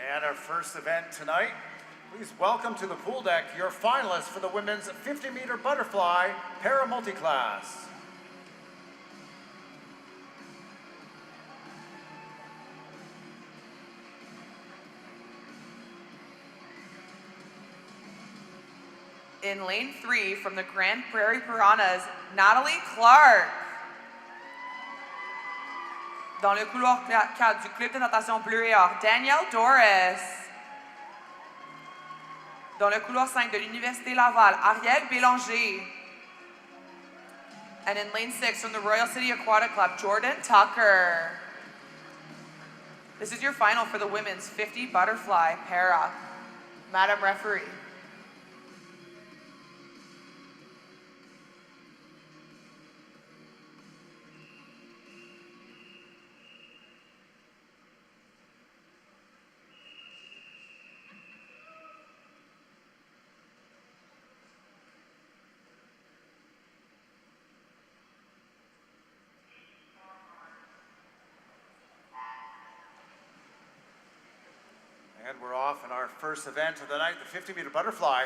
And our first event tonight, please welcome to the pool deck your finalists for the women's 50-meter butterfly para-multi-class. In lane 3 from the Grand Prairie Piranhas, Natalie Clark. Dans le couloir 4 du club de natation bleu et or, Danielle Doris. Dans le couloir 5 de l'Université Laval, Ariel Bélanger. And in lane 6 from the Royal City Aquatic Club, Jordan Tucker. This is your final for the women's 50 butterfly para. Madam Referee. And we're off in our first event of the night, the 50-meter butterfly.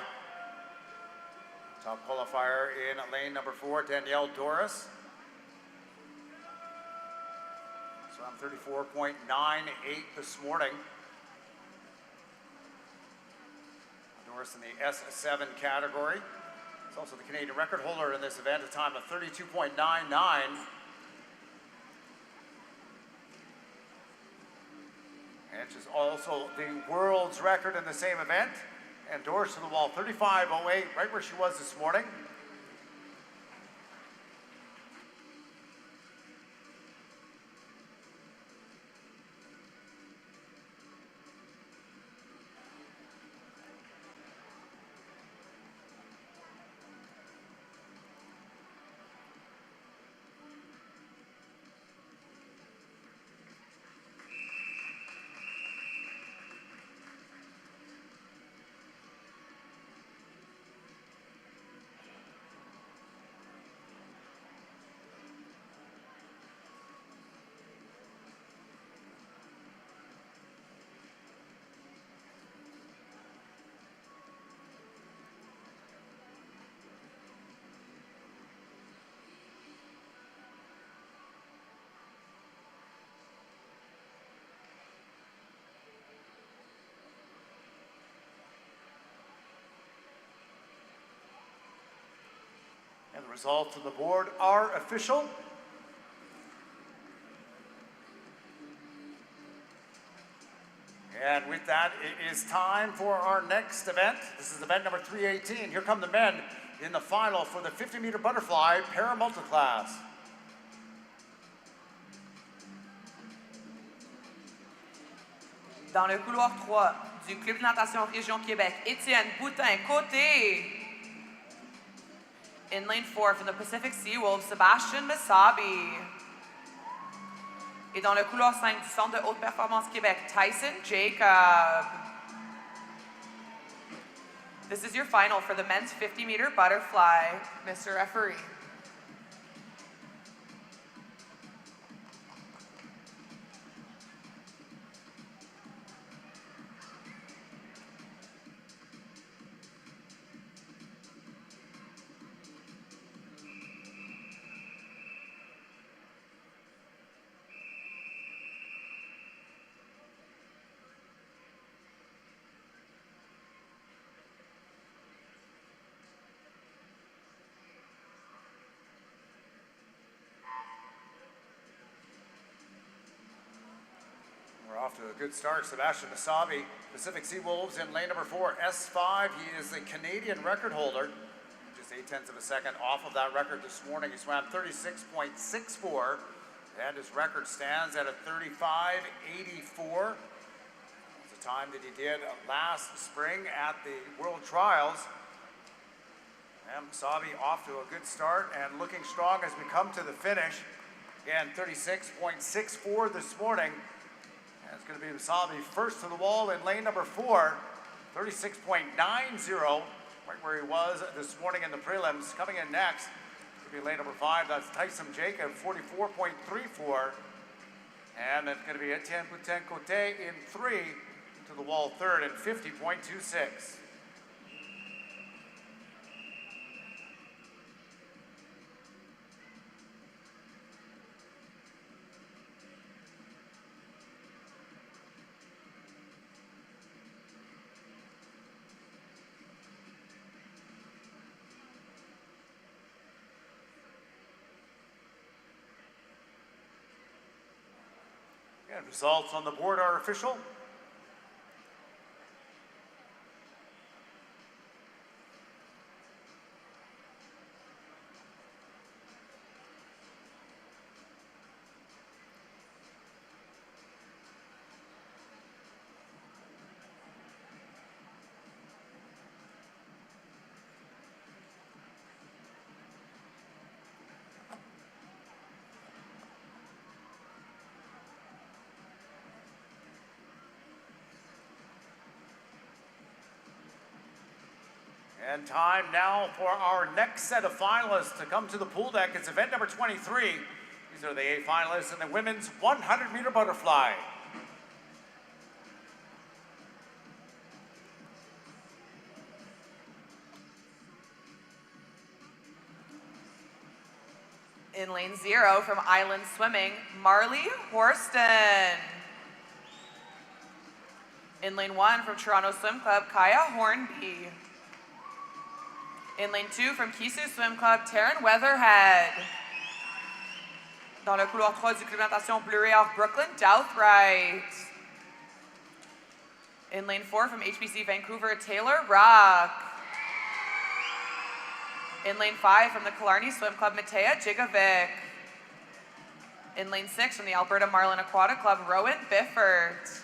Top qualifier in lane number 4, Danielle Doris. Swam 34.98 this morning. Doris in the S7 category. It's also the Canadian record holder in this event, a time of 32.99. And she's also the world's record in the same event. And Doris to the wall, 35.08, right where she was this morning. And the results on the board are official. And with that, it is time for our next event. This is event number 318. Here come the men in the final for the 50-meter butterfly para-multi-class. Dans le couloir 3 du club de natation Région Québec, Étienne Boutin-Côté. In lane 4 from the Pacific Seawolves, Sébastien Masabi. Et dans le couloir 5 du Centre de haute performance Québec, Tyson Jacob. This is your final for the men's 50-meter butterfly, Mr. Referee. Off to a good start, Sebastian Masabi, Pacific Seawolves in lane number 4, S5. He is the Canadian record holder, just 0.8 of a second off of that record this morning. He swam 36.64, and his record stands at a 35.84. It's a time that he did last spring at the World Trials. And Masabi off to a good start and looking strong as we come to the finish. Again, 36.64 this morning. It's going to be Masabi first to the wall in lane number 4, 36.90, right where he was this morning in the prelims. Coming in next, it'll be lane number 5, that's Tyson Jacob, 44.34. And it's going to be Etienne Boutin-Côté in 3, to the wall third in 50.26. And results on the board are official. And time now for our next set of finalists to come to the pool deck. It's event number 23. These are the A finalists in the women's 100-meter butterfly. In lane 0 from Island Swimming, Marley Horston. In lane 1 from Toronto Swim Club, Kaya Hornby. In lane 2 from Kisu Swim Club, Taryn Weatherhead. Dans le couloir 3 du club natation Bleu et Or Brooklyn, Douthright. In lane 4 from HBC Vancouver, Taylor Rock. In lane 5 from the Killarney Swim Club, Matea Jigovic. In lane 6 from the Alberta Marlin Aquatic Club, Rowan Biffert.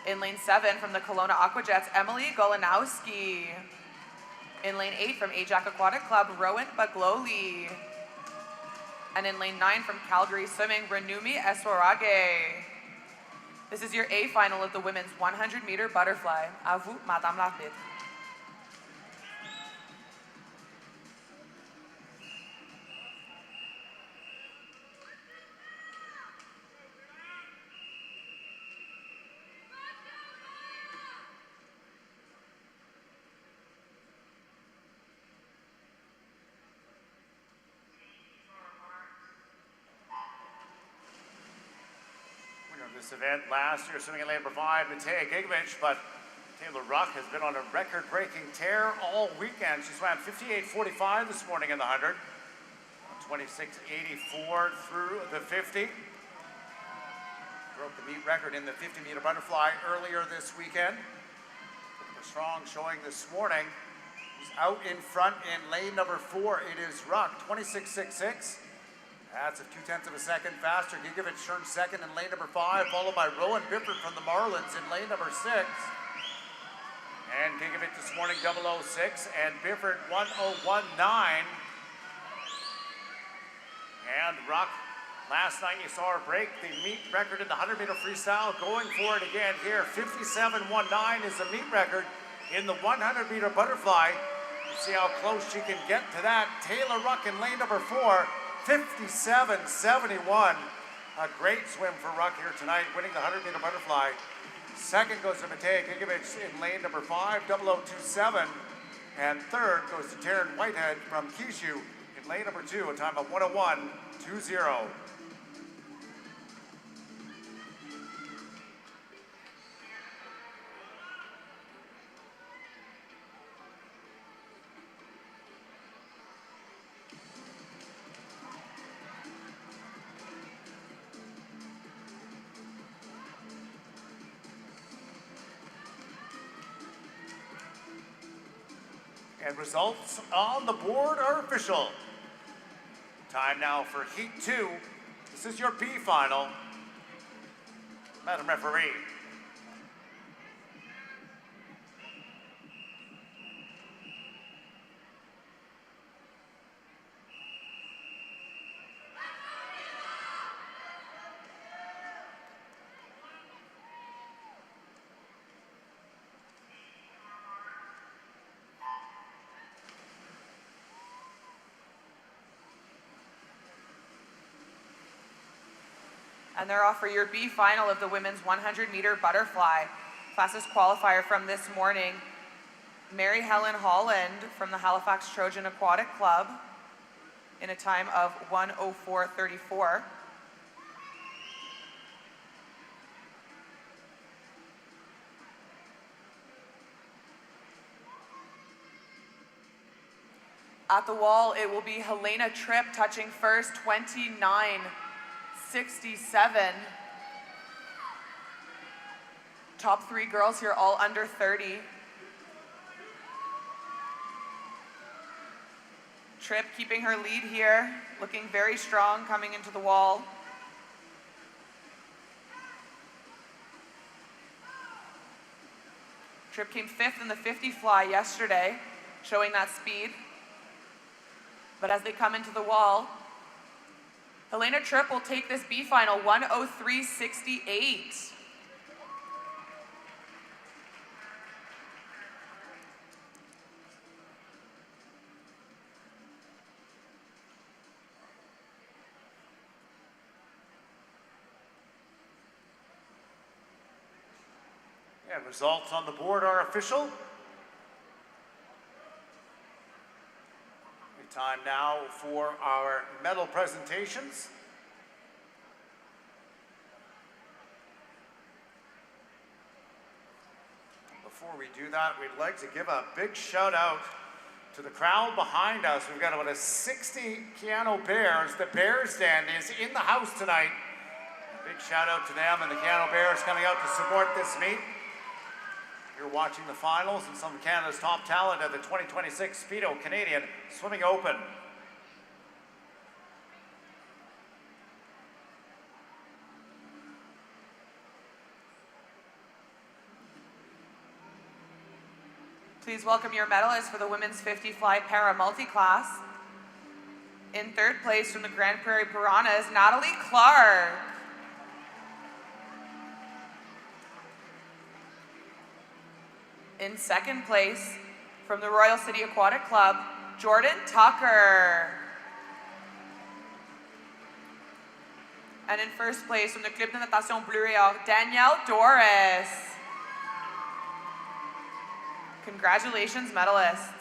In lane 7 from the Kelowna Aquajets, Emily Golanowski. In lane 8 from Ajax Aquatic Club, Rowan Bagloli. And in lane 9 from Calgary Swimming, Renumi Eswarage. This is your A final of the women's 100-meter butterfly. À vous, Madame l'arbitre. This event last year, swimming in lane number 5, Matea Gigovic, but Taylor Ruck has been on a record-breaking tear all weekend. She swam 58.45 this morning in the 100, 26.84 through the 50. Broke the meet record in the 50-meter butterfly earlier this weekend. A strong showing this morning. She's out in front in lane number 4. It is Ruck, 26.66. That's a 0.2 seconds faster. Gigovic turns second in lane number 5, followed by Rowan Bifford from the Marlins in lane number 6. And Gigovic this morning 006 and Bifford 1019. And Ruck, last night you saw her break the meet record in the 100-meter freestyle, going for it again here. 57.19 is the meet record in the 100-meter butterfly. See how close she can get to that. Taylor Ruck in lane number 4. 57.71. A great swim for Ruck here tonight, winning the 100-meter butterfly. Second goes to Matea Gigovic in lane number 5, 0027. And third goes to Taryn Whitehead from Kishu in lane number 2, a time of 101.20. And results on the board are official. Time now for Heat 2. This is your B final. Madam Referee. And they're off for your B final of the women's 100-meter butterfly. Fastest qualifier from this morning, Mary Helen Holland from the Halifax Trojan Aquatic Club in a time of 1:04:34. At the wall, it will be Helena Tripp touching first, 29:67. Top three girls here, all under 30. Tripp keeping her lead here, looking very strong coming into the wall. Tripp came 5th in the 50 fly yesterday, showing that speed. But as they come into the wall, Helena Tripp will take this B final, 1:03:68. Yeah, results on the board are official. Time now for our medal presentations. Before we do that, we'd like to give a big shout out to the crowd behind us. We've got about 60 Keanu Bears. The Bears Den is in the house tonight. A big shout out to them and the Keanu Bears coming out to support this meet. You're watching the finals and some of Canada's top talent at the 2026 Speedo Canadian Swimming Open. Please welcome your medalists for the women's 50 fly para multi-class. In 3rd place from the Grand Prairie Piranhas, Natalie Clark. In 2nd place, from the Royal City Aquatic Club, Jordan Tucker. And in 1st place, from the Club de Natation Bleu et Or, Danielle Doris. Congratulations, medalists.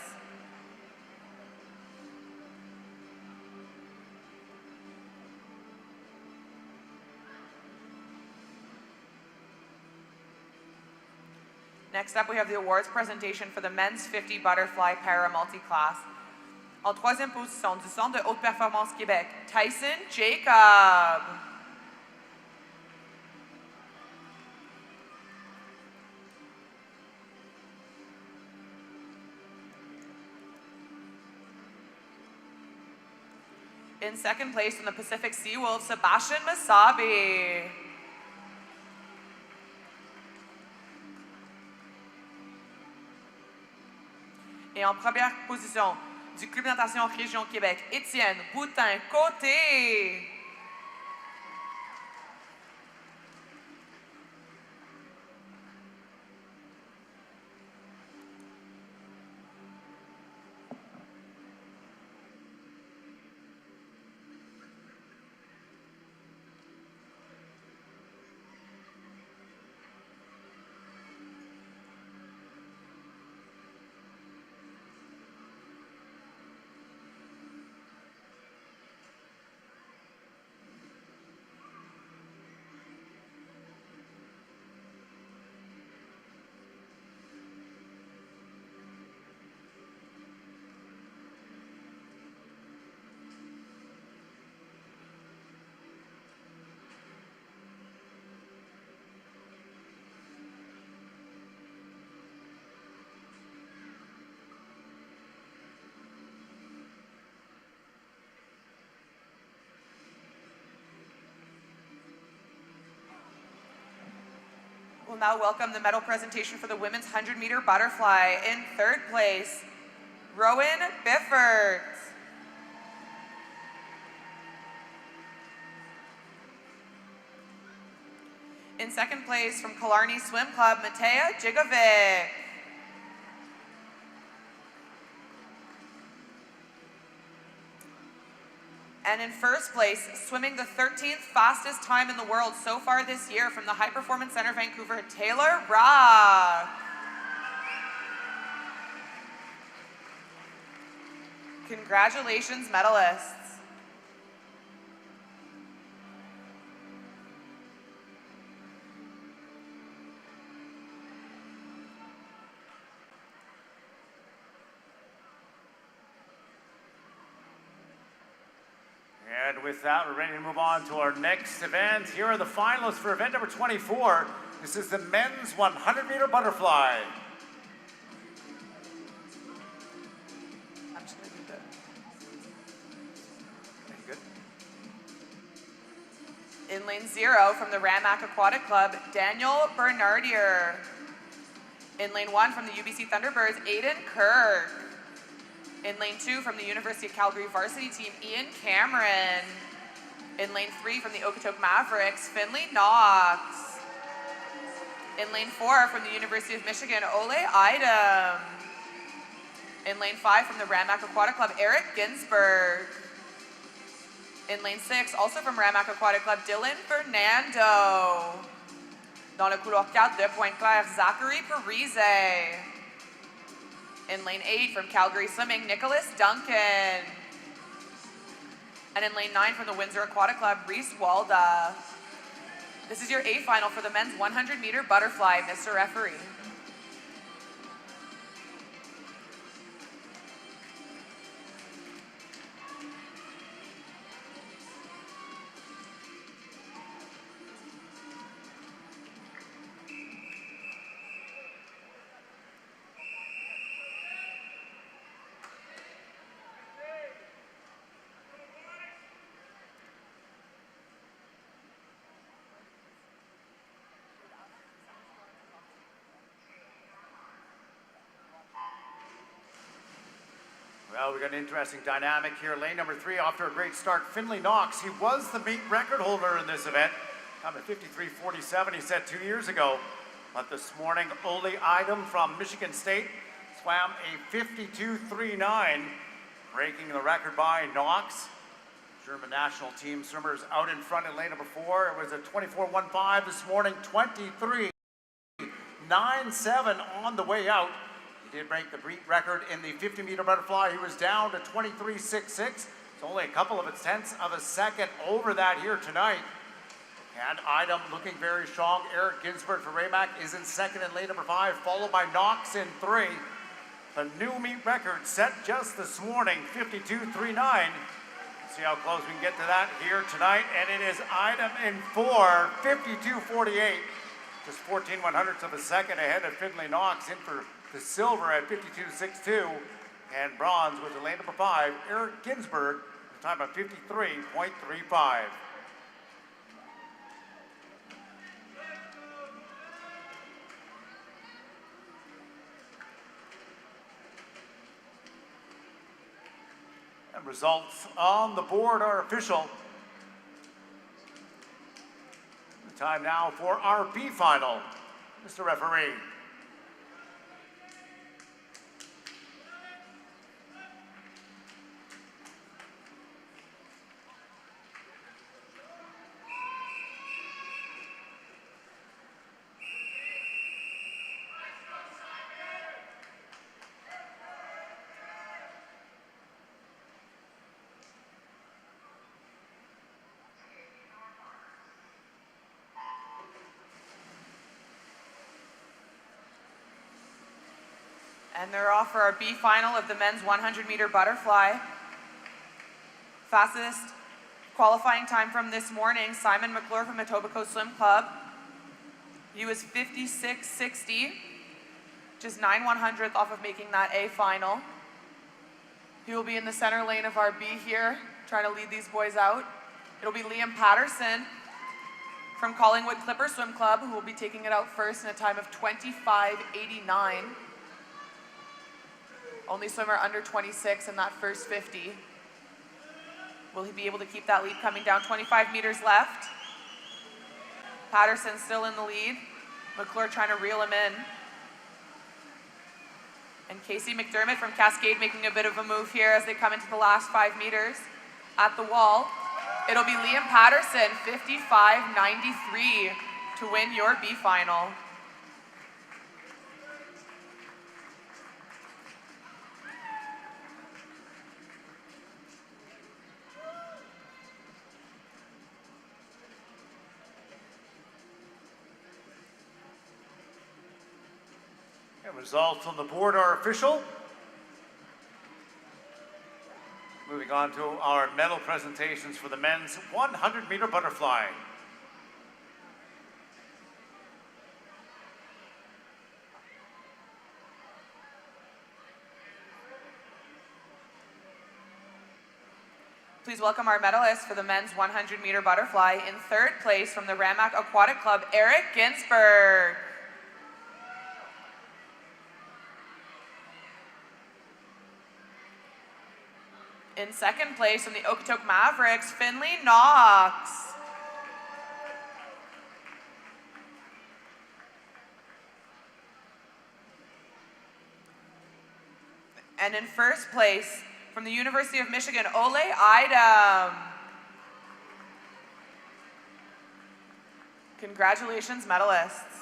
Next up, we have the awards presentation for the men's 50 butterfly para multi-class. En 3e position du Centre de haute performance Québec, Tyson Jacob. In 2nd place from the Pacific Sea Wolves, Sebastian Masabi. Et en 1re position du Club de natation Région Québec, Étienne Boutin-Côté. We'll now welcome the medal presentation for the women's 100-meter butterfly. In 3rd place, Rowan Biffert. In 2nd place from Killarney Swim Club, Matea Jigovic. And in first place, swimming the 13th fastest time in the world so far this year from the High Performance Centre Vancouver, Taylor Rock. Congratulations, medalists. And with that, we're ready to move on to our next event. Here are the finalists for event number 24. This is the men's 100-meter butterfly. I'm just going to do that. Good. In lane 0 from the Ramac Aquatic Club, Daniel Bernardier. In lane 1 from the UBC Thunderbirds, Aiden Kirk. In lane 2 from the University of Calgary varsity team, Ian Cameron. In lane 3 from the Okotoks Mavericks, Finley Knox. In lane 4 from the University of Michigan, Ole Idem. In lane 5 from the Ramac Aquatic Club, Eric Ginsberg. In lane 6, also from Ramac Aquatic Club, Dylan Fernando. Dans le couloir 4 de Pointe-Claire, Zachary Parise. In lane 8 from Calgary Swimming, Nicholas Duncan. And in lane 9 from the Windsor Aquatic Club, Reese Walda. This is your A final for the men's 100-meter butterfly, Mr. Referee. Well, we got an interesting dynamic here. Lane number 3 off to a great start. Finley Knox, he was the meet record holder in this event. Time at 53:47 he set 2 years ago. But this morning, Ole Idem from Michigan State swam a 52:39, breaking the record by Knox. German national team swimmers out in front in lane number 4. It was a 24:15 this morning, 23:97 on the way out. He did break the record in the 50-meter butterfly. He was down to 23:66. It's only a couple of tenths of a second over that here tonight. And Idem looking very strong. Eric Ginsberg for Ramac is in second in lane number 5, followed by Knox in 3. The new meet record set just this morning, 52:39. See how close we can get to that here tonight. And it is Idem in 4, 52:48. Just 14/100ths of a second ahead of Finley Knox, in for the silver at 52:62. And bronze was in lane number 5, Eric Ginsberg, with a time of 53.35. And results on the board are official. The time now for our B final, Mr. Referee. And they're off for our B final of the men's 100-meter butterfly. Fastest qualifying time from this morning, Simon McClure from Etobicoke Swim Club. He was 56:60, just 9/100th off of making that A final. He will be in the center lane of our B here, trying to lead these boys out. It'll be Liam Patterson from Collingwood Clipper Swim Club, who will be taking it out first in a time of 25:89. Only swimmer under 26 in that first 50. Will he be able to keep that lead coming down? 25 meters left. Patterson still in the lead. McClure trying to reel him in. And Casey McDermott from Cascade making a bit of a move here as they come into the last 5 meters. At the wall, it'll be Liam Patterson, 55.93, to win your B final. And results on the board are official. Moving on to our medal presentations for the men's 100-meter butterfly. Please welcome our medalists for the men's 100-meter butterfly. In third place from the Ramac Aquatic Club, Eric Ginsberg. In second place from the Okotoks Mavericks, Finley Knox. And in first place from the University of Michigan, Ole Idem. Congratulations, medalists.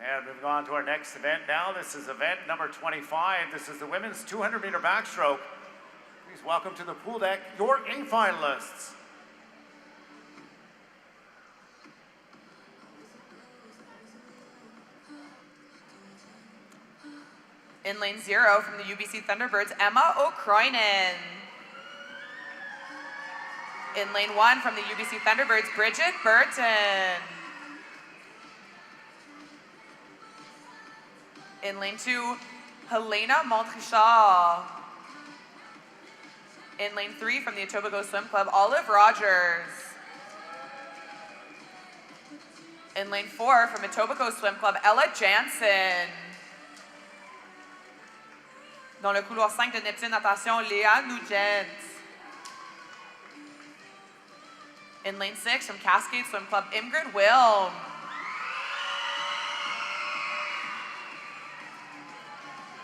And moving on to our next event now. This is event number 25. This is the women's 200-meter backstroke. Please welcome to the pool deck your A finalists. In lane 0 from the UBC Thunderbirds, Emma O'Croynan. In lane 1 from the UBC Thunderbirds, Bridget Burton. In lane 2, Helena Montrichard. In lane 3 from the Etobicoke Swim Club, Olive Rogers. In lane 4 from Etobicoke Swim Club, Ella Jansen. Dans le couloir 5 de Neptune Natation, Léa Nugent. In lane 6 from Cascade Swim Club, Ingrid Wilm.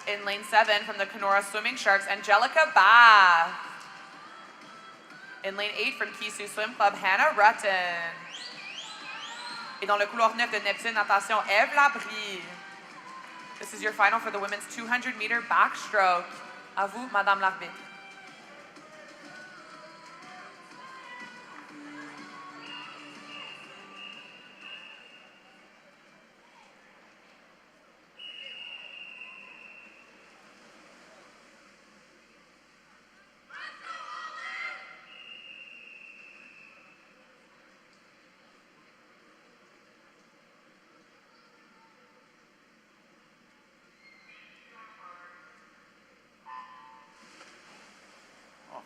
In lane 7 from the Kenora Swimming Sharks, Angelica Bath. In lane 8 from Kisu Swim Club, Hannah Rutten. Et dans le couloir 9 de Neptune Natation, Eve Labrie. This is your final for the women's 200-meter backstroke. À vous, Madame l'arbitre.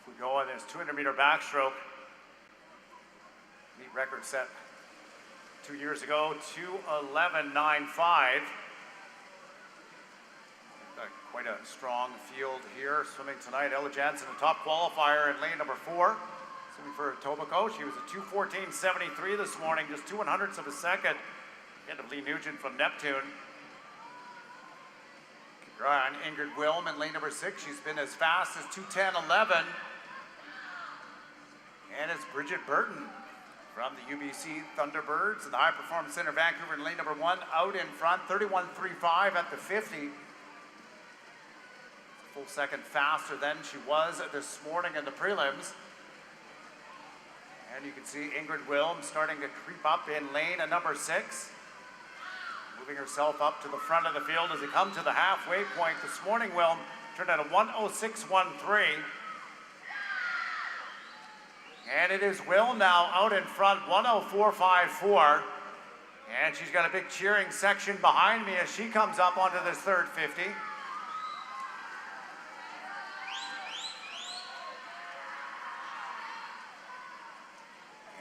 We go on this 200-meter backstroke. Meet record set 2 years ago, 2:11.95. Got quite a strong field here swimming tonight. Ella Jansen, the top qualifier in lane number 4. Swimming for Etobicoke. She was a 2:14.73 this morning, just 2/100ths of a second. Ahead of Lee Nugent from Neptune. Keep your eye on Ingrid Wilm in lane number 6. She's been as fast as 2:10.11. And it's Bridget Burton from the UBC Thunderbirds and the High Performance Center Vancouver in lane number 1, out in front, 31.35 at the 50. A full second faster than she was this morning in the prelims. And you can see Ingrid Wilm starting to creep up in lane at number 6. Moving herself up to the front of the field as they come to the halfway point. This morning, Wilm turned out a 1:06.13. And it is Wilm now out in front, 1:04.54. And she's got a big cheering section behind me as she comes up onto this third 50.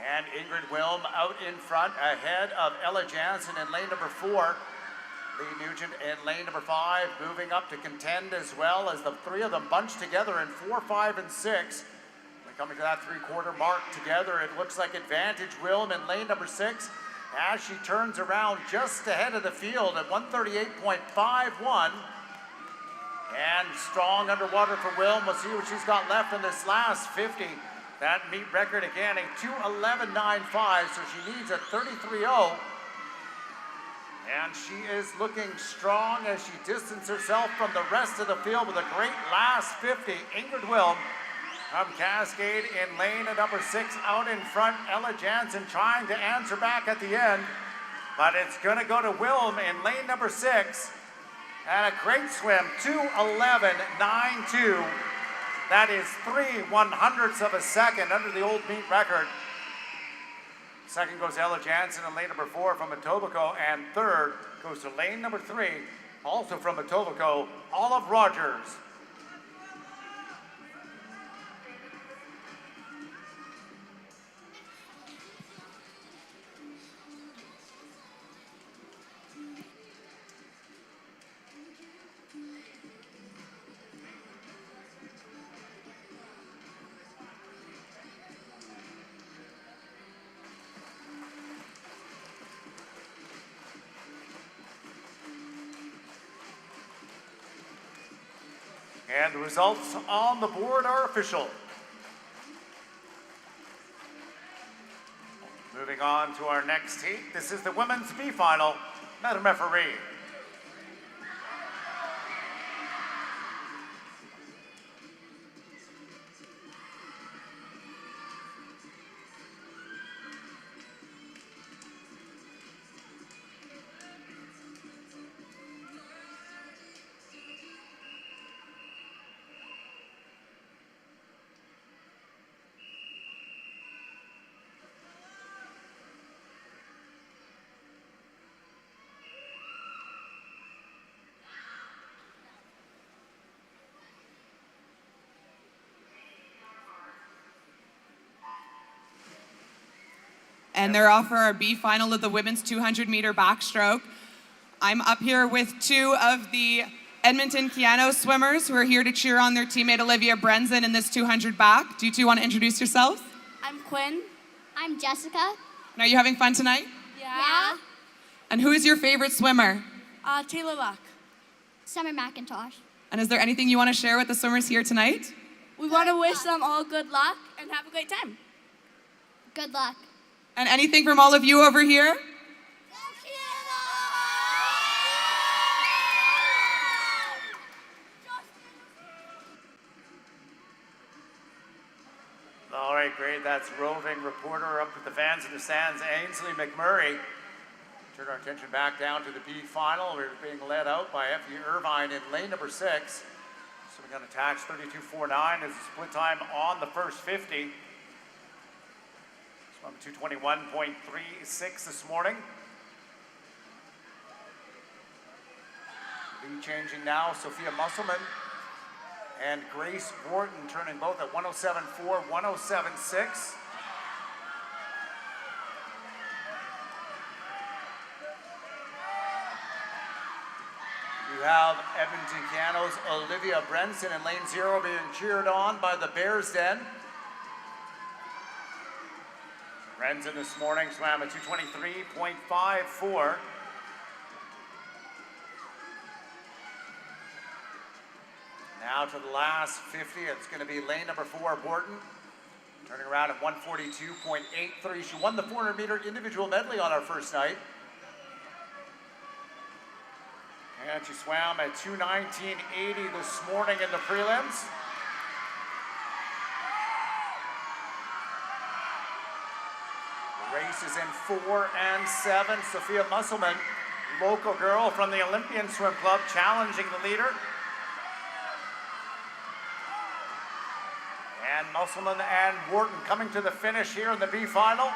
And Ingrid Wilm out in front ahead of Ella Jansen in lane number 4. Lee Nugent in lane number 5 moving up to contend as well as the three of them bunched together in 4, 5, and 6. We're coming to that three-quarter mark together. It looks like advantage Wilm in lane number 6 as she turns around just ahead of the field at 138.51. And strong underwater for Wilm. We'll see what she's got left in this last 50. That meet record again, a 2:11.95, so she needs a 33.0. And she is looking strong as she distances herself from the rest of the field with a great last 50. Ingrid Wilm from Cascade in lane at number 6 out in front. Ella Jansen trying to answer back at the end, but it's going to go to Wilm in lane number 6. And a great swim, 2:11.92. That is 3/100ths of a second under the old meet record. Second goes Ella Jansen in lane number 4 from Etobicoke, and third goes to lane number 3, also from Etobicoke, Olive Rogers. And the results on the board are official. Moving on to our next heat. This is the women's B final. Madam Referee. And they're off for our B final of the women's 200-meter backstroke. I'm up here with two of the Edmonton Keano swimmers who are here to cheer on their teammate Olivia Brenzen in this 200 back. Do you two want to introduce yourselves? I'm Quinn. I'm Jessica. And are you having fun tonight? Yeah. And who is your favorite swimmer? Taylor Luck. Summer McIntosh. And is there anything you want to share with the swimmers here tonight? We want to wish them all good luck and have a great time. Good luck. And anything from all of you over here? All right, great. That's roving reporter up with the fans in the stands, Ainsley McMurray. Turn our attention back down to the B final. We're being led out by Effie Irvine in lane number 6. So we're going to attach 32.49 as a split time on the first 50. Swam 221.36 this morning. Lead changing now, Sophia Musselman and Grace Wharton turning both at 107.4, 107.6. You have Edmonton Keano's Olivia Brenson in lane 0 being cheered on by the Bears Den. Brenson this morning swam at 223.54. Now to the last 50, it's going to be lane number 4, Borton. Turning around at 142.83. She won the 400-meter individual medley on our first night. And she swam at 219.80 this morning in the prelims. Grace is in 4 and 7. Sophia Musselman, local girl from the Olympian Swim Club, challenging the leader. And Musselman and Wharton coming to the finish here in the B final.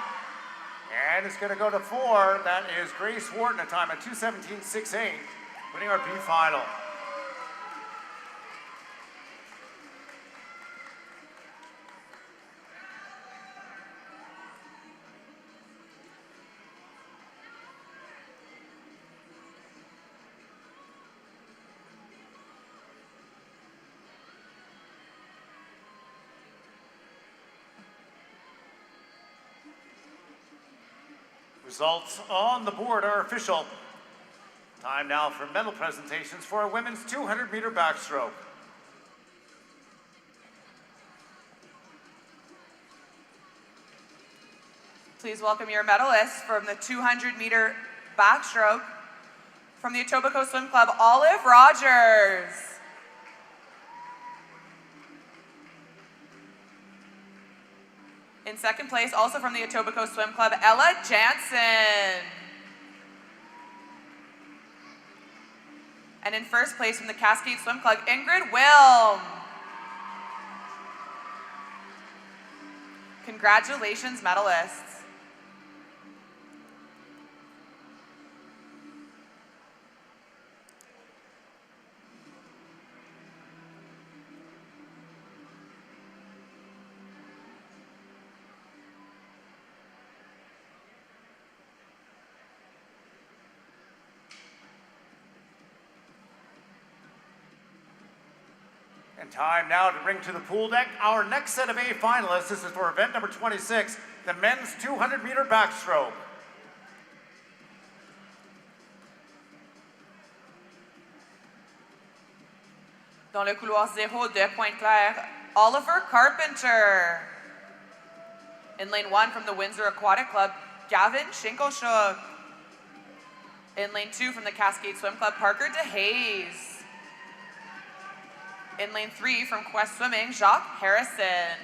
And it's going to go to 4. That is Grace Wharton, a time of 2:17.68, winning our B final. Results on the board are official. Time now for medal presentations for our women's 200-meter backstroke. Please welcome your medalists from the 200-meter backstroke. From the Etobicoke Swim Club, Olive Rogers. In second place, also from the Etobicoke Swim Club, Ella Jansen. And in first place from the Cascade Swim Club, Ingrid Wilm. Congratulations, medalists. And time now to bring to the pool deck our next set of A finalists. This is for event number 26, the men's 200-meter backstroke. Dans le couloir 0 de Pointe-Claire, Oliver Carpenter. In lane 1 from the Windsor Aquatic Club, Gavin Shinkoshuk. In lane 2 from the Cascade Swim Club, Parker DeHaze. In lane 3 from Quest Swimming, Jacques Harrison.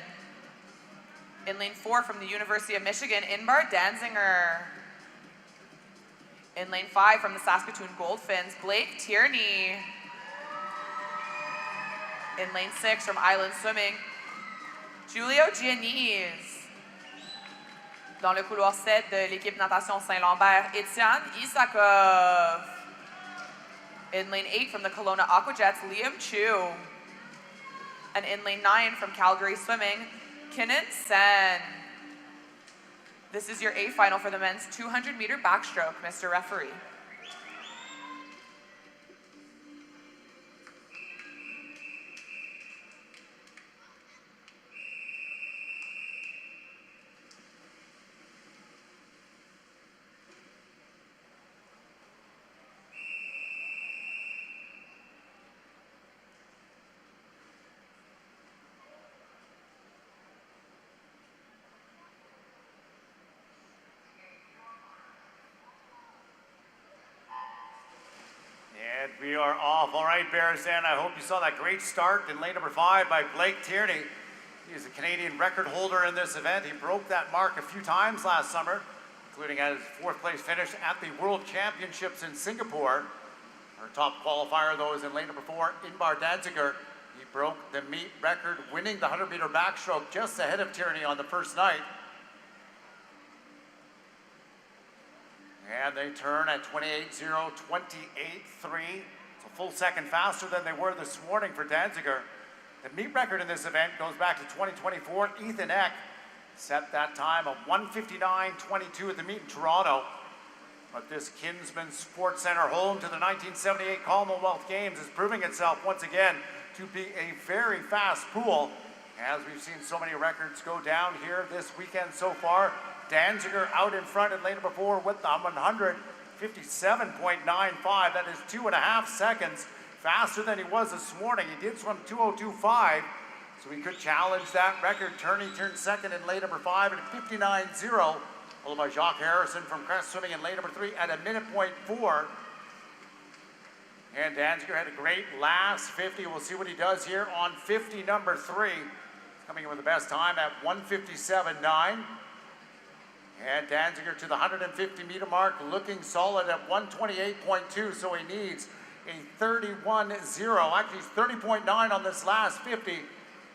In lane 4 from the University of Michigan, Inbar Danzinger. In lane 5 from the Saskatoon Goldfins, Blake Tierney. In lane 6 from Island Swimming, Julio Giannese. Dans le couloir 7 de l'équipe natation Saint-Lambert, Etienne Isakov. In lane 8 from the Kelowna Aquajets, Liam Chu. And in lane 9 from Calgary Swimming, Kinnan Sen. This is your A final for the men's 200-meter backstroke, Mr. Referee. And we are off. All right, Bears, and I hope you saw that great start in lane number 5 by Blake Tierney. He is a Canadian record holder in this event. He broke that mark a few times last summer, including at his 4th place finish at the World Championships in Singapore. Our top qualifier, though, is in lane number 4, Inbar Danziger. He broke the meet record, winning the 100-meter backstroke just ahead of Tierney on the first night. And they turn at 28.0, 28.3. It's a full second faster than they were this morning for Danziger. The meet record in this event goes back to 2024. Ethan Eck set that time of 1:59.22 at the meet in Toronto. But this Kinsmen Sports Centre, home to the 1978 Commonwealth Games, is proving itself once again to be a very fast pool, as we've seen so many records go down here this weekend so far. Danziger out in front in lane number 4 with the 100, 57.95. That is 2.5 seconds faster than he was this morning. He did swim 2:02.5, so he could challenge that record. Tierney turned second in lane number 5 at 59.0, followed by Jacques Harrison from Crest Swimming in lane number 3 at a minute .4. And Danziger had a great last 50. We'll see what he does here on 50 number 3. He's coming in with the best time at 1:57.9. And Danziger to the 150-meter mark, looking solid at 128.2, so he needs a 31.0. Actually, he's 30.9 on this last 50,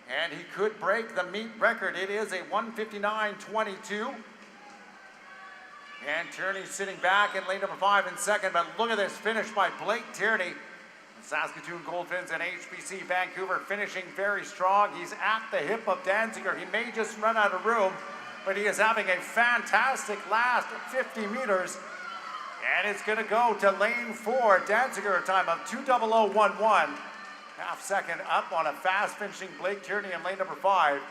and he could break the meet record. It is a 159.22. And Tierney sitting back in lane number 5 in second, but look at this finish by Blake Tierney. Saskatoon Goldfinns and HBC Vancouver finishing very strong. He's at the hip of Danziger. He may just run out of room, but he is having a fantastic last 50 meters. And it's going to go to lane 4. Danziger, a time of 2:00.11. Half second up on a fast finishing Blake Tierney in lane number 5.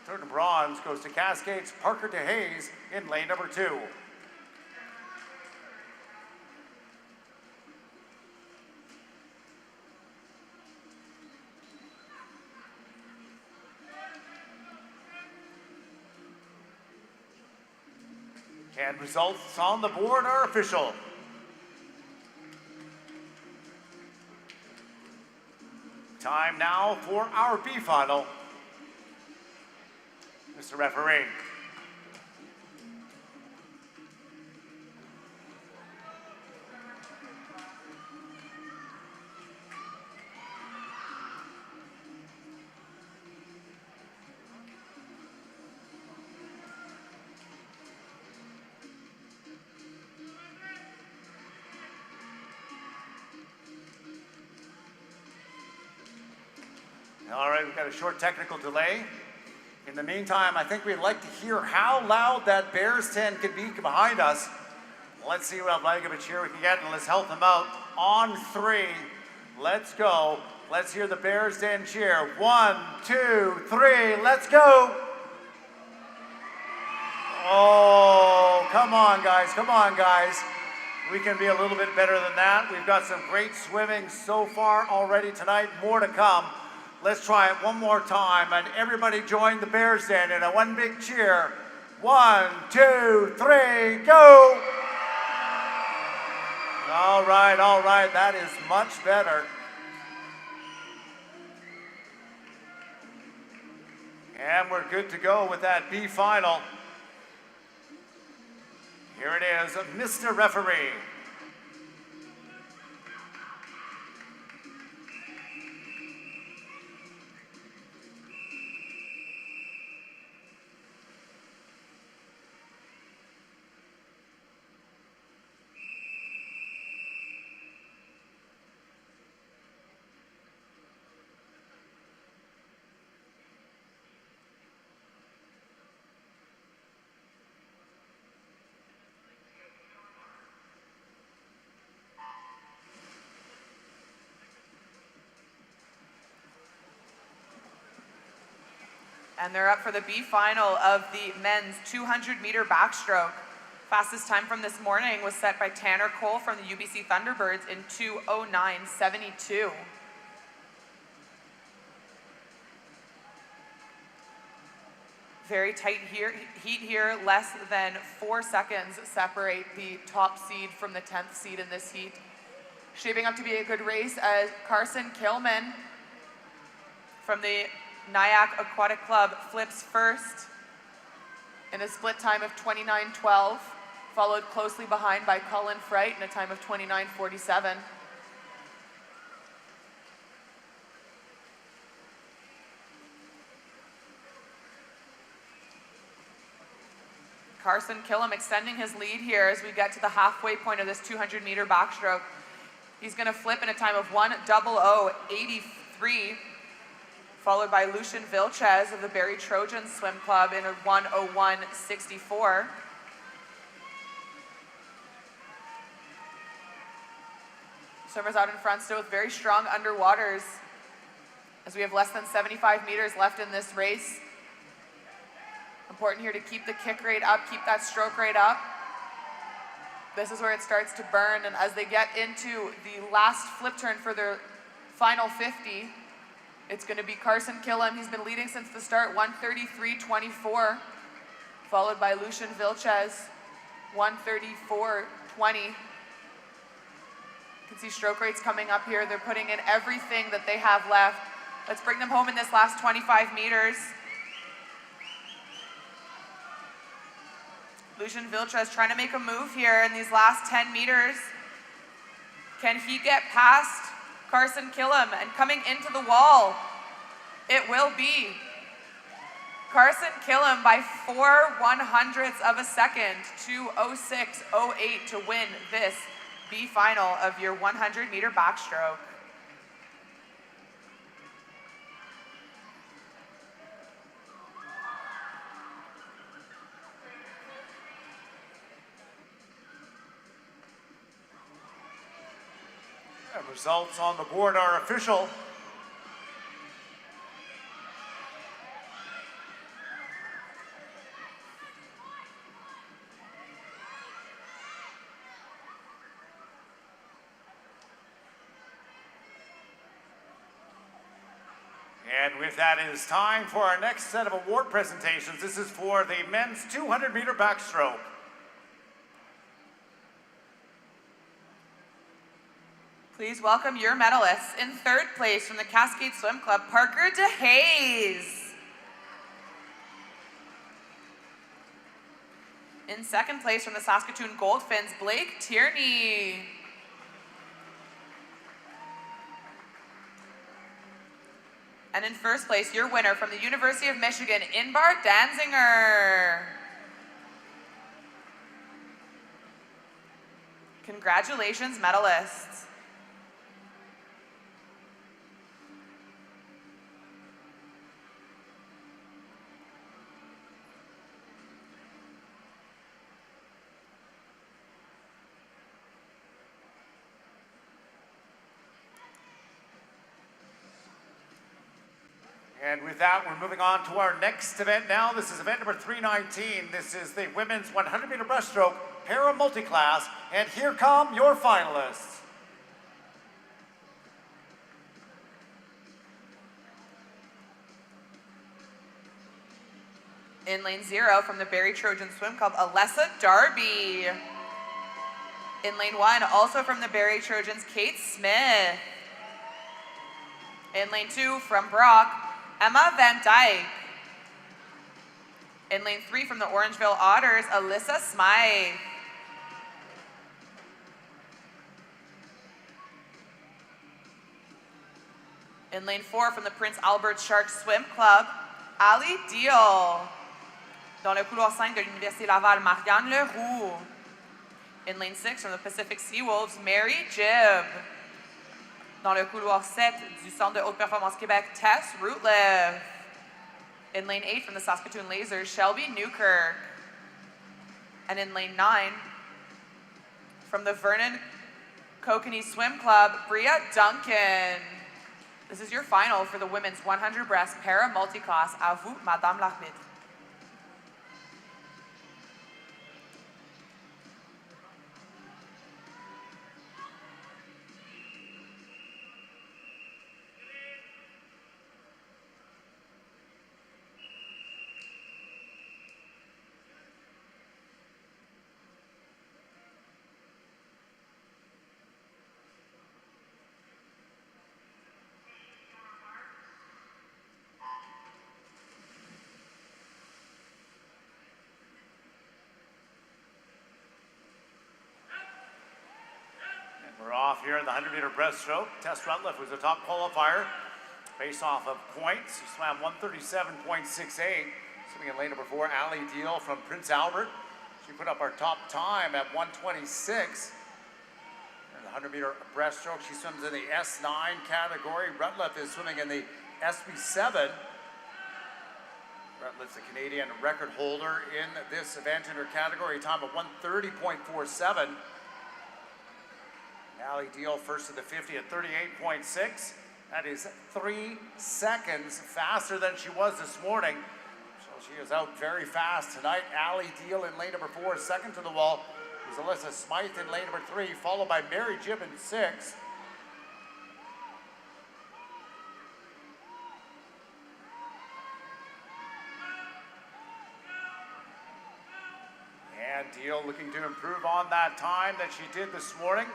Third and bronze goes to Cascades Parker DeHaze in lane number 2. And results on the board are official. Time now for our B final. Mr. Referee. All right, we've got a short technical delay. In the meantime, I think we'd like to hear how loud that Bears 10 could be behind us. Let's see what big of a cheer we can get, and let's help them out. On 3, let's go. Let's hear the Bears 10 cheer. 1, 2, 3, let's go. Oh, come on, guys, come on, guys. We can be a little bit better than that. We've got some great swimming so far already tonight, more to come. Let's try it one more time, and everybody join the Bears Den in a one big cheer. 1, 2, 3, go! All right, that is much better. And we're good to go with that B final. Here it is, Mr. Referee. And they're up for the B final of the men's 200-meter backstroke. Fastest time from this morning was set by Tanner Cole from the UBC Thunderbirds in 2:09.72. Very tight heat here, less than 4 seconds separate the top seed from the 10th seed in this heat. Shaping up to be a good race as Carson Kilman from the Nyack Aquatic Club flips first in a split time of 29:12, followed closely behind by Cullen Fright in a time of 29:47. Carson Killam extending his lead here as we get to the halfway point of this 200-meter backstroke. He's going to flip in a time of 1:00.83, followed by Lucian Vilches of the Barrie Trojans Swim Club in a 1:01.64. Swimmers out in front still with very strong underwaters as we have less than 75 meters left in this race. Important here to keep the kick rate up, keep that stroke rate up. This is where it starts to burn, and as they get into the last flip turn for their final 50, it's going to be Carson Killam. He's been leading since the start, 1:33.24, followed by Lucian Vilches, 1:34.20. You can see stroke rates coming up here. They're putting in everything that they have left. Let's bring them home in this last 25 meters. Lucian Viltra is trying to make a move here in these last 10 meters. Can he get past Carson Killam and coming into the wall? It will be Carson Killam by 4/100ths of a second to 06.08 to win this B final of your 100-meter backstroke. And results on the board are official. And with that, it is time for our next set of award presentations. This is for the men's 200-meter backstroke. Please welcome your medalists. In third place from the Cascade Swim Club, Parker DeHaze. In second place from the Saskatoon Goldfinns, Blake Tierney. And in first place, your winner from the University of Michigan, Inbar Danzinger. Congratulations, medalists. And with that, we're moving on to our next event now. This is event number 319. This is the women's 100-meter breaststroke para multi-class. And here come your finalists. In lane 0 from the Barrie Trojan Swim Club, Alessa Darby. In lane 1, also from the Barrie Trojans, Kate Smith. In lane 2 from Brock, Emma Van Dyke. In lane 3 from the Orangeville Otters, Alyssa Smythe. In lane 4 from the Prince Albert Sharks Swim Club, Ali Deal. Dans le couloir 5 de l'Université Laval, Marianne Leroux. In lane 6 from the Pacific Seawolves, Mary Jibb. Dans le couloir 7 du Centre de Haute Performance Québec, Tess Rootliff. In lane 8 from the Saskatoon Lasers, Shelby Newkirk. And in lane 9 from the Vernon Kokanee Swim Club, Bria Duncan. This is your final for the women's 100 breast para multi-class. À vous, Madame l'arbitre. We're off here in the 100-meter breaststroke. Tess Rutliff was the top qualifier based off of points. She swam 137.68. Swimming in lane number 4, Ali Deal from Prince Albert. She put up our top time at 126. In the 100-meter breaststroke, she swims in the S9 category. Rutliff is swimming in the SB7. Rutliff's the Canadian record holder in this event in her category, time of 130.47. Ali Deal first to the 50 at 38.6. That is 3 seconds faster than she was this morning. So she is out very fast tonight. Ali Deal in lane number 4, second to the wall is Alyssa Smythe in lane number 3, followed by Mary Jibb in 6. And Deal looking to improve on that time that she did this morning.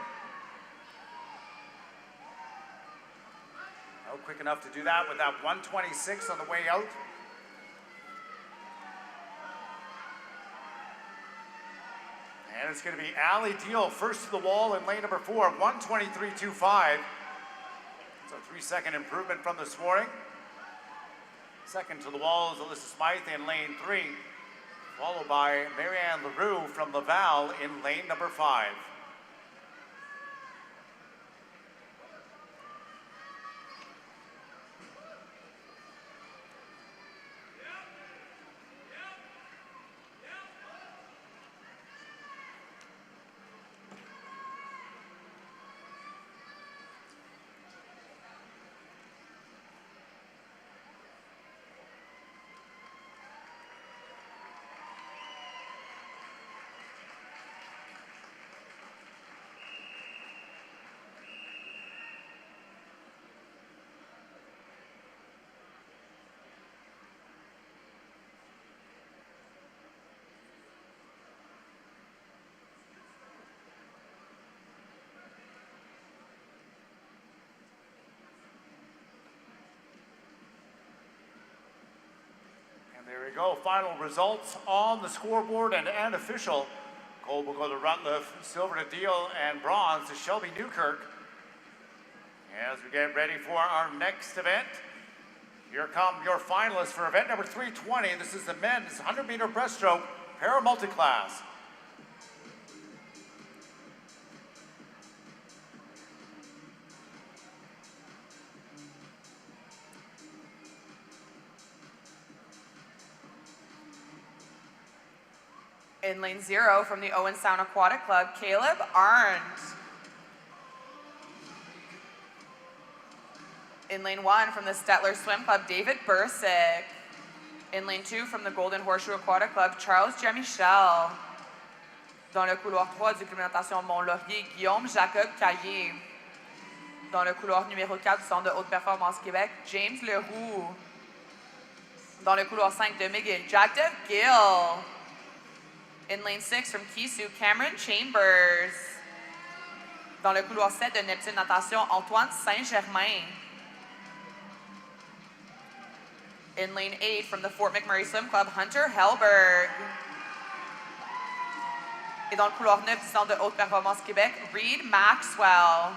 Oh, quick enough to do that with that 126 on the way out. And it's going to be Ali Deal first to the wall in lane number 4, 1:23.25. So 3-second improvement from this morning. Second to the wall is Alyssa Smythe in lane 3, followed by Marianne LaRue from Laval in lane number 5. There we go, final results on the scoreboard and official. Gold will go to Rutliff, silver to Deal, and bronze to Shelby Newkirk. As we get ready for our next event, here come your finalists for event number 320. This is the men's 100-meter breaststroke para multi-class. In lane 0 from the Owen Sound Aquatic Club, Caleb Arndt. In lane 1 from the Stettler Swim Club, David Bursick. In lane 2 from the Golden Horseshoe Aquatic Club, Charles Jamichel. Dans le couloir 3 du club de natation Mont-Laurier, Guillaume Jacob Caillé. Dans le couloir numéro 4 du Centre de haute performance Québec, James Leroux. Dans le couloir 5 de McGill, Jagdev Gill. In lane 6 from Kisu, Cameron Chambers. Dans le couloir 7 de Neptune Natation, Antoine Saint-Germain. In lane 8 from the Fort McMurray Swim Club, Hunter Helberg. Et dans le couloir 9 du Centre de haute performance Québec, Reed Maxwell.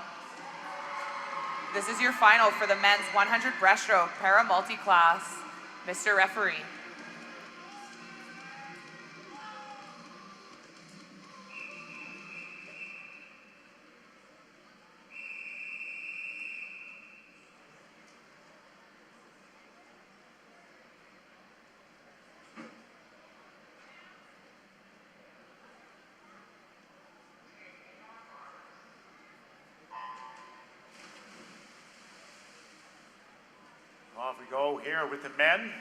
This is your final for the men's 100 breaststroke para multi-class. Mr. Referee. Off we go here with the men.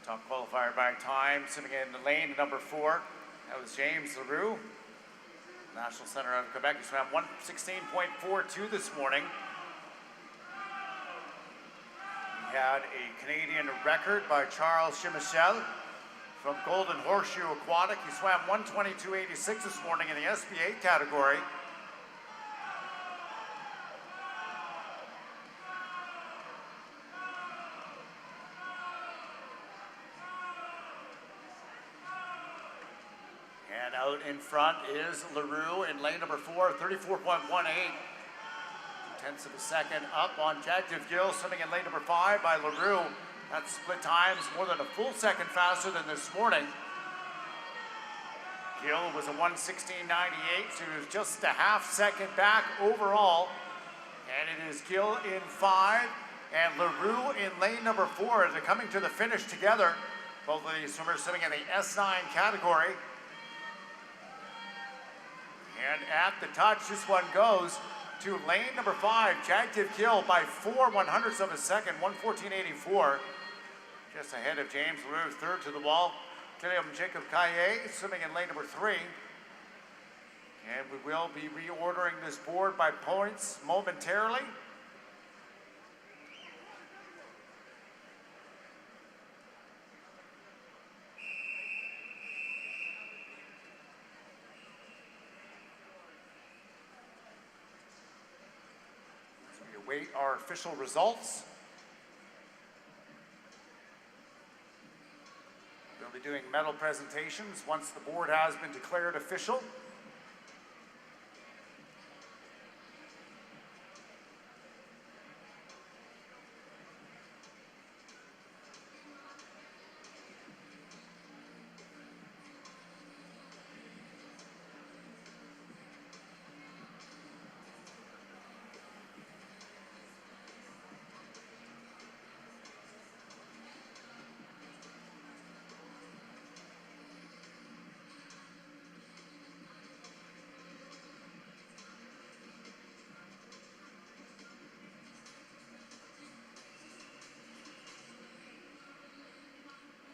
Top qualifier by time, sitting in the lane number 4. That was James Leroux, National Center of Quebec. He swam 1:16.42 this morning. We had a Canadian record by Charles Jamichel from Golden Horseshoe Aquatic. He swam 1:22.86 this morning in the SB8 category. And out in front is LaRue in lane number 4, 34.18. 0.2 of a second up on Jagdev Gill, swimming in lane number 5 by LaRue. That's split times more than a full second faster than this morning. Gill was a 1:16.98, so he was just a half second back overall. And it is Gill in 5 and LaRue in lane number 4. They're coming to the finish together. Both of these swimmers swimming in the S9 category. And at the touch, this one goes to lane number 5, Jagdev Gill by 4/100ths of a second, 1:14.84. Just ahead of James LaRue, third to the wall. Guillaume Jacob Caillé swimming in lane number 3. And we will be reordering this board by points momentarily. Await our official results. We'll be doing medal presentations once the board has been declared official.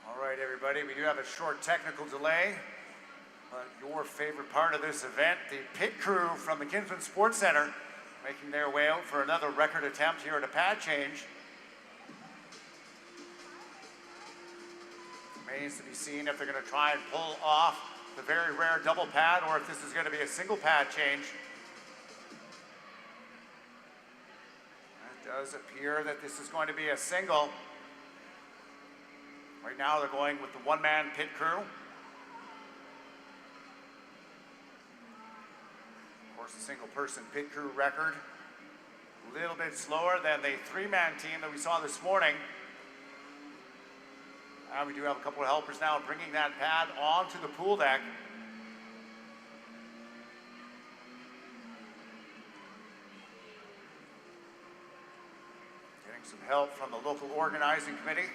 All right, everybody, we do have a short technical delay, but your favorite part of this event, the pit crew from the Kinsmen Sports Centre, making their way out for another record attempt here at a pad change. Remains to be seen if they're going to try and pull off the very rare double pad or if this is going to be a single pad change. It does appear that this is going to be a single. Right now they're going with the one-man pit crew. Of course, the single-person pit crew record a little bit slower than the three-man team that we saw this morning. We do have a couple of helpers now bringing that pad onto the pool deck. Getting some help from the local organizing committee.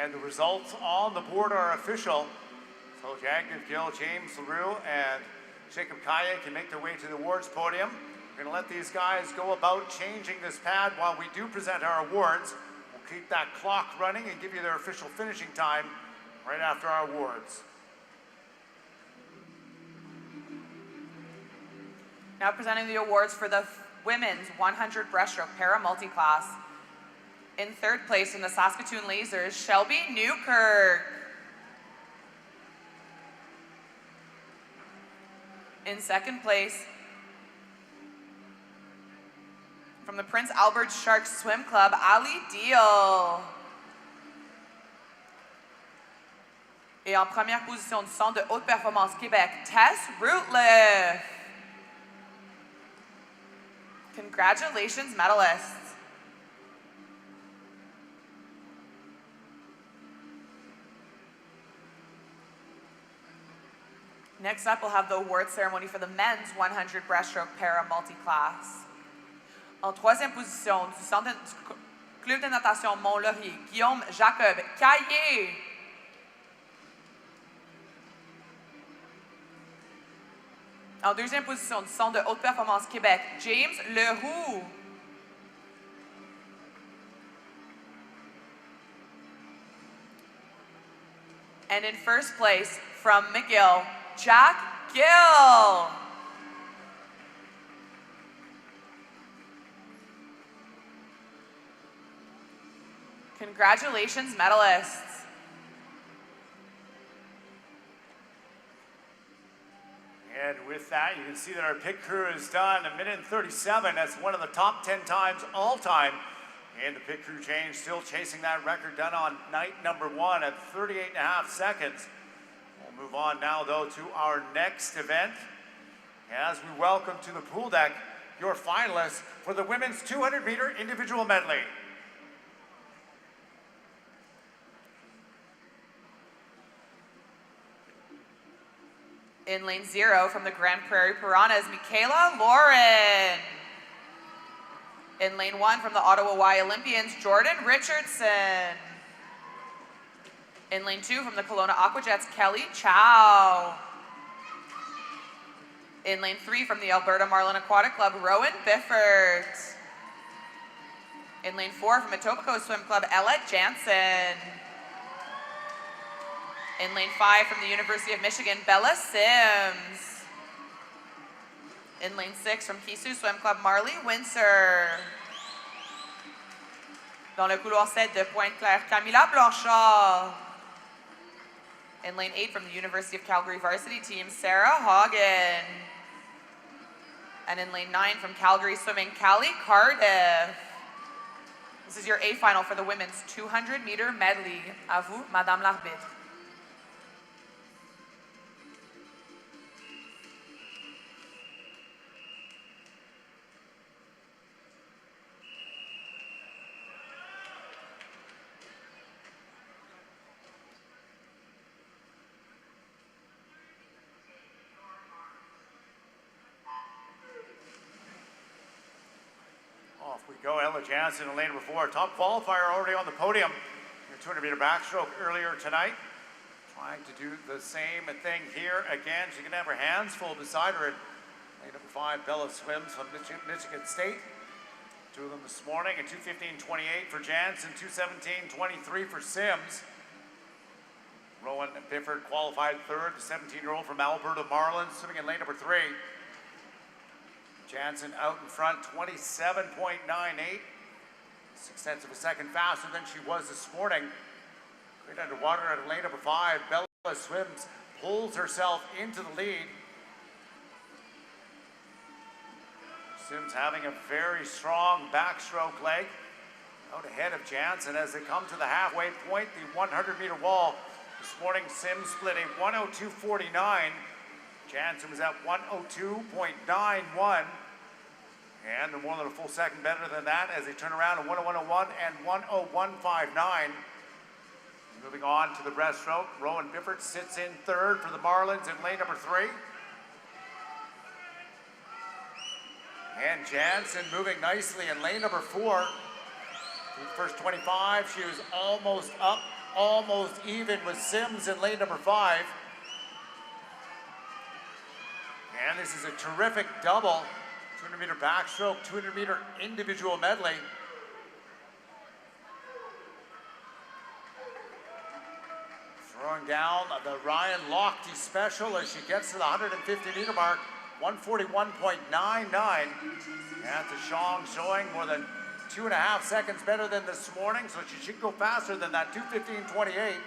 And the results on the board are official. So Jagdev Gill, James LaRue, and Jacob Kaya can make their way to the awards podium. We're going to let these guys go about changing this pad while we do present our awards. We'll keep that clock running and give you their official finishing time right after our awards. Now presenting the awards for the women's 100 breaststroke para multi-class. In third place in the Saskatoon Lasers, Shelby Newkirk. In second place, from the Prince Albert Sharks Swim Club, Ali Deal. Et en première position du Centre de haute performance Québec, Tess Rootliff. Congratulations, medalists. Next up, we'll have the award ceremony for the men's 100 breaststroke para multi-class. En troisième position du Centre du Club de natation Mont-Laurier, Guillaume Jacob Caillé. En deuxième position du Centre de haute performance Québec, James Leroux. And in first place, from McGill, Jack Gill. Congratulations, medalists. And with that, you can see that our pit crew is done 1 minute and 37. That's one of the top 10 times all time. And the pit crew change, still chasing that record done on night number 1 at 38.5 seconds. We'll move on now, though, to our next event as we welcome to the pool deck your finalists for the women's 200-meter individual medley. In lane 0 from the Grand Prairie Piranhas, Michaela Lauren. In lane 1 from the Ottawa Y Olympians, Jordan Richardson. In lane 2 from the Kelowna Aquajets, Kelly Chow. In lane 3 from the Alberta Marlin Aquatic Club, Rowan Biffert. In lane 4 from Etobicoke Swim Club, Ella Jansen. In lane 5 from the University of Michigan, Bella Sims. In lane 6 from Kisu Swim Club, Marley Windsor. Dans le couloir 7 de Pointe-Claire, Camila Blanchard. In lane 8 from the University of Calgary varsity team, Sarah Hagen. And in lane 9 from Calgary Swimming, Callie Cardiff. This is your A final for the women's 200-meter medley. À vous, Madame l'arbitre. Off we go. Ella Jansen in lane number 4. Top qualifier already on the podium. Your 200-meter backstroke earlier tonight. Trying to do the same thing here again. She can have her hands full beside her. Lane number 5, Bella Swims from Michigan State. Two of them this morning. A 2:15.28 for Jansen, 2:17.23 for Sims. Rowan Bifford qualified third. The 17-year-old from Alberta Marlins swimming in lane number 3. Jansen out in front, 27.98. 0.6 of a second faster than she was this morning. Right underwater at lane number 5. Bella Swims pulls herself into the lead. Sims having a very strong backstroke leg. Out ahead of Jansen as they come to the halfway point, the 100-meter wall. This morning, Sims split a 1:02.49. Jansen was at 1:02.91. And they're more than a full second better than that as they turn around at 1:01.01 and 1:01.59. Moving on to the breaststroke, Rowan Bifford sits in third for the Marlins in lane number 3. And Jansen moving nicely in lane number 4. Through the first 25, she was almost up, almost even with Sims in lane number 5. And this is a terrific double. 200-meter backstroke, 200-meter individual medley. Throwing down the Ryan Lochte special as she gets to the 150-meter mark, 141.99. And Shong showing more than 2.5 seconds better than this morning, so she should go faster than that 2:15.28.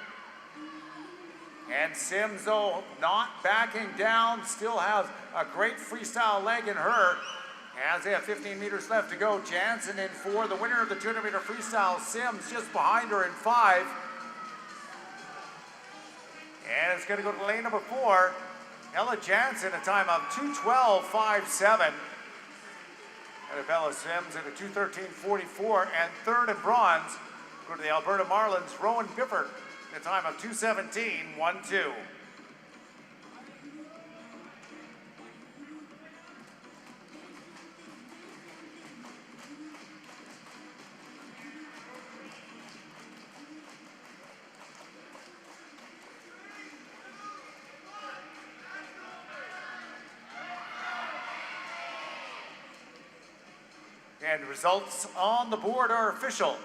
And Sims, though, not backing down, still has a great freestyle leg in her. As they have 15 meters left to go, Jansen in 4. The winner of the 200-meter freestyle, Sims, just behind her in 5. And it's going to go to lane number 4. Ella Jansen, a time of 2:12.57. Bella Sims at a 2:13.44. And third in bronze, go to the Alberta Marlins, Rowan Bifford, a time of 2:17.12. And results on the board are official.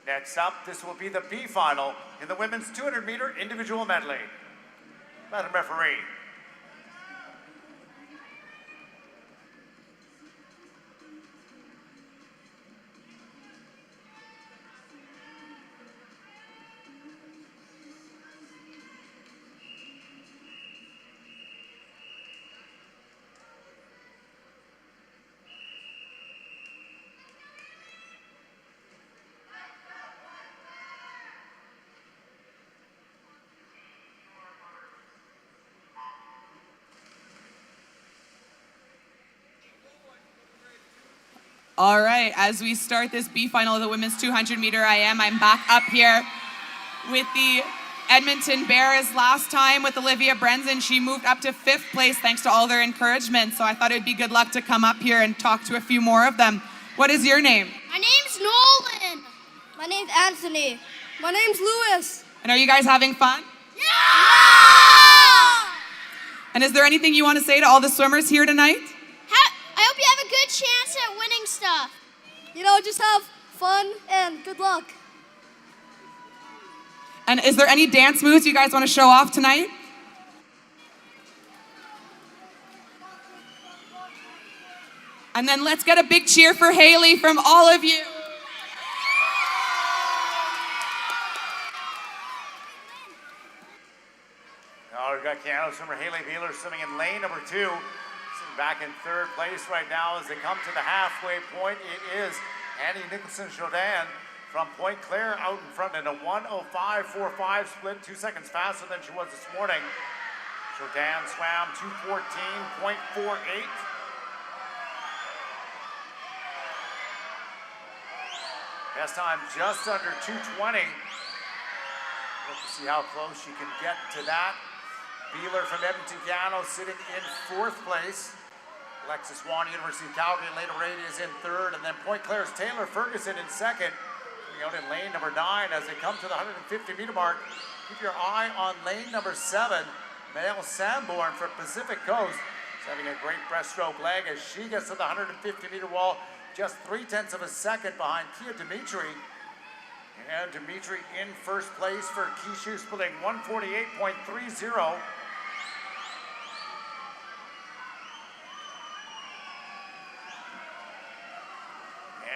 Next up, this will be the B final in the women's 200-meter individual medley. Madam Referee. All right, as we start this B final of the women's 200-meter I'm back up here with the Edmonton Bears. Last time with Olivia Brenzen, she moved up to 5th place thanks to all their encouragement. So I thought it would be good luck to come up here and talk to a few more of them. What is your name? My name's Nolan. My name's Anthony. My name's Lewis. And are you guys having fun? Yeah! And is there anything you want to say to all the swimmers here tonight? I hope you have a good chance at winning stuff. You know, just have fun and good luck. And is there any dance moves you guys want to show off tonight? And then let's get a big cheer for Haley from all of you. Now we've got Canada swimmer Haley Beeler swimming in lane number 2. Sitting back in 3rd place right now as they come to the halfway point. It is Annie Nicholson-Jourdain from Point Claire out in front in a 1:05.45 split, 2 seconds faster than she was this morning. Jourdain swam 2:14.48. Best time just under 2:20. Look to see how close she can get to that. Beeler from Edmonton Gano sitting in 4th place. Alexis Swan, University of Calgary, and Lena Rady is in 3rd. And then Point Claire's Taylor Ferguson in 2nd. Coming out in lane number 9 as they come to the 150-meter mark. Keep your eye on lane number 7. Mel Sanborn from Pacific Coast. She's having a great breaststroke leg as she gets to the 150-meter wall. Just 0.3 seconds behind Kia Dimitri. And Dimitri in 1st place for Kishu, splitting 1:48.30.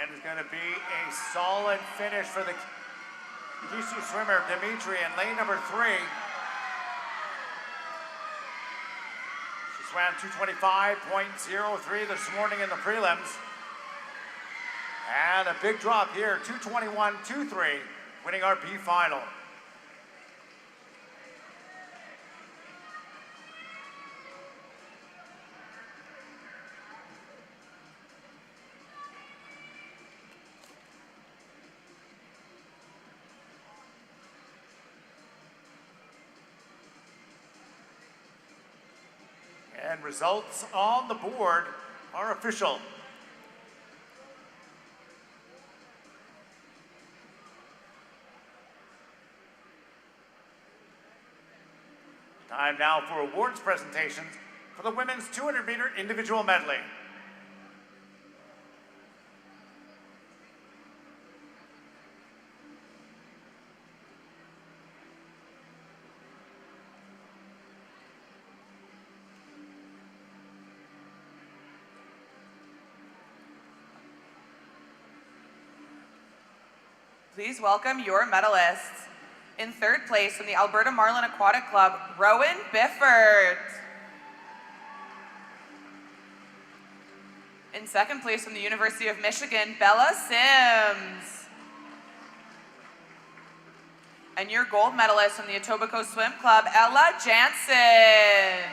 And it's going to be a solid finish for the Kishu swimmer Dimitri in lane number 3. She swam 2:25.03 this morning in the prelims. And a big drop here, 2:21.23, winning our B final. And results on the board are official. Time now for awards presentations for the women's 200-meter individual medley. Please welcome your medalists. In 3rd place from the Alberta Marlin Aquatic Club, Rowan Bifford. In 2nd place from the University of Michigan, Bella Sims. And your gold medalist from the Etobicoke Swim Club, Ella Jansen.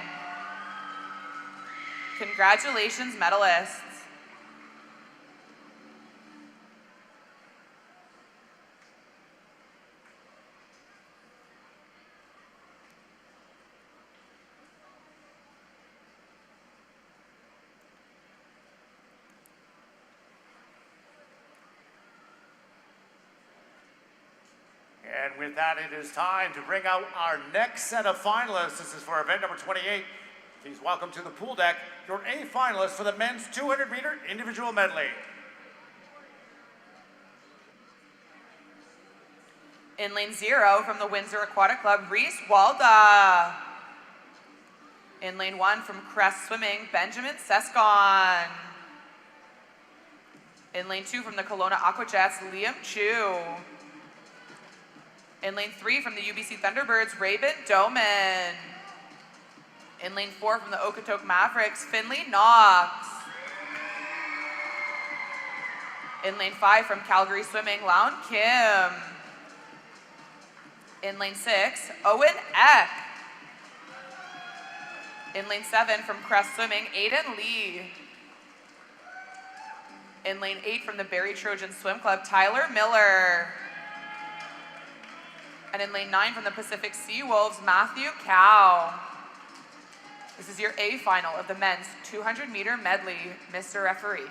Congratulations, medalists. And with that, it is time to bring out our next set of finalists. This is for event number 28. Please welcome to the pool deck your A finalists for the men's 200-meter individual medley. In lane 0 from the Windsor Aquatic Club, Reese Walda. In lane 1 from Crest Swimming, Benjamin Sescon. In lane 2 from the Kelowna Aquajets, Liam Chu. In lane 3 from the UBC Thunderbirds, Raven Doman. In lane 4 from the Okotoks Mavericks, Finley Knox. In lane 5 from Calgary Swimming, Laun Kim. In lane 6, Owen Eck. In lane 7 from Crest Swimming, Aiden Lee. In lane 8 from the Barrie Trojan Swim Club, Tyler Miller. And in lane 9 from the Pacific Sea Wolves, Matthew Cow. This is your A final of the men's 200-meter medley, Mr. Referee.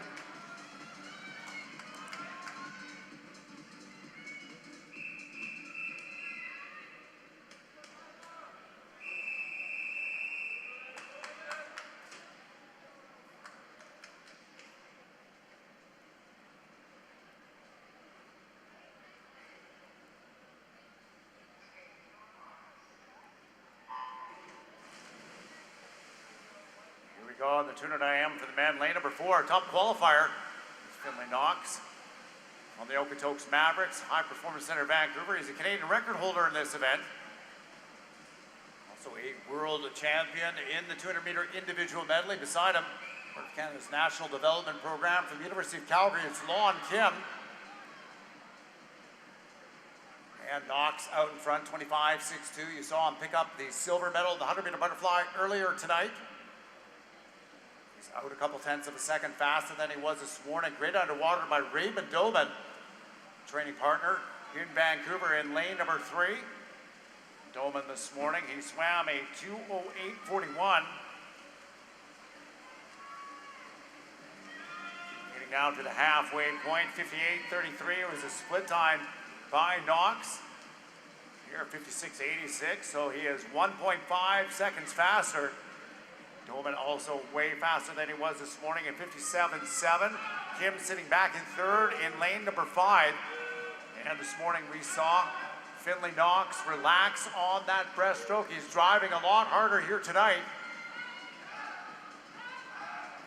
Go on the 200 IM for the men. Lane number 4, top qualifier is Finley Knox. On the Okotoks Mavericks, High Performance Center Vancouver. He's a Canadian record holder in this event. Also a world champion in the 200-meter individual medley. Beside him, part of Canada's National Development Program from the University of Calgary, it's Lon Kim. And Knox out in front, 25.62. You saw him pick up the silver medal in the 100-meter butterfly earlier tonight. He's out a couple tenths of a second faster than he was this morning. Great underwater by Raymond Doman, training partner in Vancouver in lane number 3. Doman this morning, he swam a 2:08.41. Getting down to the halfway point, 58.33 was a split time by Knox. Here, 56.86, so he is 1.5 seconds faster. Doman also way faster than he was this morning at 57.7. Kim sitting back in third in lane number 5. And this morning we saw Finley Knox relax on that breaststroke. He's driving a lot harder here tonight.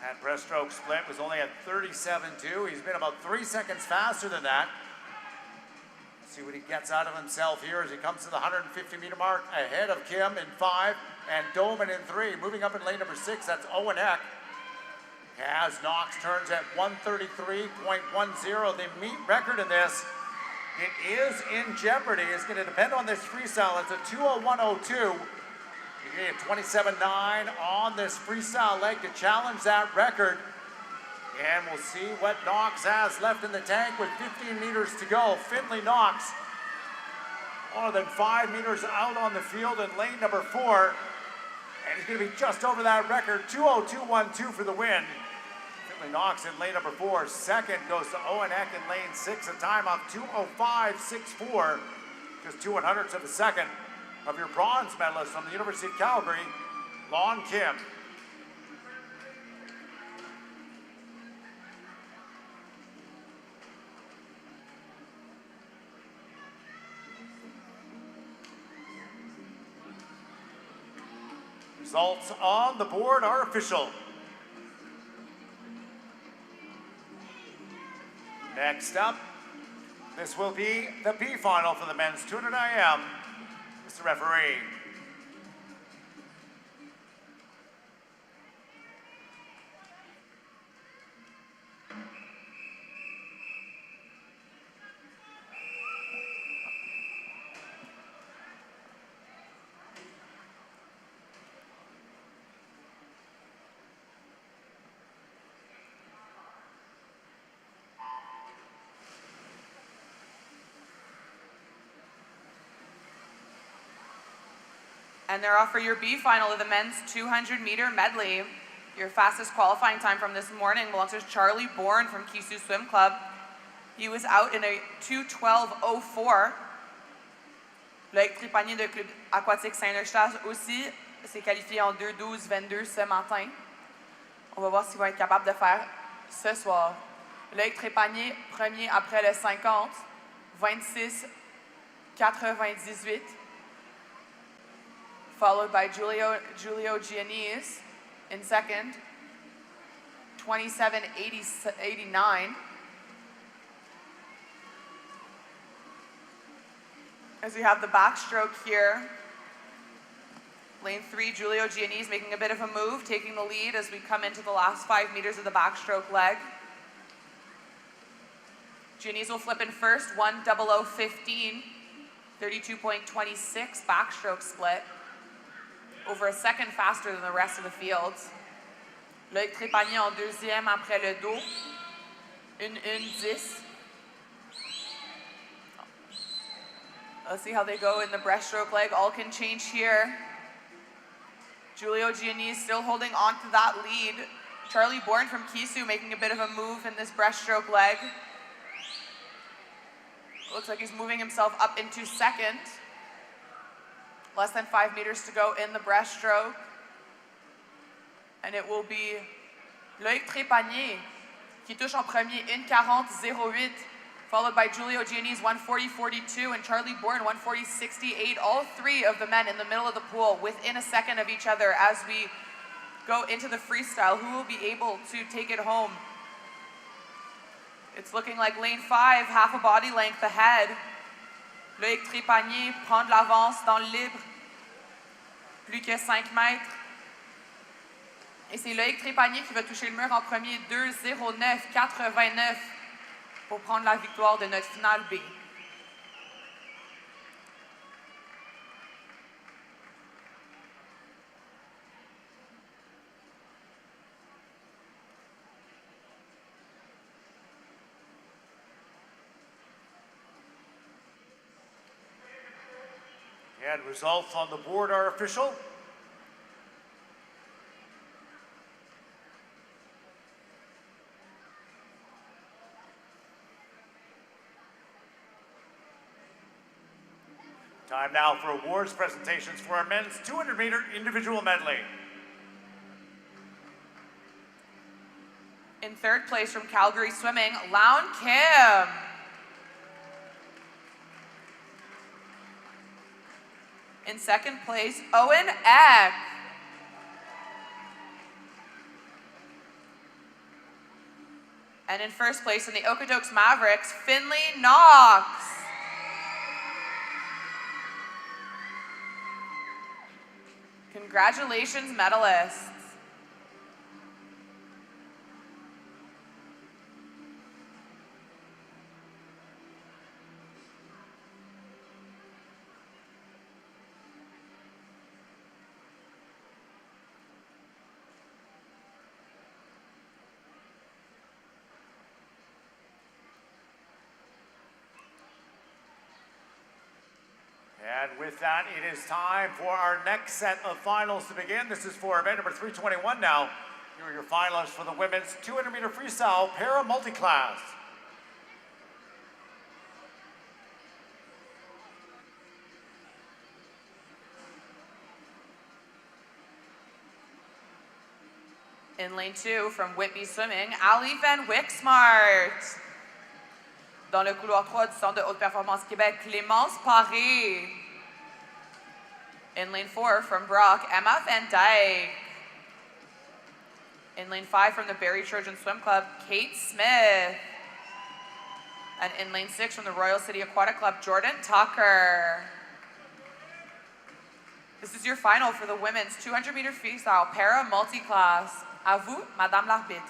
That breaststroke split was only at 37.2. He's been about 3 seconds faster than that. Let's see what he gets out of himself here as he comes to the 150-meter mark ahead of Kim in 5 and Doman in 3. Moving up in lane number 6, that's Owen Eck. As Knox turns at 133.10, the meet record in this, it is in jeopardy. It's going to depend on this freestyle. It's a 2:01.02. You get 27.9 on this freestyle leg to challenge that record. And we'll see what Knox has left in the tank with 15 meters to go. Finley Knox, more than 5 meters out on the field in lane number 4. And he's going to be just over that record, 2:02.12 for the win. Finley Knox in lane number 4. Second goes to Owen Eck in lane 6, a time of 2:05.64. Just 2/100ths of a second of your bronze medalist from the University of Calgary, Lon Kim. Results on the board are official. Next up, this will be the B final for the men's 200 IM. Mr. Referee. And they're off for your B final of the men's 200-meter medley. Your fastest qualifying time from this morning belongs to Charlie Bourne from Kinsmen Swim Club. He was out in a 2:12.04. Loïc Trépanier de Club Aquatique Saint-Eustache aussi s'est qualifié en 2:12.22 ce matin. On va voir s'il va être capable de faire ce soir. Loïc Trépanier, premier après le 50, 26.98. Followed by Julio Giannis in second, 27.89. As we have the backstroke here, lane 3, Julio Giannis making a bit of a move, taking the lead as we come into the last 5 meters of the backstroke leg. Giannis will flip in first, 1:00.15, 32.26 backstroke split. Over a second faster than the rest of the field. Loïc Trépanier en deuxième après le dos. 1:10. Let's see how they go in the breaststroke leg. All can change here. Julio Giannis still holding on to that lead. Charlie Bourne from Kisu making a bit of a move in this breaststroke leg. Looks like he's moving himself up into second. Less than 5 meters to go in the breaststroke. And it will be Loïc Trépanier qui touche en premier 1:40.08, followed by Julio Giannis 1:40.42 and Charlie Bourne 1:40.68. All 3 of the men in the middle of the pool within a second of each other as we go into the freestyle. Who will be able to take it home? It's looking like lane 5, half a body length ahead. Loïc Trépanier prend de l'avance dans le libre. plus que 5 mètres. Et c'est Loïc Trépanier qui va toucher le mur en premier, 2,09,89 pour prendre la victoire de notre finale B. And results on the board are official. Time now for awards presentations for our men's 200-meter individual medley. In third place from Calgary Swimming, Lown Kim. In second place, Owen Eck. And in first place in the Okotoks Mavericks, Finley Knox. Congratulations, medalists. And with that, it is time for our next set of finals to begin. This is for event number 321 now. Here are your finalists for the women's 200-meter freestyle para multi-class. In lane 2 from Whitby Swimming, Ali Van Wixmart. Dans le couloir 3 du Centre de haute performance Québec, Clémence Paré. In lane 4 from Brock, Emma Van Dyke. In lane 5 from the Barrie Trojan Swim Club, Kate Smith. And in lane 6 from the Royal City Aquatic Club, Jordan Tucker. This is your final for the women's 200-meter freestyle para multi-class. À vous, Madame l'arbitre.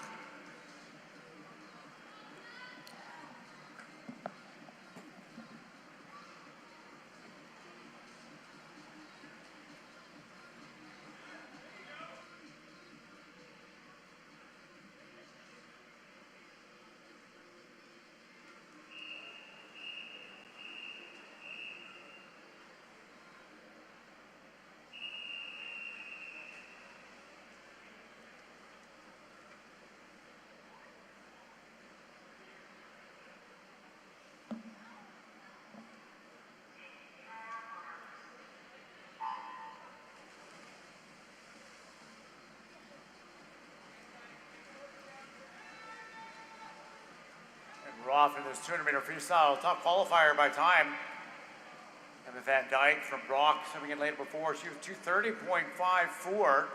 We're off in this 200-meter freestyle, top qualifier by time. Emma Van Dyke from Brock, swimming in lane before. She was 2:30.54.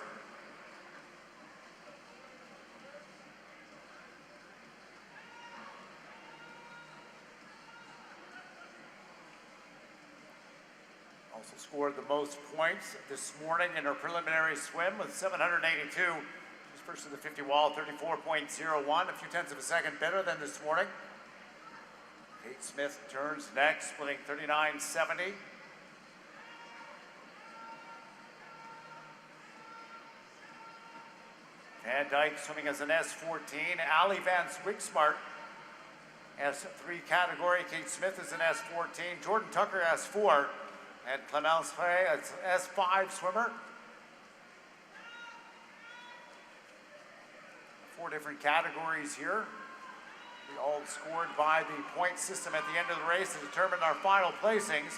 Also scored the most points this morning in her preliminary swim with 782. She's first to the 50 wall, 34.01, a few tenths of a second better than this morning. Kate Smith turns next, splitting 39.70. Van Dyke swimming as an S14. Ali Van Wixmart, S3 category. Kate Smith is an S14. Jordan Tucker, S4. And Clemence Frey, S5 swimmer. 4 different categories here. We all scored by the point system at the end of the race to determine our final placings.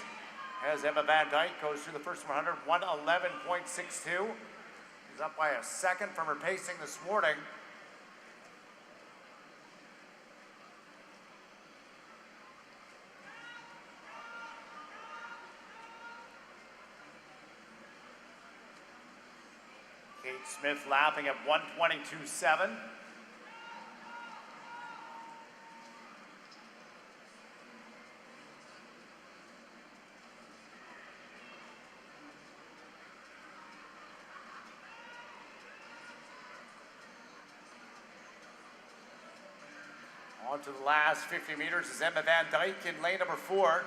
As Emma Van Dyke goes through the first 100, 111.62. She's up by a second from her pacing this morning. Kate Smith lapping at 122.7. On to the last 50 meters is Emma Van Dyke in lane number 4.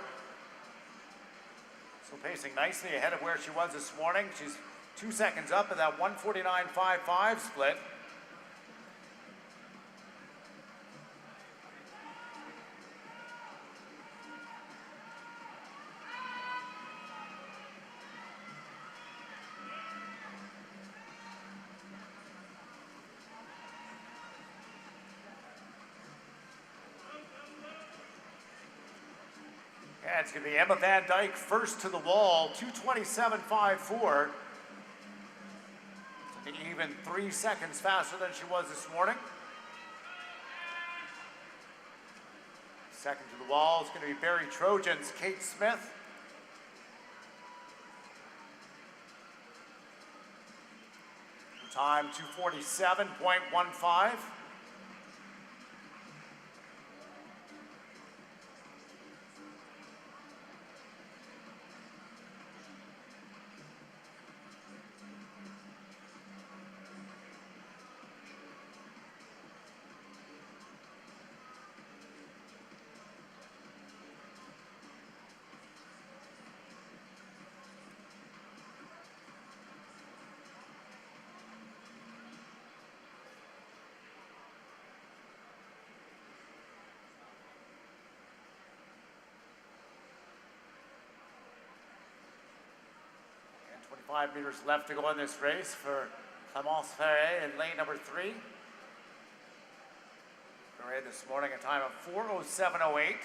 So pacing nicely ahead of where she was this morning. She's 2 seconds up at that 1:49.55 split. Yeah, it's going to be Emma Van Dyke first to the wall, 2:27.54. It's an even 3 seconds faster than she was this morning. Second to the wall is going to be Barry Trojan's Kate Smith. Time 2:47.15. And 25 meters left to go in this race for Clémence Ferret in lane number 3. Ferret this morning a time of 4:07.08.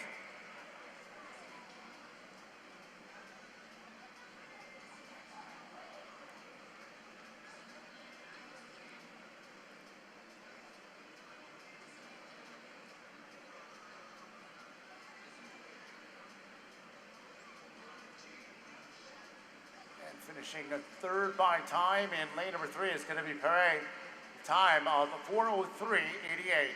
Finishing a third by time in lane number 3 is going to be Perret. Time of 4:03.88.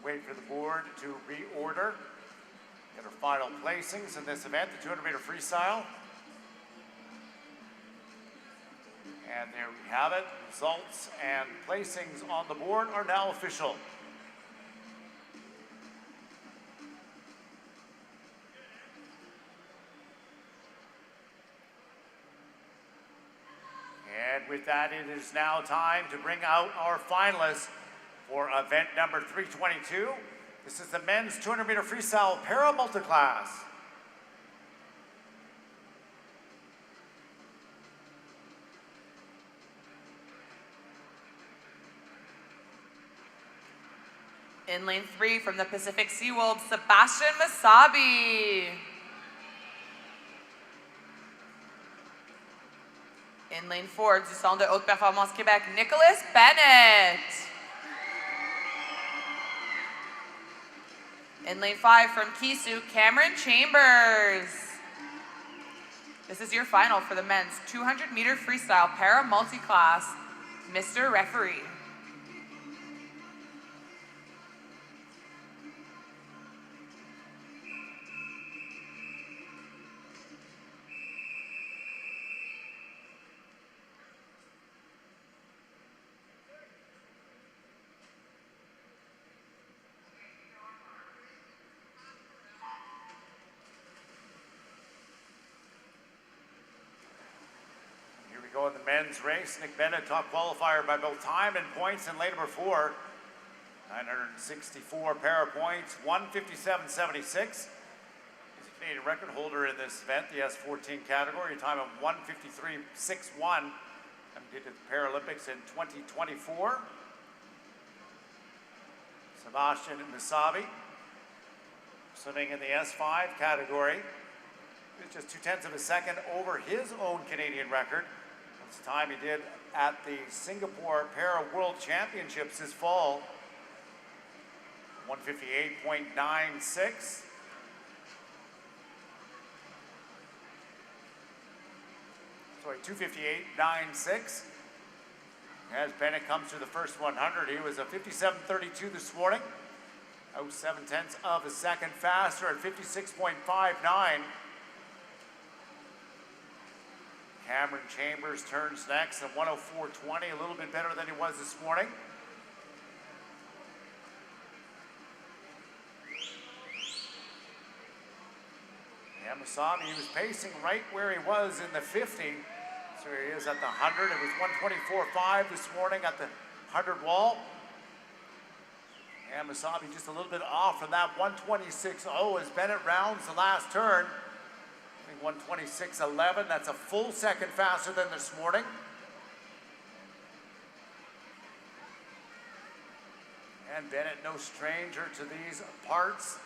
Wait for the board to reorder. Get our final placings in this event, the 200-meter freestyle. And there we have it. Results and placings on the board are now official. And with that, it is now time to bring out our finalists for event number 322. This is the men's 200-meter freestyle para multiclass. In lane 3 from the Pacific Seawolves, Sebastian Masabi. In lane 4 du Centre de Haute Performance Québec, Nicholas Bennett. In lane 5 from Kisu, Cameron Chambers. This is your final for the men's 200-meter freestyle para multi-class. Mr. Referee. Here we go in the men's men's race. Nick Bennett, top qualifier by both time and points in lane number 4. 964 pair of points, 157.76. He's a Canadian record holder in this event, the S14 category, a time of 153.61. Competed at the Paralympics in 2024. Sebastian Misabi, swimming in the S5 category. He's just 0.2 of a second over his own Canadian record. That's the time he did at the Singapore Para World Championships this fall. 158.96. Sorry, 258.96. As Bennett comes to the first 100, he was a 57.32 this morning. Out 0.7 of a second faster at 56.59. Cameron Chambers turns next at 104.20, a little bit better than he was this morning. Misabi, he was pacing right where he was in the 50. So he is at the 100. It was 124.5 this morning at the 100 wall. And Misabi just a little bit off from that 126.0 as Bennett rounds the last turn. I think 126.11. That's a full second faster than this morning. And Bennett, no stranger to these parts,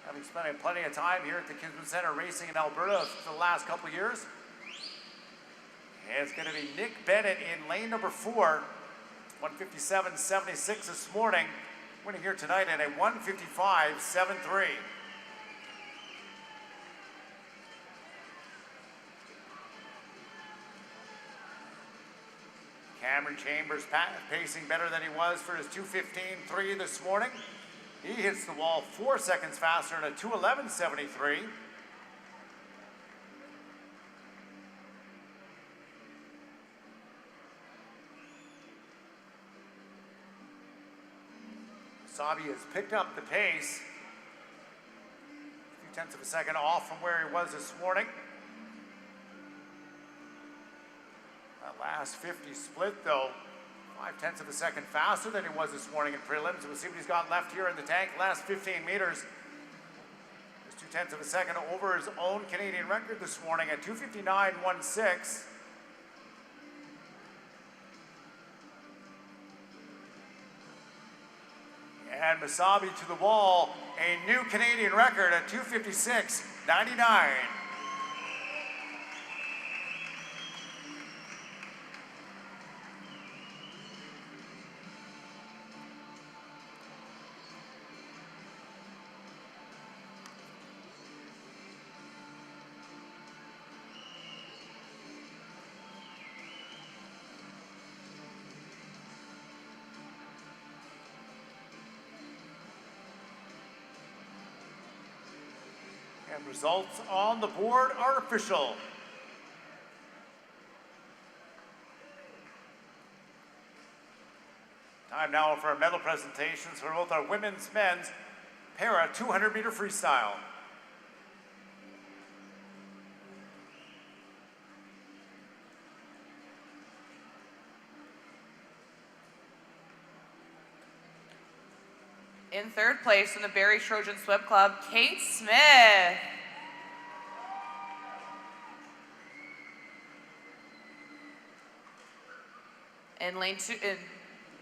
having spent plenty of time here at the Kinsmen Centre racing in Alberta for the last couple of years. And it's going to be Nick Bennett in lane number 4, 157.76 this morning, winning here tonight at a 155.73. Cameron Chambers pacing better than he was for his 2:15.3 this morning. He hits the wall 4 seconds faster at a 2:11.73. Sabi has picked up the pace. A few tenths of a second off from where he was this morning. That last 50 split though, 0.5 of a second faster than he was this morning in prelims. We'll see what he's got left here in the tank. Last 15 meters. There's 0.2 of a second over his own Canadian record this morning at 2:59.16. And Misabi to the wall, a new Canadian record at 2:56.99. And results on the board are official. Time now for our medal presentations for both our women's, men's, para 200-meter freestyle. In third place from the Barrie Trojan Swim Club, Kate Smith. In lane 2,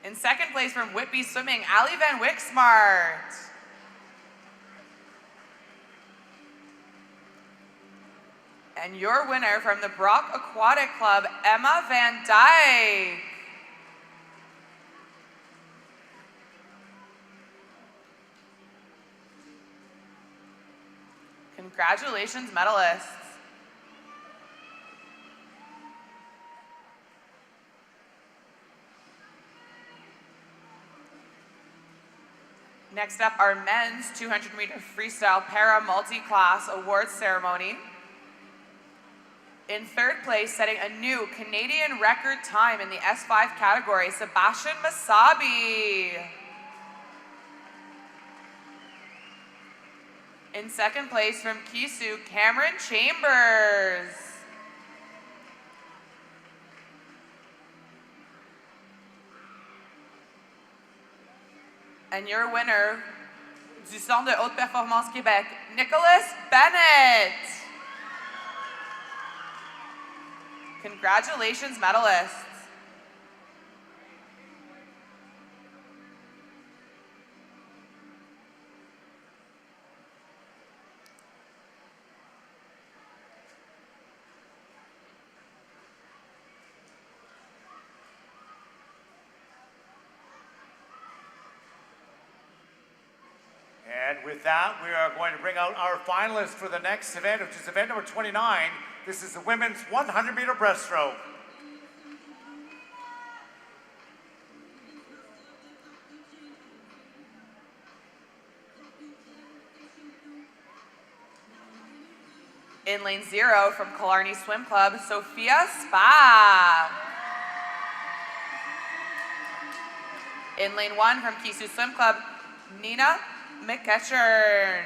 in second place from Whitby Swimming, Ali Van Wixmart. And your winner from the Brock Aquatic Club, Emma Van Dyke. Congratulations, medalists. Next up, our men's 200-meter freestyle para multi-class awards ceremony. In third place, setting a new Canadian record time in the S5 category, Sebastian Misabi. In second place from Kisu, Cameron Chambers. And your winner du Centre de Haute Performance Québec, Nicholas Bennett. Congratulations, medalists. And with that, we are going to bring out our finalists for the next event, which is event number 29. This is the women's 100-meter breaststroke. In lane 0 from Killarney Swim Club, Sophia Spa. In lane 1 from Kisu Swim Club, Nina McEachern.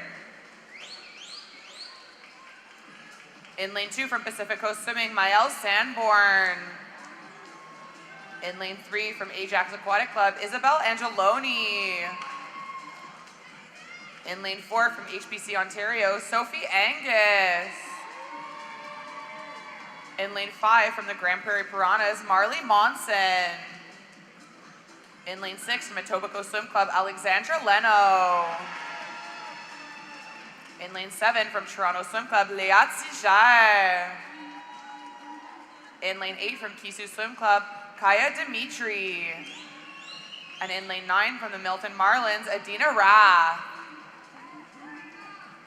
In lane 2 from Pacific Coast Swimming, Maëlle Sanborn. In lane 3 from Ajax Aquatic Club, Isabel Angeloni. In lane 4 from HBC Ontario, Sophie Angus. In lane 5 from the Grand Prairie Piranhas, Marley Monson. In lane 6 from Etobicoke Swim Club, Alexandra Leno. In lane 7 from Toronto Swim Club, Léa Tiger. In lane 8 from Kisu Swim Club, Kaya Dimitri. And in lane 9 from the Milton Marlins, Adina Ra.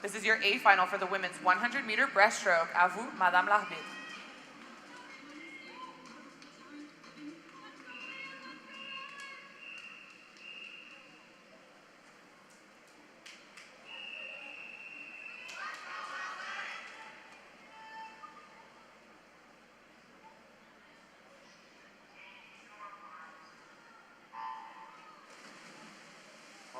This is your A final for the women's 100-meter breaststroke. À vous, Madame l'arbitre.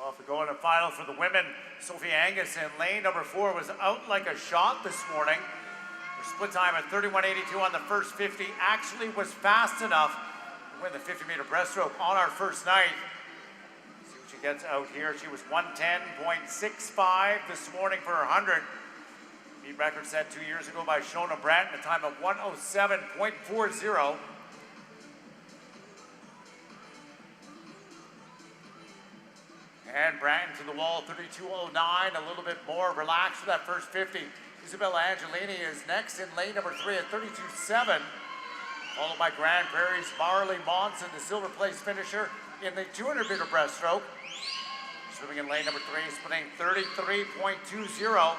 Off we go in the final for the women. Sophie Angus in lane number 4 was out like a shot this morning. Her split time at 31.82 on the first 50 actually was fast enough to win the 50-meter breaststroke on our first night. See what she gets out here. She was 110.65 this morning for her 100. Beat record set 2 years ago by Shona Brandt, a time of 107.40. And Branton to the wall, 32.09, a little bit more relaxed for that first 50. Isabella Angelini is next in lane number 3 at 32.7, followed by Grand Prairie's Marley Monson, the silver place finisher in the 200-meter breaststroke. Swimming in lane number 3, splitting 33.20.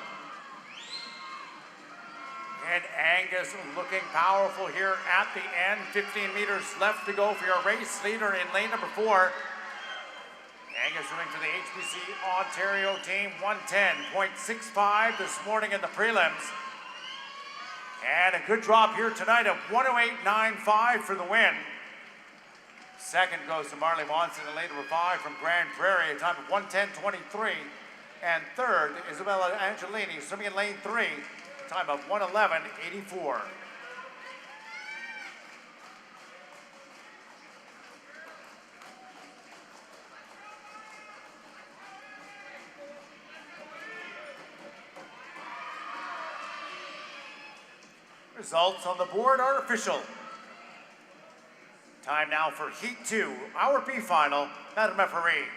And Angus looking powerful here at the end. 15 meters left to go for your race leader in lane number 4. Angus swimming for the HBC Ontario team, 110.65 this morning in the prelims. And a good drop here tonight of 108.95 for the win. Second goes to Marley Monson in lane number 5 from Grand Prairie, a time of 110.23. And third, Isabella Angelini swimming in lane 3, a time of 111.84. Results on the board are official. Time now for Heat 2, our B final. Madam Referee.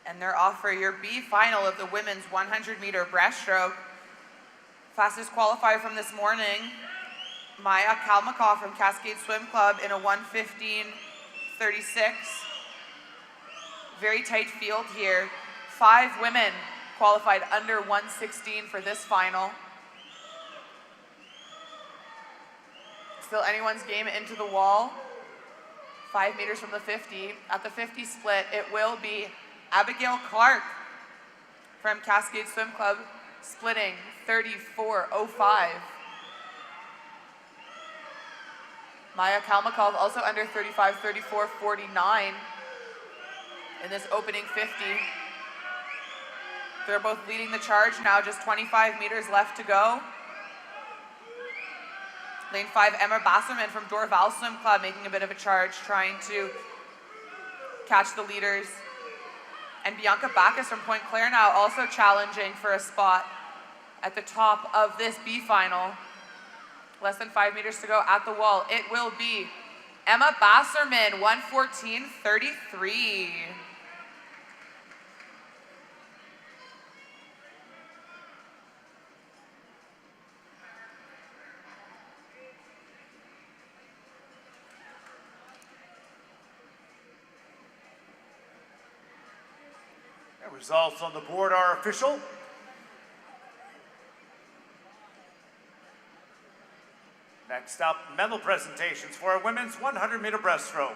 And they're off for your B final of the women's 100-meter breaststroke. Fastest qualifier from this morning, Maya Kalmakoff from Cascade Swim Club in a 1:15.36. Very tight field here. 5 women qualified under 1:16 for this final. Still anyone's game into the wall. 5 meters from the 50. At the 50 split, it will be Abigail Clark from Cascade Swim Club, splitting 34.05. Maya Kalmakov also under 35, 34.49 in this opening 50. They're both leading the charge now, just 25 meters left to go. Lane 5, Emma Basserman from Dorval Swim Club making a bit of a charge, trying to catch the leaders. And Bianca Bacchus from Pointe Claire now also challenging for a spot at the top of this B final. Less than 5 meters to go at the wall. It will be Emma Basserman, 1:14.33. Results on the board are official. Next up, medal presentations for our women's 100-meter breaststroke.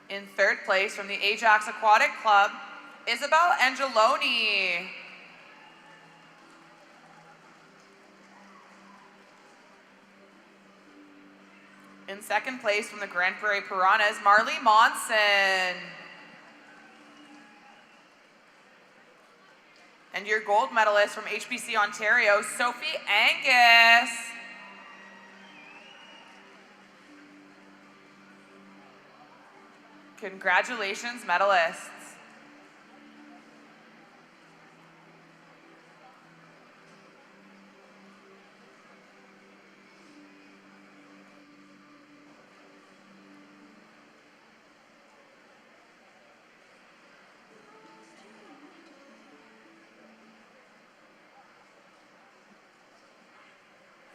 In third place from the Ajax Aquatic Club, Isabel Angeloni. In second place from the Grand Prairie Piranhas, Marley Monson. And your gold medalist from HBC Ontario, Sophie Angus. Congratulations, medalists.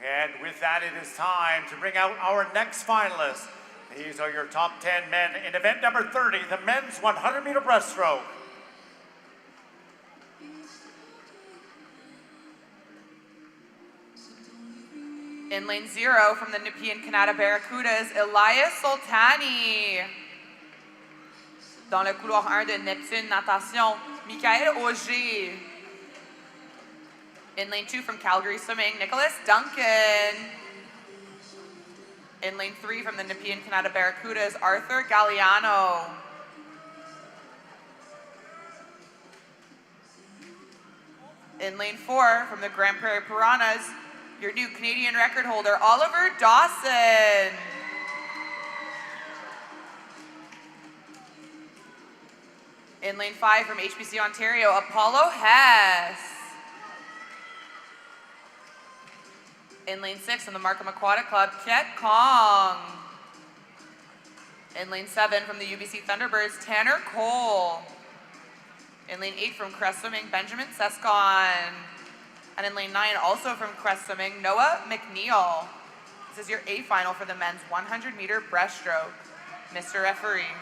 And with that, it is time to bring out our next finalists. These are your top 10 men in event number 30, the men's 100-meter breaststroke. In lane 0 from the Nepean Canada Barracudas, Elias Soltani. Dans le couloir 1 de Neptune Natation, Michael Auger. In lane 2 from Calgary Swimming, Nicholas Duncan. In lane 3 from the Nepean Canada Barracudas, Arthur Galliano. In lane 4 from the Grand Prairie Piranhas, your new Canadian record holder, Oliver Dawson. In lane 5 from HBC Ontario, Apollo Hess. In lane 6 from the Markham Aquatic Club, Chet Kong. In lane 7 from the UBC Thunderbirds, Tanner Cole. In lane 8 from Crest Swimming, Benjamin Sescon. And in lane 9, also from Crest Swimming, Noah McNeil. This is your A final for the men's 100-meter breaststroke. Mr. Referee.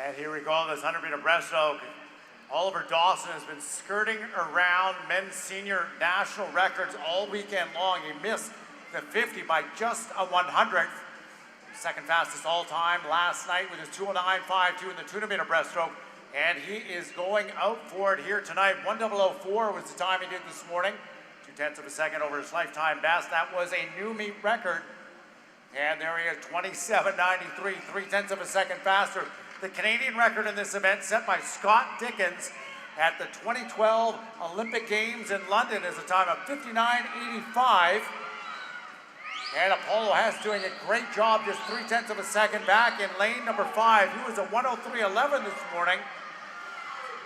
And here we go, this 100-meter breaststroke. Oliver Dawson has been skirting around men's senior national records all weekend long. He missed the 50 by just a 100th. Second fastest all time last night with his 209.52 in the 200-meter breaststroke. And he is going out for it here tonight. 1:00.04 was the time he did this morning. 0.2 of a second over his lifetime best. That was a new meet record. And there he is, 27.93, 0.3 of a second faster. The Canadian record in this event set by Scott Dickens at the 2012 Olympic Games in London is a time of 59.85. And Apollo Hess doing a great job, just 0.3 of a second back in lane number 5. He was a 1:03.11 this morning.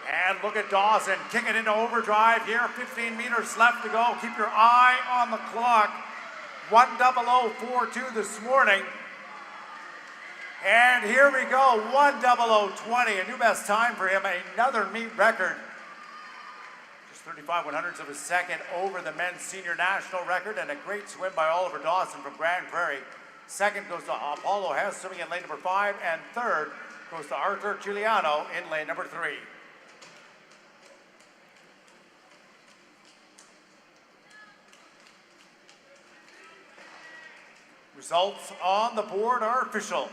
And look at Dawson kicking into overdrive here, 15 meters left to go. Keep your eye on the clock. 1:00.42 this morning. And here we go, 1:00:20, a new best time for him, another meet record. Just 35/100ths of a second over the men's senior national record, and a great swim by Oliver Dawson from Grand Prairie. Second goes to Apollo Hess, swimming in lane number 5, and third goes to Arthur Giuliano in lane number 3. Results on the board are official.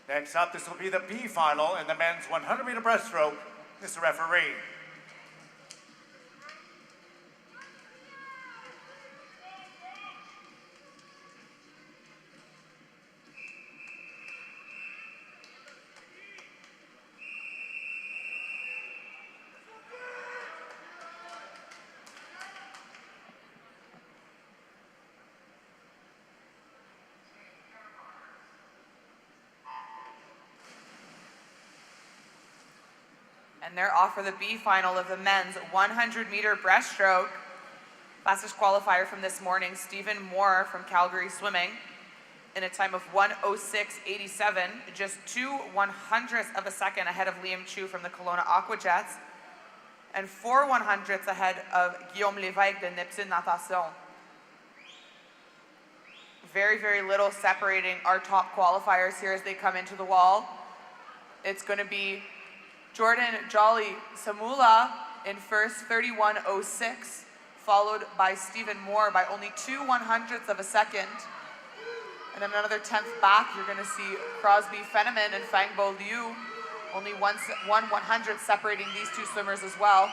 Next up, this will be the B final in the men's 100-meter breaststroke. Mr. Referee. And they're off for the B final of the men's 100-meter breaststroke. Fastest qualifier from this morning, Stephen Moore from Calgary Swimming, in a time of 1:06.87, just 2/100ths of a second ahead of Liam Chu from the Kelowna Aquajets, and 4/100ths ahead of Guillaume Lévesque de Neptune Natation. Very, very little separating our top qualifiers here as they come into the wall. It's going to be Jordan Jolly Samula in first, 31:06, followed by Stephen Moore by only 2/100ths of a second. And then another 10th back, you're going to see Crosby Fenneman and Fangbo Liu, only 1/100th separating these two swimmers as well.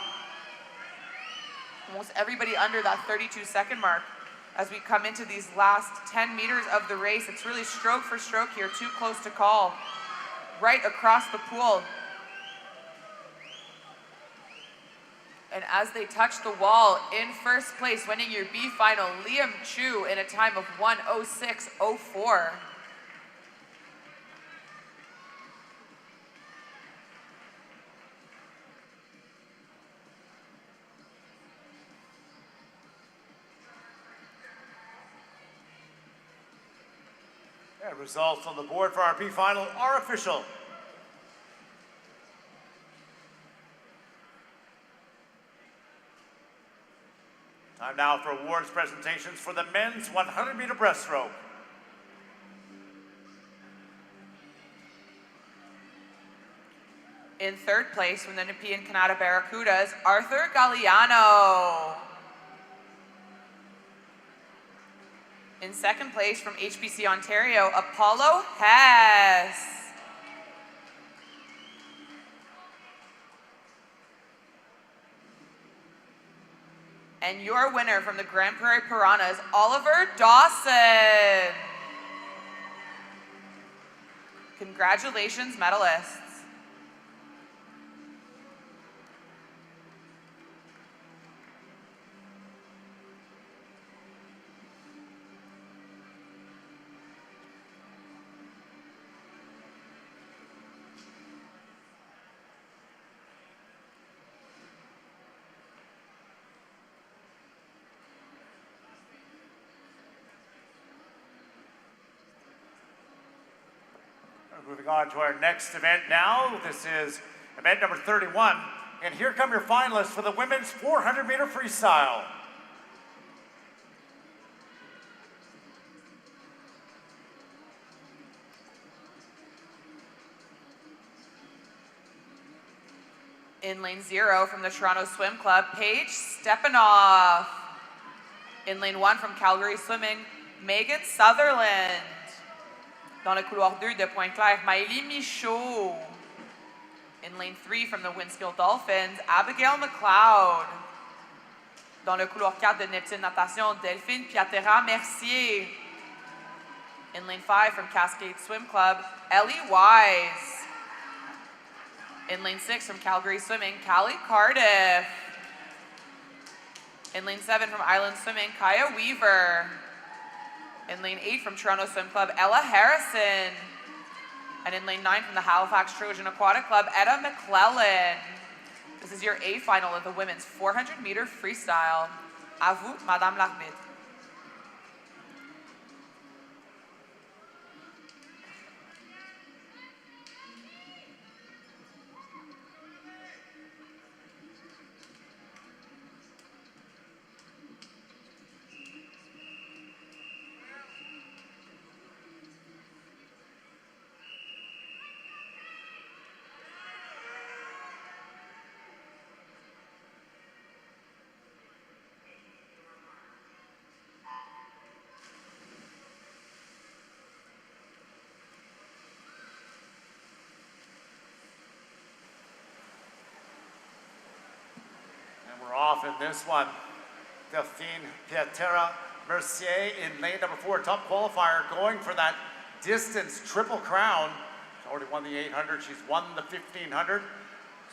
Almost everybody under that 32-second mark. As we come into these last 10 meters of the race, it's really stroke for stroke here, too close to call. Right across the pool. And as they touch the wall, in first place, winning your B final, Liam Chu in a time of 1:06.04. And results on the board for our B final are official. Time now for awards presentations for the men's 100-meter breaststroke. In third place from the Nepean Canada Barracudas, Arthur Galliano. In second place from HBC Ontario, Apollo Hess. And your winner from the Grand Prairie Piranhas, Oliver Dawson. Congratulations, medalists. Moving on to our next event now. This is event number 31. And here come your finalists for the women's 400-meter freestyle. In lane 0 from the Toronto Swim Club, Paige Stepanoff. In lane 1 from Calgary Swimming, Megan Sutherland. Dans le couloir 2 de Pointe-Claire, Maëlie Michaud. In lane 3 from the Winskill Dolphins, Abigail McLeod. Dans le couloir 4 de Neptune Natation, Delphine Piatera-Mercier. In lane 5 from Cascade Swim Club, Ellie Wise. In lane 6 from Calgary Swimming, Callie Cardiff. In lane 7 from Island Swimming, Kaya Weaver. In lane 8 from Toronto Swim Club, Ella Harrison. And in lane 9 from the Halifax Trojan Aquatic Club, Etta McClellan. This is your A final of the women's 400-meter freestyle. À vous, Madame l'arbitre. this one. Delphine Pietera Mercier in lane number 4, top qualifier, going for that distance triple crown. She's already won the 800. She's won the 1500.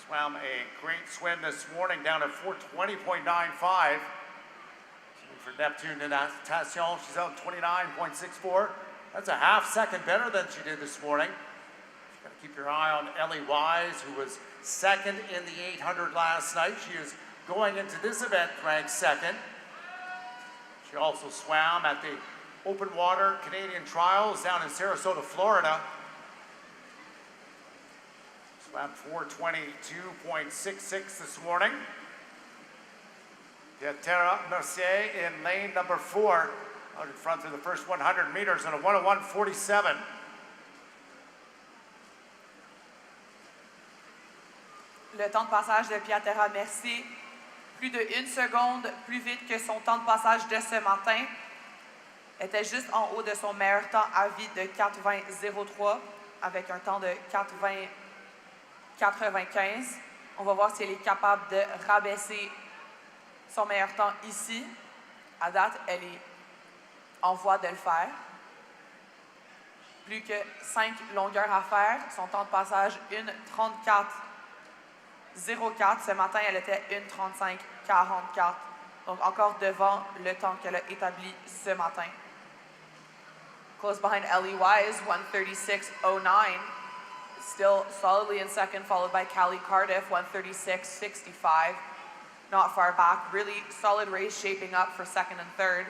Swam a great swim this morning down at 420.95. For Neptune in Natation, she's out 29.64. That's a half second better than she did this morning. You've got to keep your eye on Ellie Wise, who was second in the 800 last night. She is going into this event ranked second. She also swam at the Open Water Canadian Trials down in Sarasota, Florida. Swam 422.66 this morning. Pietera Mercier in lane number 4, out in front of the first 100 meters on a 101.47. Le temps de passage de Pietera Mercier, plus de 1 seconde plus vite que son temps de passage de ce matin, était juste en haut de son meilleur temps à vie de 4:20.03 avec un temps de 4:20.95. On va voir si elle est capable de rabaisser son meilleur temps ici. À date, elle est en voie de le faire. Plus que 5 longueurs à faire. Son temps de passage, 1:34.04. Ce matin, elle était 1:35.44. Donc encore devant le temps qu'elle a établi ce matin. Close behind Ellie Wise, 1:36.09. Still solidly in second, followed by Callie Cardiff, 1:36.65. Not far back. Really solid race shaping up for second and third.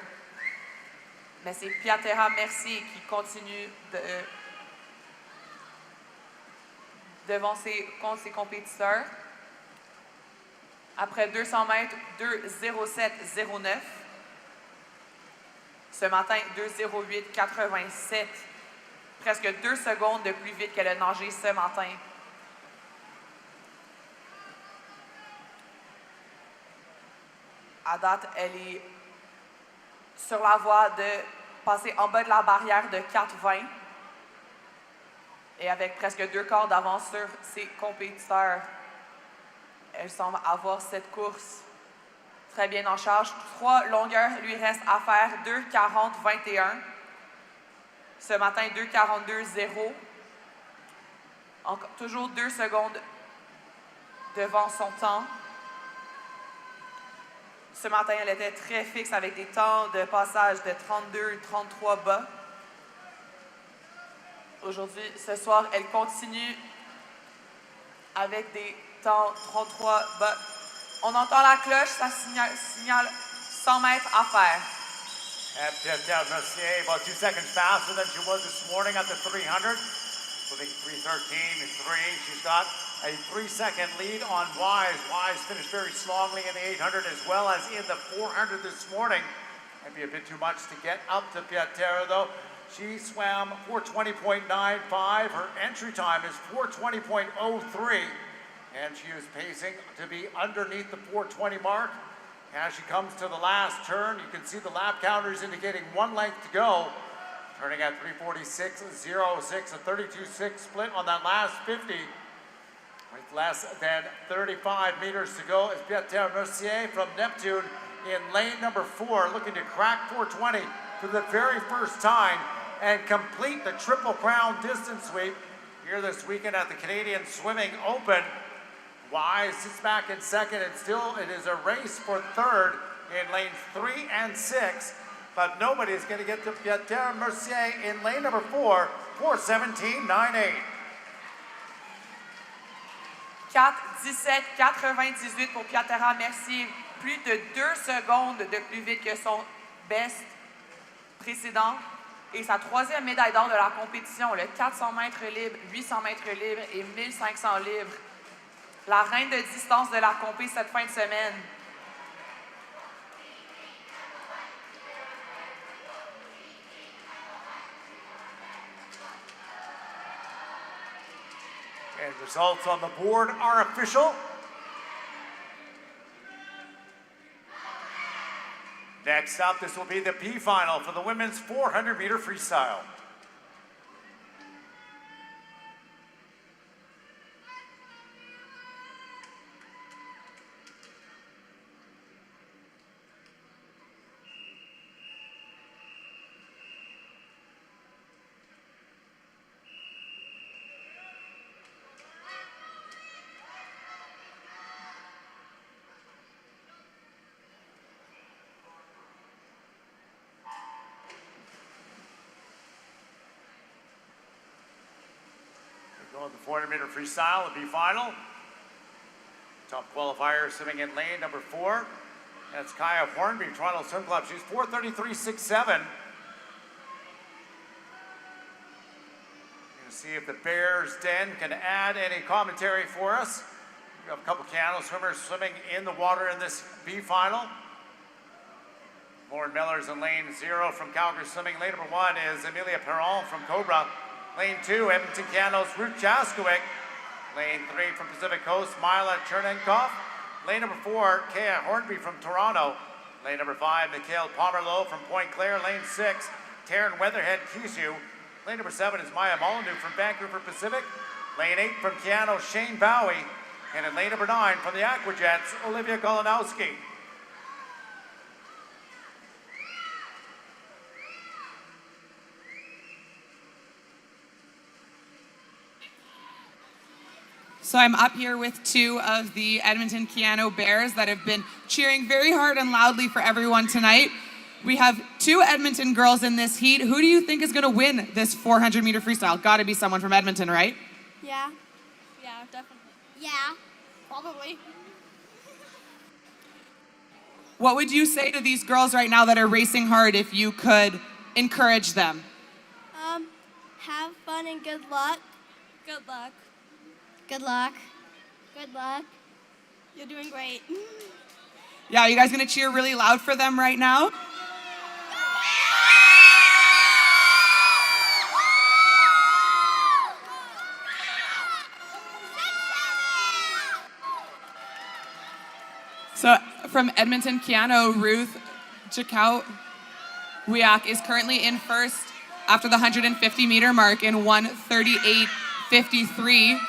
Mais c'est Pietera Mercier qui continue de devancer contre ses compétiteurs. Après 200 mètres, 2:07.09. Ce matin, 2:08.87. Presque 2 secondes de plus vite qu'elle a nagé ce matin. À date, elle est sur la voie de passer en bas de la barrière de 4:20 et avec presque 2 quarts d'avance sur ses compétiteurs. Elle semble avoir cette course très bien en charge. 3 longueurs lui restent à faire, 2:40.21. Ce matin, 2:42.0. Toujours 2 secondes devant son temps. Ce matin, elle était très fixe avec des temps de passage de 32-33 bas. Aujourd'hui, ce soir, elle continue avec des temps 33 bas. On entend la cloche, ça signale 100 mètres à faire. And Pietera Mercier about 2 seconds faster than she was this morning at the 300. Moving 3:13.3. She's got a 3-second lead on Wise. Wise finished very strongly in the 800 as well as in the 400 this morning. Might be a bit too much to get up to Pietera though. She swam 4:20.95. Her entry time is 4:20.03. And she is pacing to be underneath the 4:20 mark. As she comes to the last turn, you can see the lap counters indicating 1 length to go. Turning at 3:46.06, a 32.6 split on that last 50. With less than 35 meters to go is Pietera Mercier from Neptune in lane number 4, looking to crack 4:20 for the very first time and complete the Triple Crown distance sweep here this weekend at the Canadian Swimming Open. Wise sits back in second, and still it is a race for third in lanes 3 and 6. But nobody is going to get to Pietera Mercier in lane number 4, 4:17.98. 4:17.98 pour Pietera Mercier. Plus de 2 secondes de plus vite que son best précédent. Et sa 3e médaille d'or de la compétition, le 400 mètres libre, 800 mètres libre et 1500 libres. La reine de distance de la compé cette fin de semaine. And results on the board are official. Next up, this will be the P final for the women's 400-meter freestyle. So the 400-meter freestyle, the B final. Top qualifier swimming in lane number 4. That's Kaya Hornby, Toronto Swim Club. She's 4:33.67. Going to see if the Bears Den can add any commentary for us. We have a couple Canada swimmers swimming in the water in this B final. Lauren Miller's in lane 0 from Calgary Swimming. Lane number 1 is Amelia Perron from Cobra. Lane 2, Edmonton Canada's Ruth Jaskowick. Lane 3 from Pacific Coast, Mila Chernenkov. Lane number 4, Kaya Hornby from Toronto. Lane number 5, Mikhail Pomerleau from Point Claire. Lane 6, Taryn Weatherhead Kishu. Lane number 7 is Maya Molyneux from Vancouver Pacific. Lane 8 from Keanu Shane Bowie. And in lane number 9 from the Aquajets, Olivia Golanowski. So I'm up here with 2 of the Edmonton Keanu Bears that have been cheering very hard and loudly for everyone tonight. We have 2 Edmonton girls in this heat. Who do you think is going to win this 400-meter freestyle? Got to be someone from Edmonton, right? Yeah. Yeah, definitely. Yeah, probably. What would you say to these girls right now that are racing hard if you could encourage them? Have fun and good luck. Good luck. Good luck. Good luck. You're doing great. Yeah, are you guys going to cheer really loud for them right now? So from Edmonton, Keanu, Ruth Jakowiak is currently in first after the 150-meter mark in 1:38.53.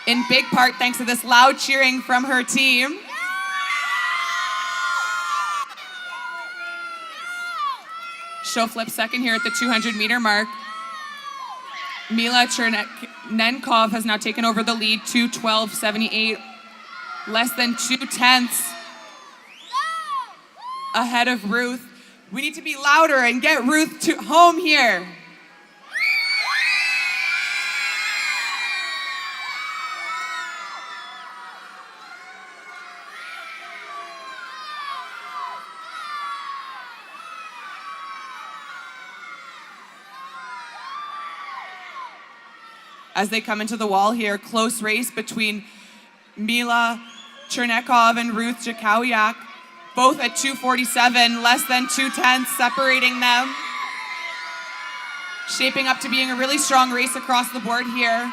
In big part thanks to this loud cheering from her team. She'll flip second here at the 200-meter mark. Mila Chernenkov has now taken over the lead, 2:12.78, less than 2/10 ahead of Ruth. We need to be louder and get Ruth to home here. As they come into the wall here, close race between Mila Chernenkov and Ruth Jakowiak, both at 2:47, less than 2/10 separating them. Shaping up to being a really strong race across the board here.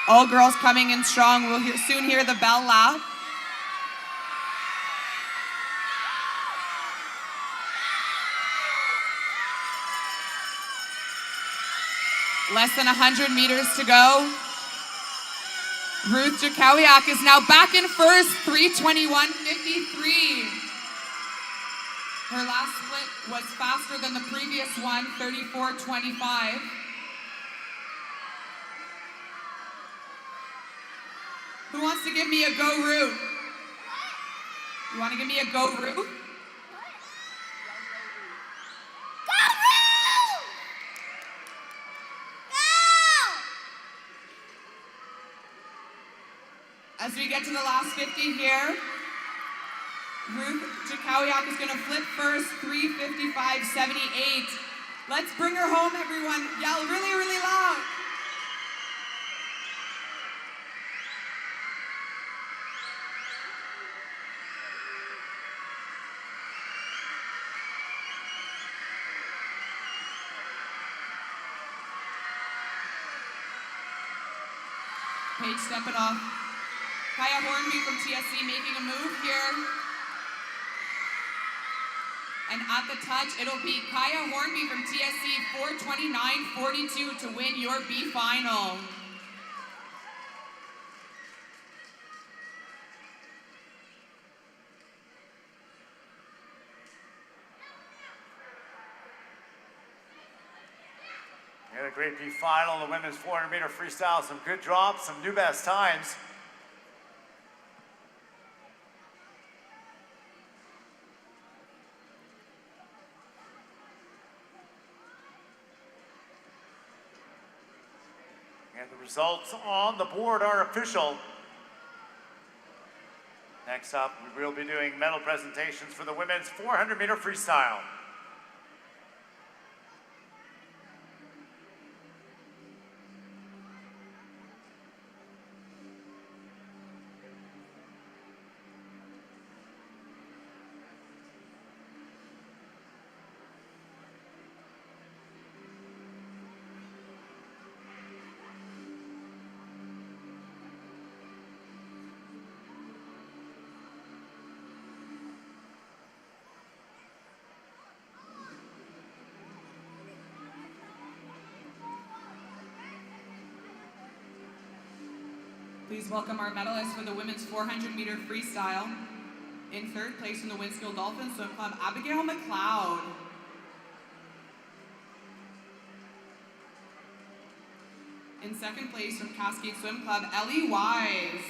All girls coming in strong. We'll soon hear the bell laugh. Less than 100 meters to go. Ruth Jakowiak is now back in first, 3:21.53. Her last split was faster than the previous one, 34.25. Who wants to give me a go, Ruth? You want to give me a go, Ruth? As we get to the last 50 here, Ruth Jakowiak is going to flip first, 3:55.78. Let's bring her home, everyone. Yell really, really loud. Paige stepping off. Kaya Hornby from TSC making a move here. And at the touch, it'll be Kaya Hornby from TSC, 4:29.42 to win your B final. We had a great B final, the women's 400-meter freestyle, some good drops, some new best times. And the results on the board are official. Next up, we will be doing medal presentations for the women's 400-meter freestyle. Please welcome our medalists for the women's 400-meter freestyle. In third place from the Winskill Dolphin Swim Club, Abigail McLeod. In second place from Cascade Swim Club, Ellie Wise.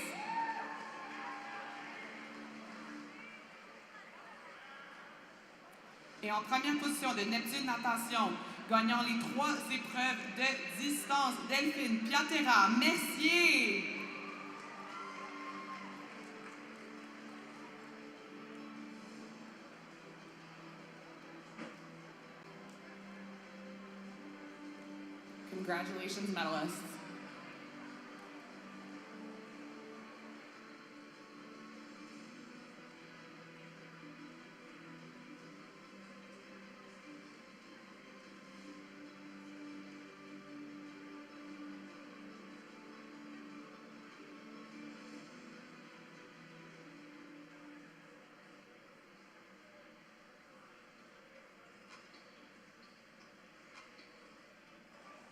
Et en première position de Neptune Natation, gagnant les 3 épreuves de distance, Delphine Piatera Messier. Congratulations, medalists.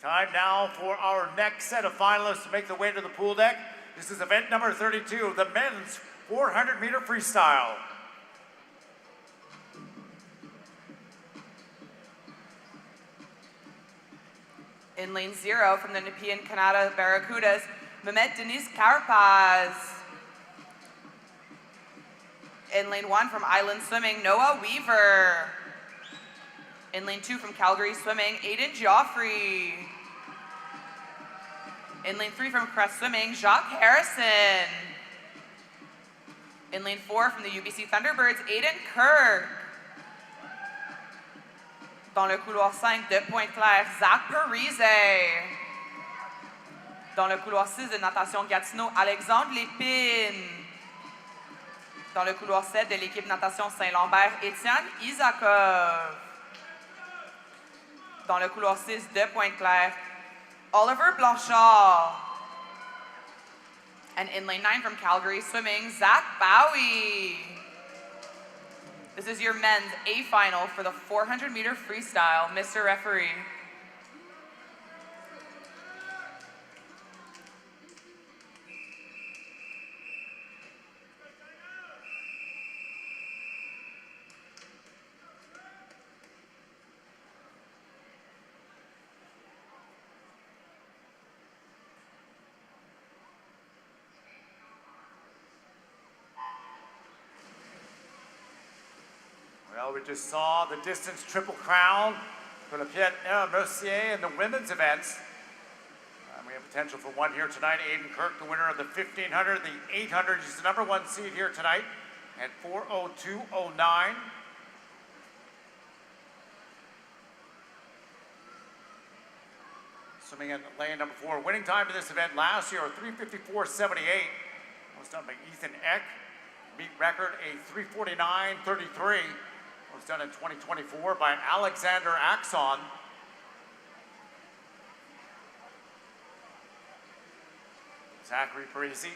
Time now for our next set of finalists to make the way to the pool deck. This is event number 32, the men's 400-meter freestyle. In lane 0 from the Nepean Canada Barracudas, Mehmet Deniz Carapaz. In lane 1 from Island Swimming, Noah Weaver. In lane 2 from Calgary Swimming, Aiden Joffrey. In lane 3 from Crest Swimming, Jacques Harrison. In lane 4 from the UBC Thunderbirds, Aiden Kirk. Dans le couloir 5 de Pointe-Claire, Zach Parise. Dans le couloir 6 de natation Gatineau, Alexandre Lépine. Dans le couloir 7 de l'équipe natation Saint-Lambert, Étienne Isakov. Dans le couloir 6 de Pointe-Claire, Oliver Blanchard. And in lane 9 from Calgary Swimming, Zach Bowie. This is your men's A final for the 400-meter freestyle, Mr. Referee. Well, we just saw the distance triple crown for the Piet Mercier in the women's events. We have potential for one here tonight. Aiden Kirk, the winner of the 1500, the 800. He's the #1 seed here tonight at 4:02:09. Swimming in lane number 4. Winning time in this event last year, 3:54:78. Was done by Ethan Eck. Meet record a 3:49:33. Was done in 2024 by Alexander Axon. Zachary Parisi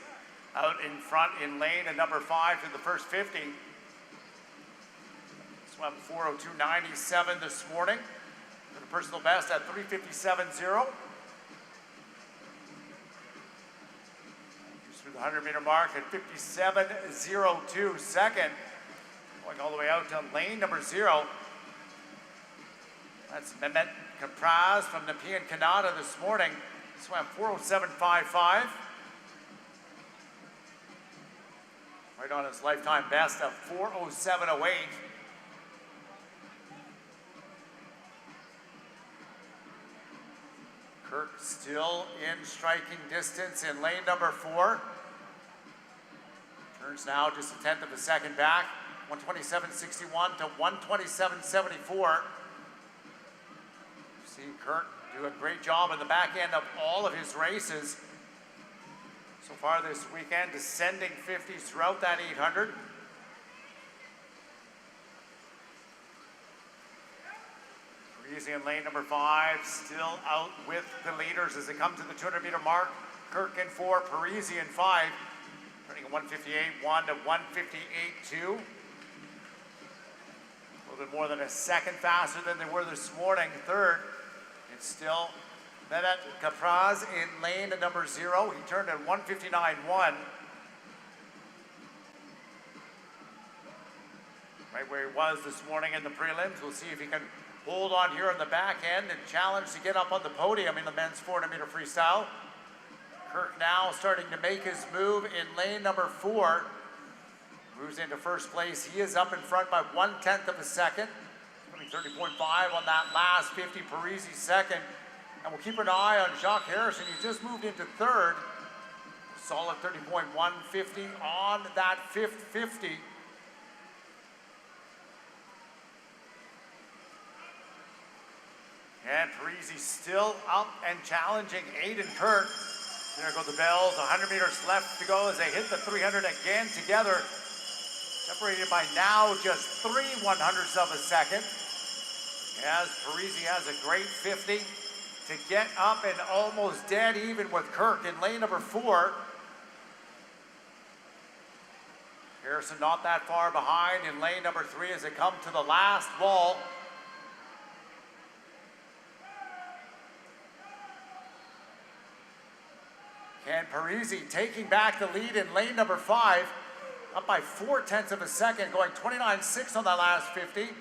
out in front in lane at number 5 through the first 50. Swam 4:02:97 this morning. With a personal best at 3:57:0. Through the 100-meter mark at 57:02 second. Going all the way out to lane number 0. That's Mehmet Capraz from Nepean Canada this morning. Swam 4:07:55. Right on his lifetime best of 4:07:08. Kirk still in striking distance in lane number 4. Turns now just a tenth of a second back, 127.61 to 127.74. See Kirk do a great job in the back end of all of his races. So far this weekend, descending 50s throughout that 800. Easy in lane number 5, still out with the leaders as they come to the 200-meter mark. Kirk in 4, Parisi in 5, turning a 158.1 to 158.2. A little bit more than a second faster than they were this morning. Third, it's still Mehmet Kapraz in lane number 0. He turned at 159.1. Right where he was this morning in the prelims. We'll see if he can hold on here on the back end and challenge to get up on the podium in the men's 400-meter freestyle. Kirk now starting to make his move in lane number 4. Moves into first place. He is up in front by 1/10 of a second. Putting 30.5 on that last 50. Parisi second. And we'll keep an eye on Jacques Harrison. He just moved into third. Solid 30.150 on that fifth 50. And Parisi still up and challenging Aiden Kirk. There go the bells, 100 meters left to go as they hit the 300 again together. Separated by now just 3/100ths of a second. As Parisi has a great 50 to get up and almost dead even with Kirk in lane number 4. Harrison not that far behind in lane number 3 as they come to the last wall. And Parisi taking back the lead in lane number 5, up by 4/10 of a second, going 29.6 on that last 50.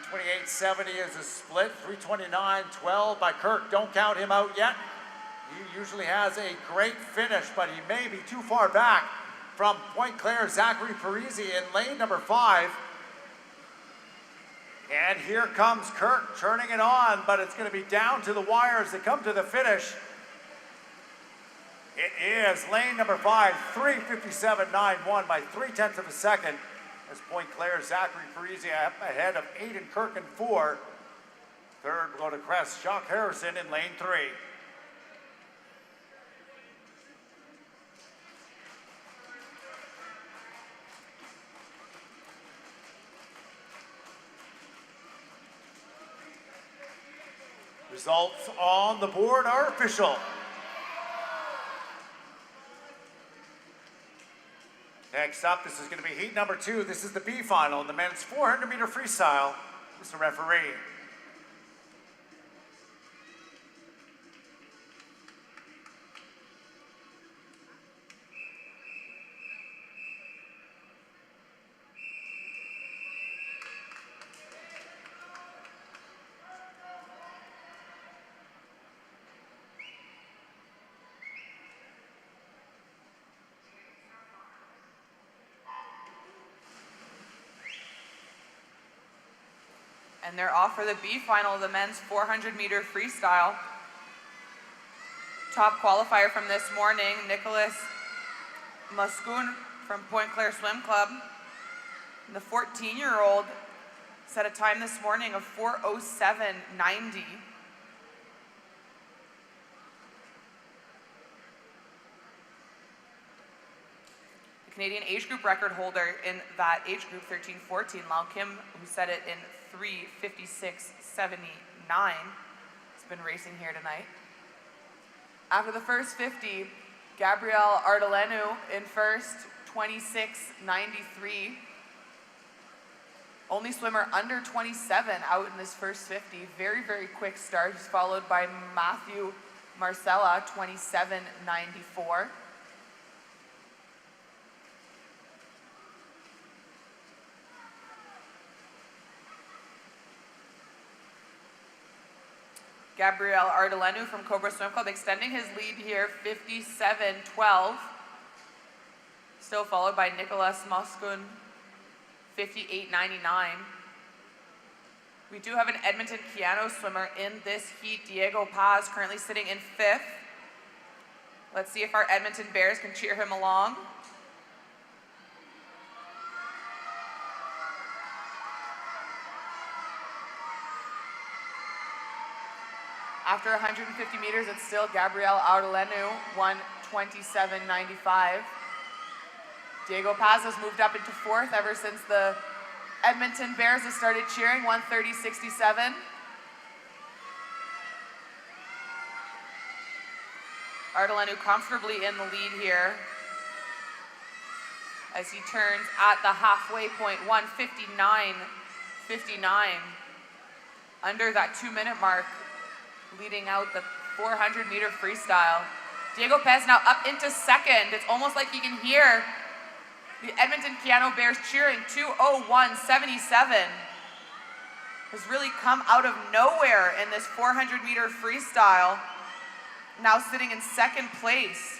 328.70 is a split, 329.12 by Kirk. Don't count him out yet. He usually has a great finish, but he may be too far back from Point Claire Zachary Parisi in lane number 5. And here comes Kirk turning it on, but it's going to be down to the wire as they come to the finish. It is lane number 5, 3:57.91 by 3/10 of a second. As Point Claire Zachary Parisi ahead of Aiden Kirk in 4. Third will go to crest Jacques Harrison in lane 3. Results on the board are official. Next up, this is going to be heat number 2. This is the B final in the men's 400-meter freestyle. Mr. Referee. And they're off for the B final of the men's 400-meter freestyle. Top qualifier from this morning, Nicholas Muscoon from Point Claire Swim Club. And the 14-year-old set a time this morning of 4:07.90. The Canadian age group record holder in that age group, 13-14, Lau Kim, who set it in 3:56.79, has been racing here tonight. After the first 50, Gabrielle Ardelenu in first, 26.93. Only swimmer under 27 out in this first 50. Very, very quick start. He's followed by Matthew Marcella, 27.94. Gabriel Ardelenu from Cobra Swim Club extending his lead here, 57.12. Still followed by Nicholas Moskun, 58.99. We do have an Edmonton piano swimmer in this heat, Diego Paz, currently sitting in 5th. Let's see if our Edmonton Bears can cheer him along. After 150 meters, it's still Gabriel Ardelenu, 1:27.95. Diego Paz has moved up into 4th ever since the Edmonton Bears have started cheering, 1:30.67. Ardelenu comfortably in the lead here as he turns at the halfway point, 1:59.59, under that 2-minute mark, leading out the 400-meter freestyle. Diego Paz now up into 2nd. It's almost like you can hear the Edmonton Piano Bears cheering. 2:01.77 has really come out of nowhere in this 400-meter freestyle. Now sitting in 2nd place.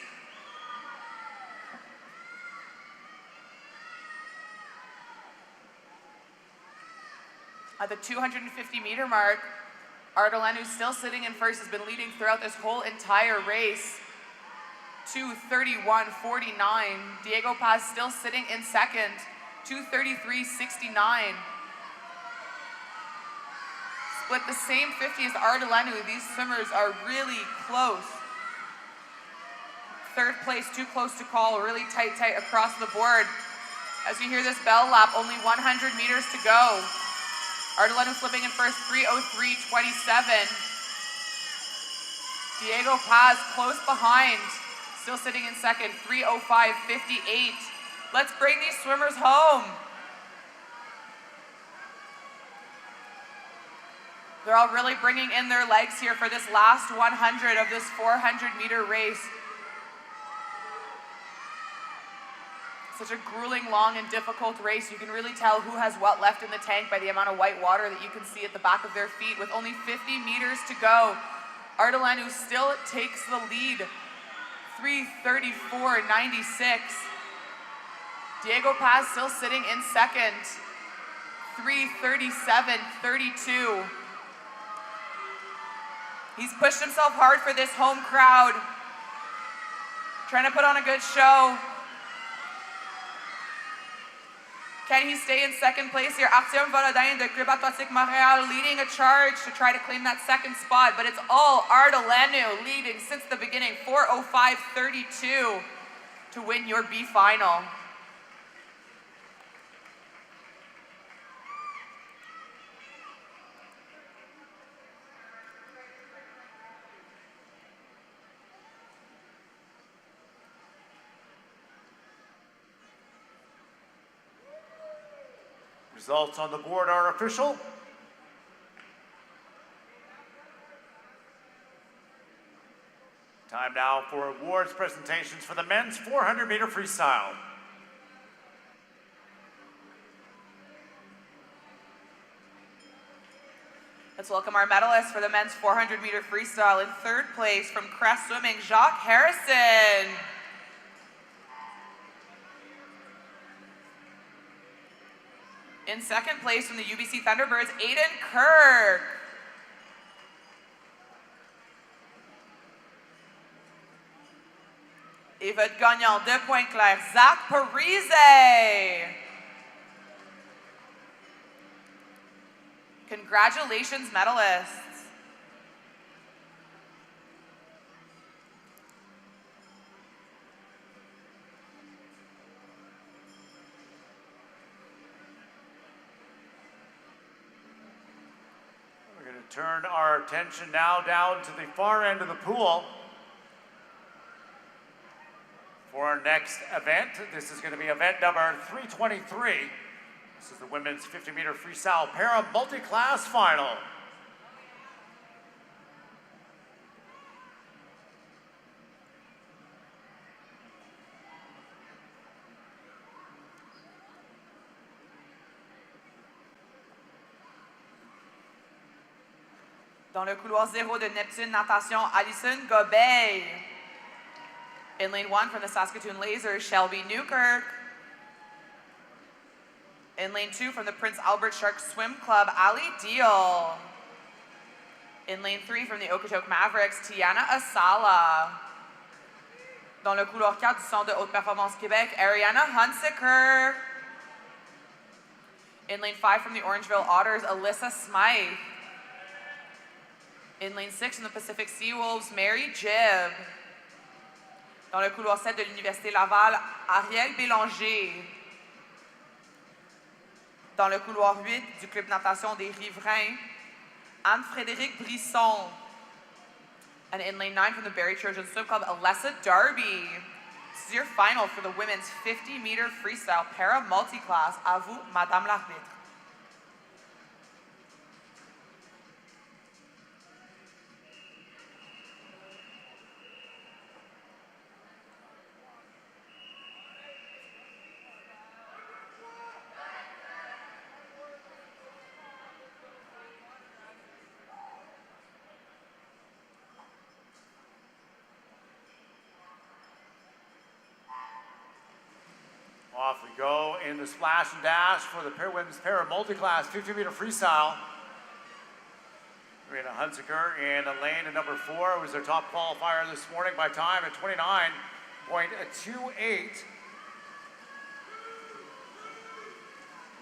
At the 250-meter mark, Ardelenu still sitting in 1st, has been leading throughout this whole entire race. 2:31.49. Diego Paz still sitting in 2nd, 2:33.69. Split the same 50 as Ardelenu. These swimmers are really close. 3rd place, too close to call, really tight across the board. As you hear this bell lap, only 100 meters to go. Ardelenu flipping in 1st, 3:03.27. Diego Paz close behind, still sitting in 2nd, 3:05.58. Let's bring these swimmers home. They're all really bringing in their legs here for this last 100 of this 400-meter race. Such a grueling, long, and difficult race. You can really tell who has what left in the tank by the amount of white water that you can see at the back of their feet. With only 50 meters to go, Ardelenu still takes the lead, 3:34.96. Diego Paz still sitting in 2nd, 3:37.32. He's pushed himself hard for this home crowd, trying to put on a good show. Can he stay in 2nd place here? Artyom Volodin de Club Athletic Montréal leading a charge to try to claim that 2nd spot, but it's all Ardelenu leading since the beginning, 4:05.32 to win your B final. Results on the board are official. Time now for awards presentations for the men's 400-meter freestyle. Let's welcome our medalists for the men's 400-meter freestyle. In 3rd place from Crest Swimming, Jacques Harrison. In 2nd place from the UBC Thunderbirds, Aiden Kirk. Yvette Gagnon de Pointe-Claire, Zach Parise. Congratulations, medalists. Turn our attention now down to the far end of the pool for our next event. This is going to be event number 323. This is the women's 50-meter freestyle para multi-class final. Dans le couloir 0 de Neptune Natation, Alison Gobeil. In lane 1 from the Saskatoon Lasers, Shelby Newkirk. In lane 2 from the Prince Albert Shark Swim Club, Ali Deal. In lane 3 from the Okotoks Mavericks, Tiana Asala. Dans le couloir 4 du Centre de Haute Performance Québec, Ariana Hunsaker. In lane 5 from the Orangeville Otters, Alyssa Smythe. In lane 6 from the Pacific Seawolves, Mary Jibb. Dans le couloir 7 de l'Université Laval, Ariel Bélanger. Dans le couloir 8 du Club Natation des Riverains, Anne-Frédérique Brisson. And in lane 9 from the Barrie Trojan Swim Club, Alessa Darby. This is your final for the women's 50-meter freestyle para multi-class. À vous, Madame l'arbitre. Off we go in the splash and dash for the women's para multi-class 50-meter freestyle. Rena Hunsaker in lane at number 4 was their top qualifier this morning by time at 29.28.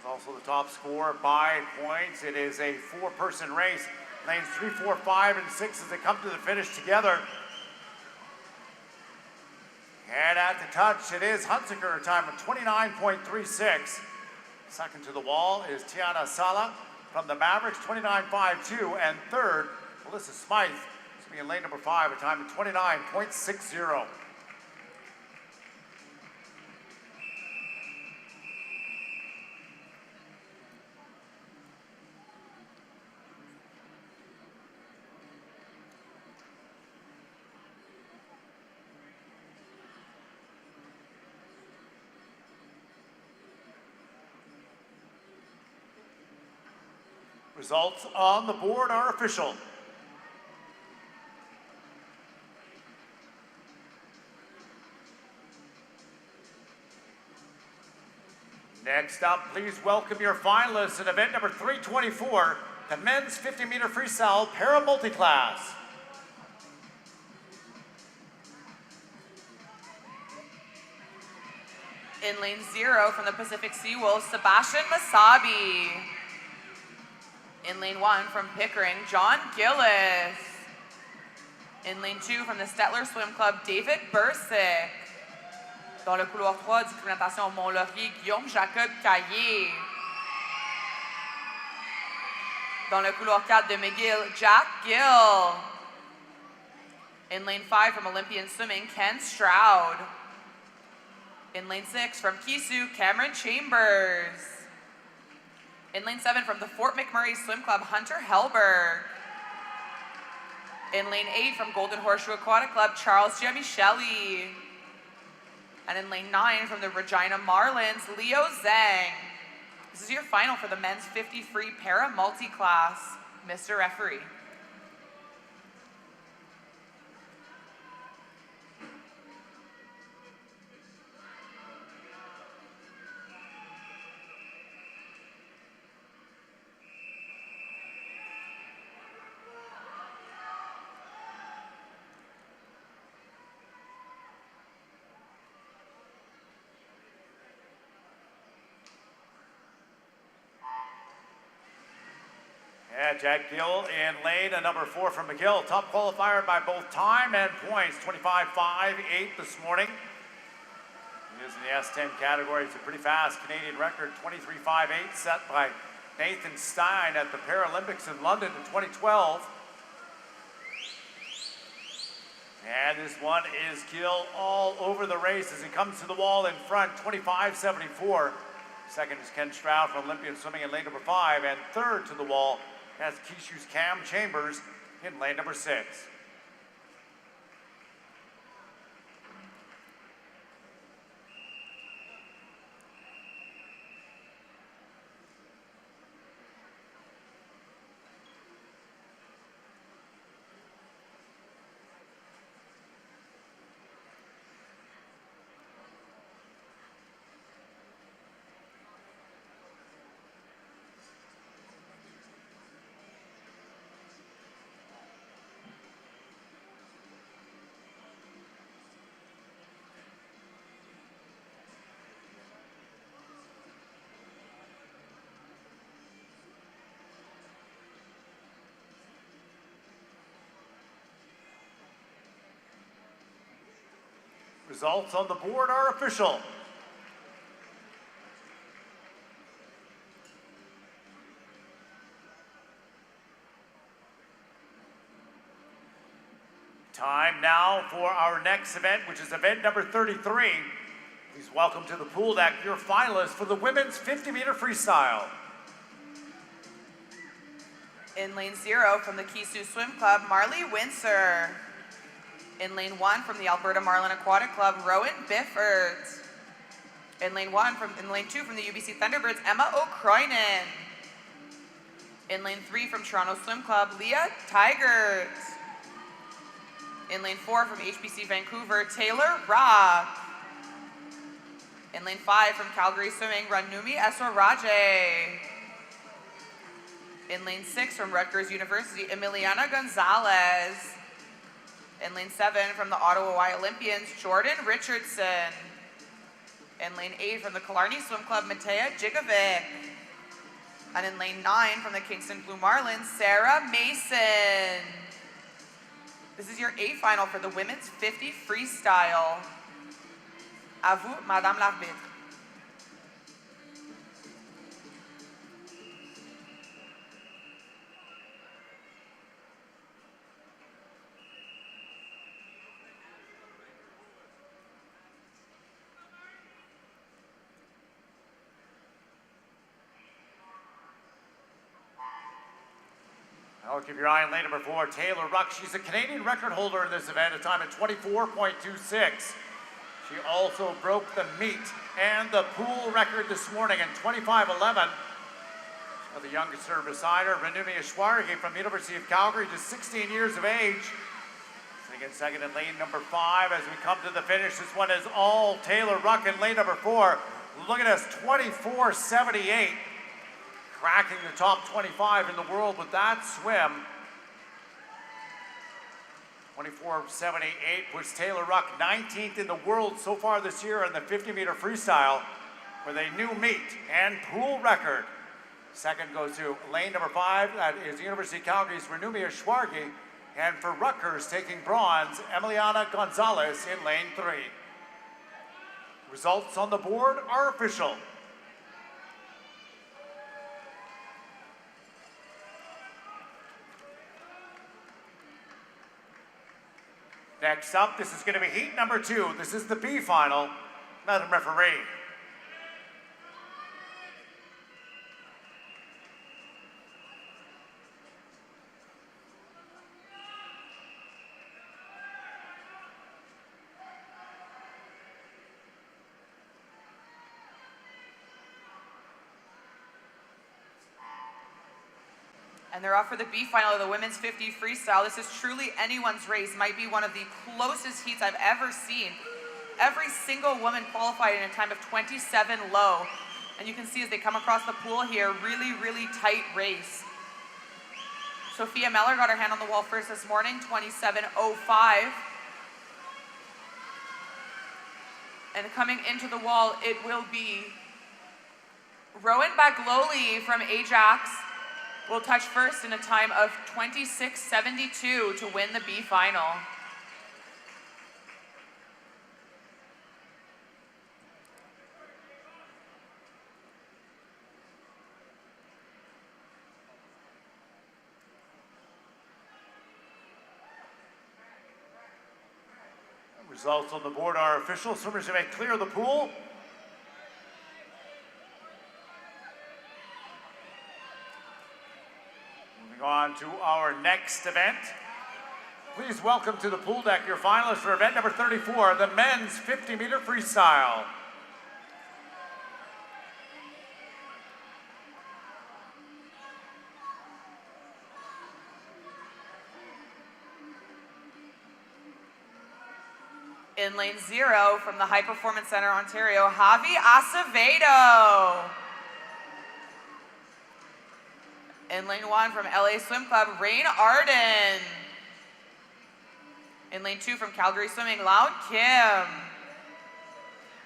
Also the top score by points. It is a 4-person race. Lanes 3, 4, 5, and 6 as they come to the finish together. And at the touch, it is Hunsaker, a time of 29.36. Second to the wall is Tiana Sala from the Mavericks, 29.52. And third, Alyssa Smythe, is in lane number 5, a time of 29.60. Results on the board are official. Next up, please welcome your finalists in event number 324, the men's 50-meter freestyle para multi-class. In lane 0 from the Pacific Seawolves, Sebastian Masabi. In lane 1 from Pickering, John Gillis. In lane 2 from the Stettler Swim Club, David Bursick. Dans le couloir 3 du Club Natation Mont-Laurier, Guillaume Jacob Caillé. Dans le couloir 4 de McGill, Jack Gill. In lane 5 from Olympian Swimming, Ken Stroud. In lane 6 from Kisu, Cameron Chambers. In lane 7 from the Fort McMurray Swim Club, Hunter Helberg. In lane 8 from Golden Horseshoe Aquatic Club, Charles Giamichelli. And in lane 9 from the Regina Marlins, Leo Zhang. This is your final for the men's 50 free para multi-class. Mr. Referee. And Jack Gill in lane number 4 from McGill. Top qualifier by both time and points. 25.58 this morning. He is in the S10 category. It's a pretty fast Canadian record. 23.58 set by Nathan Stein at the Paralympics in London in 2012. And this one is Gill all over the race as he comes to the wall in front. 25.74. Second is Ken Stroud from Olympian Swimming in lane number 5. And third to the wall, that's Kishu's Cam Chambers in lane number 6. Results on the board are official. Time now for our next event, which is event number 33. Please welcome to the pool deck your finalists for the women's 50-meter freestyle. In lane 0 from the Kinsmen Swim Club, Marley Windsor. In lane 1 from the Alberta Marlin Aquatic Club, Rowan Bifford. In lane 2 from the UBC Thunderbirds, Emma O'Croynan. In lane 3 from Toronto Swim Club, Leah Tigert. In lane 4 from HBC Vancouver, Taylor Rock. In lane 5 from Calgary Swimming, Ranumi Esoraje. In lane 6 from Rutgers University, Emiliana Gonzalez. In lane 7 from the Ottawa Y Olympians, Jordan Richardson. In lane 8 from the Killarney Swim Club, Matea Jigovic. And in lane 9 from the Kingston Blue Marlins, Sarah Mason. This is your A final for the women's 50 freestyle. À vous, Madame l'arbitre. I'll keep your eye on lane number 4, Taylor Ruck. She's a Canadian record holder in this event, a time at 24.26. She also broke the meet and the pool record this morning in 25:11. The youngest her beside her, Ranumi Ishwargi from the University of Calgary, just 16 years of age. Sitting in second in lane number 5 as we come to the finish. This one is all Taylor Ruck in lane number 4. Look at this, 24:78. Cracking the top 25 in the world with that swim. 24:78 puts Taylor Ruck 19th in the world so far this year in the 50-meter freestyle with a new meet and pool record. Second goes to lane number 5. That is University of Calgary's Ranumi Ishwargi. And for Rutgers, taking bronze, Emiliana Gonzalez in lane 3. Results on the board are official. Next up, this is going to be heat number 2. This is the B final. Madam Referee. And they're off for the B final of the women's 50 freestyle. This is truly anyone's race. Might be one of the closest heats I've ever seen. Every single woman qualified in a time of 27 low. And you can see as they come across the pool here, really, really tight race. Sophia Meller got her hand on the wall first this morning, 27:05. And coming into the wall, it will be Rowan Bagloli from Ajax. Will touch first in a time of 26:72 to win the B final. Results on the board are official. Swimmers may clear the pool. On to our next event. Please welcome to the pool deck your finalists for event number 34, the men's 50-meter freestyle. In lane 0 from the High Performance Centre, Ontario, Javi Acevedo. In lane 1 from LA Swim Club, Rain Arden. In lane 2 from Calgary Swimming, Lao Kim.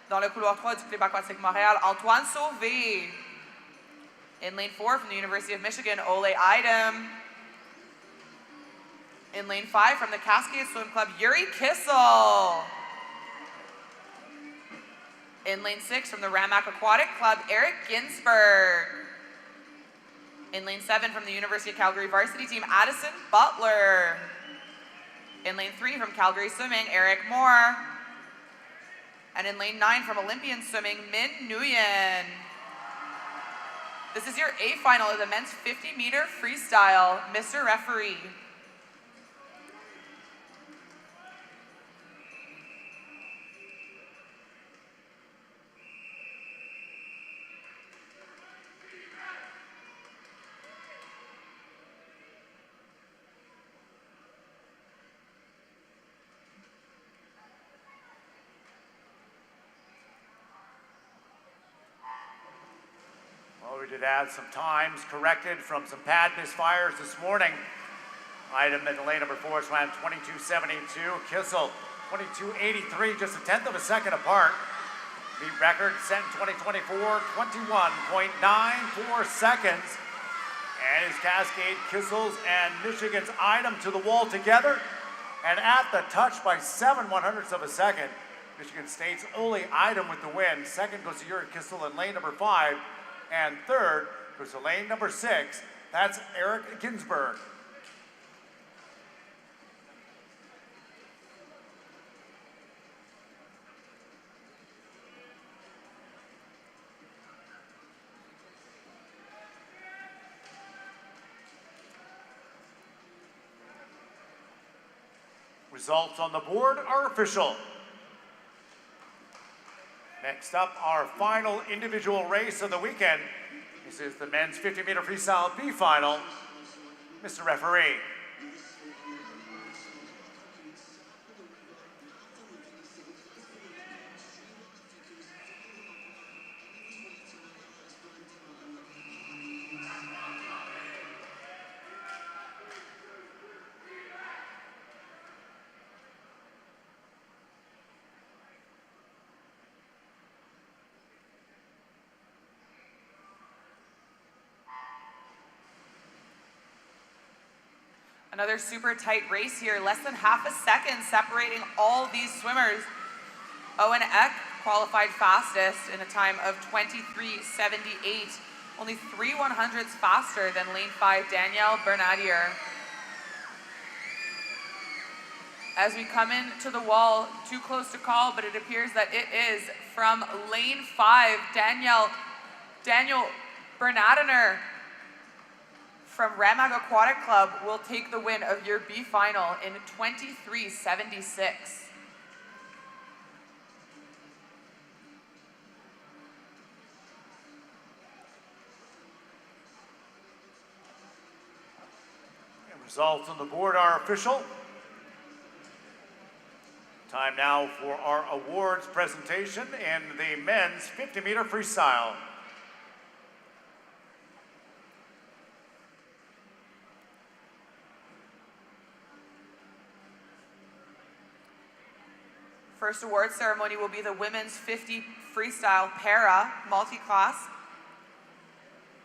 Dans le couloir 3 du Club Aquatique Montréal, Antoine Sauvé. In lane 4 from the University of Michigan, Ole Idem. In lane 5 from the Cascade Swim Club, Yuri Kissel. In lane 6 from the Ramac Aquatic Club, Eric Ginsberg. In lane 7 from the University of Calgary varsity team, Addison Butler. In lane 3 from Calgary Swimming, Eric Moore. And in lane 9 from Olympian Swimming, Min Nguyen. This is your A final of the men's 50-meter freestyle. Mr. Referee. Well, we did add some times corrected from some pad misfires this morning. Item in the lane number 4 swam 22.72. Kissel 22.83, just a tenth of a second apart. Meet record set in 2024, 21.94 seconds. And is Cascade, Kissel's, and Michigan's item to the wall together. And at the touch by 7/100ths of a second. Michigan State's only item with the win. Second goes to Yuri Kissel in lane number 5. And third goes to lane number 6. That's Eric Ginsberg. Results on the board are official. Next up, our final individual race of the weekend. This is the men's 50-meter freestyle B final. Mr. Referee. Another super tight race here, less than half a second separating all these swimmers. Owen Eck qualified fastest in a time of 23.78, only 3/100ths faster than lane 5 Danielle Bernadier. As we come into the wall, too close to call, but it appears that it is from lane 5, Danielle Bernadier from Ramac Aquatic Club will take the win of your B final in 23.76. Results on the board are official. Time now for our awards presentation in the men's 50-meter freestyle. First award ceremony will be the women's 50 freestyle para multi-class.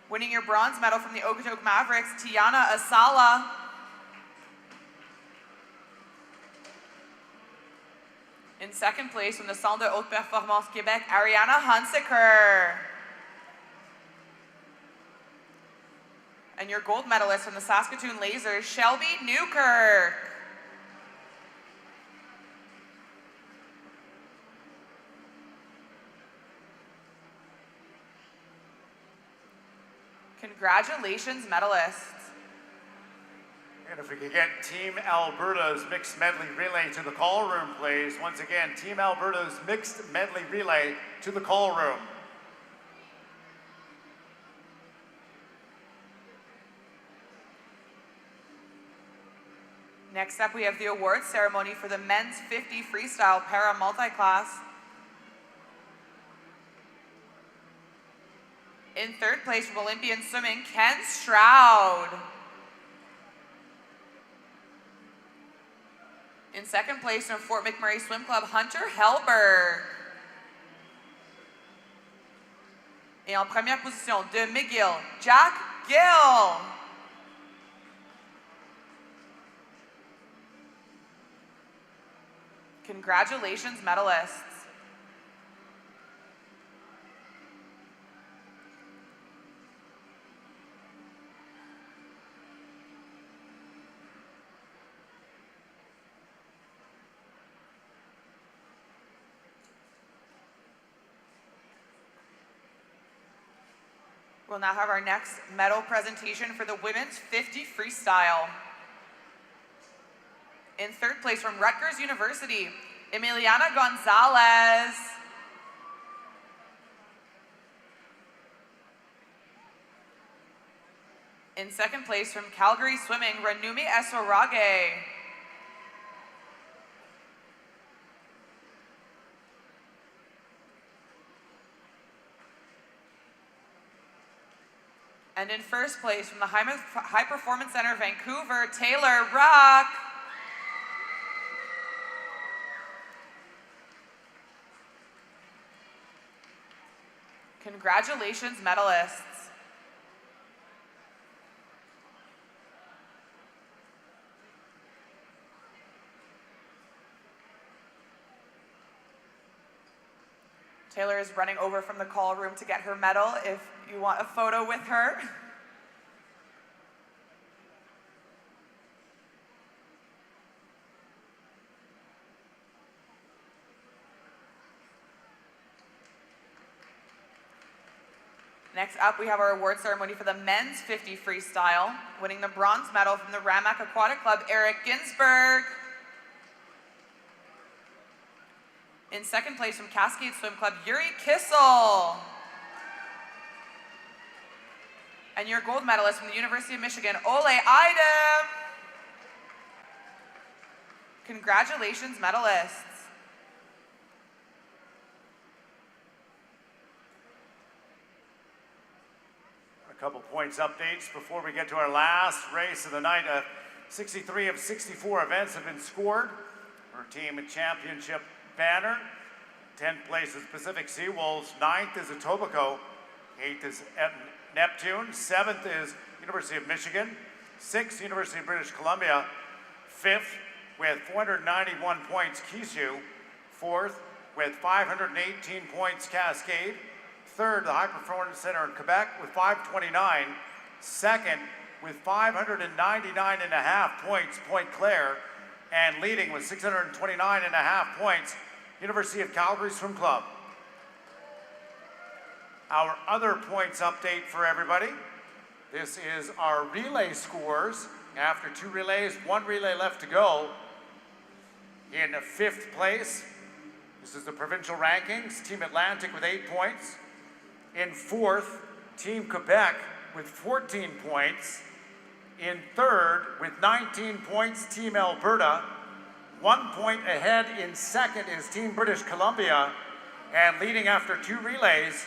Winning your bronze medal from the Okotoks Mavericks, Tiana Asala. In second place from the Centre de Haute Performance Québec, Ariana Hunsaker. And your gold medalist from the Saskatoon Lasers, Shelby Newkirk. Congratulations, medalists. And if we could get Team Alberta's mixed medley relay to the call room, please. Once again, Team Alberta's mixed medley relay to the call room. Next up, we have the awards ceremony for the men's 50 freestyle para multi-class. In third place from Olympian Swimming, Ken Stroud. In second place from Fort McMurray Swim Club, Hunter Hellberg. Et en première position de McGill, Jack Gill. Congratulations, medalists. We'll now have our next medal presentation for the women's 50 freestyle. In third place from Rutgers University, Emiliana Gonzalez. In second place from Calgary Swimming, Ranumi Esorage. And in first place from the High Performance Centre, Vancouver, Taylor Ruck. Congratulations, medalists. Taylor is running over from the call room to get her medal if you want a photo with her. Next up, we have our award ceremony for the men's 50 freestyle. Winning the bronze medal from the Ramac Aquatic Club, Eric Ginsberg. In second place from Cascade Swim Club, Yuri Kissel. And your gold medalist from the University of Michigan, Ole Idem. Congratulations, medalists. A couple points updates before we get to our last race of the night. 63 of 64 events have been scored. Our team and championship banner. 10th place is Pacific Seawolves, 9th is Etobicoke, 8th is Neptune, 7th is University of Michigan, 6th University of British Columbia, 5th with 491 points Kishu, 4th with 518 points Cascade, 3rd the High Performance Centre in Quebec with 529, 2nd with 599.5 points Point Claire, and leading with 629.5 points University of Calgary Swim Club. Our other points update for everybody. This is our relay scores. After 2 relays, 1 relay left to go. In 5th place, this is the provincial rankings, Team Atlantic with 8 points. In 4th, Team Quebec with 14 points. In 3rd, with 19 points, Team Alberta. 1 point ahead in 2nd is Team British Columbia, and leading after 2 relays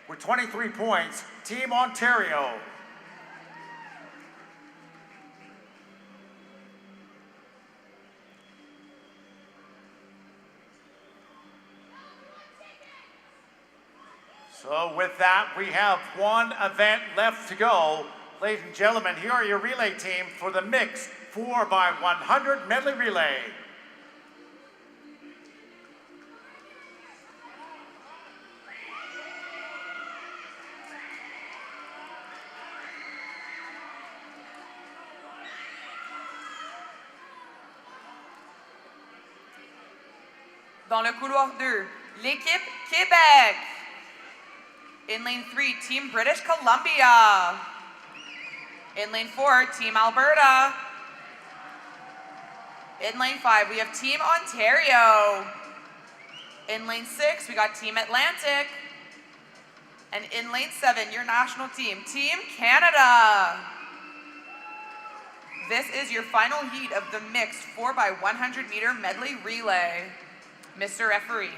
with 23 points, Team Ontario. So with that, we have 1 event left to go. Ladies and gentlemen, here are your relay team for the mixed 4x100 medley relay. Dans le couloir 2, l'équipe Québec. In lane 3, Team British Columbia. In lane 4, Team Alberta. In lane 5, we have Team Ontario. In lane 6, we got Team Atlantic. And in lane 7, your national team, Team Canada. This is your final heat of the mixed 4x100 meter medley relay. Mr. Referee.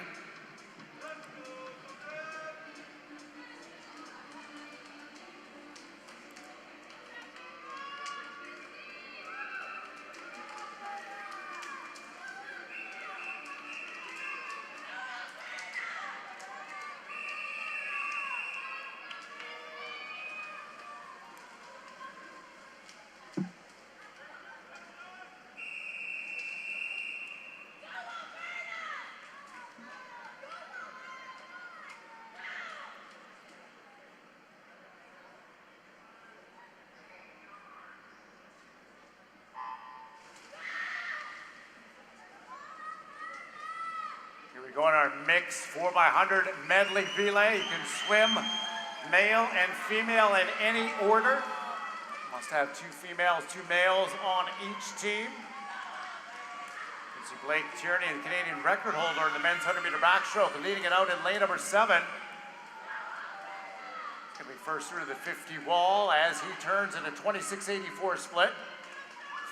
Here we go on our mixed 4x100 medley relay. You can swim male and female in any order. Must have 2 females, 2 males on each team. You see Blake Tierney, the Canadian record holder in the men's 100-meter backstroke, leading it out in lane number 7. It's going to be first through to the 50 wall as he turns in a 26.84 split.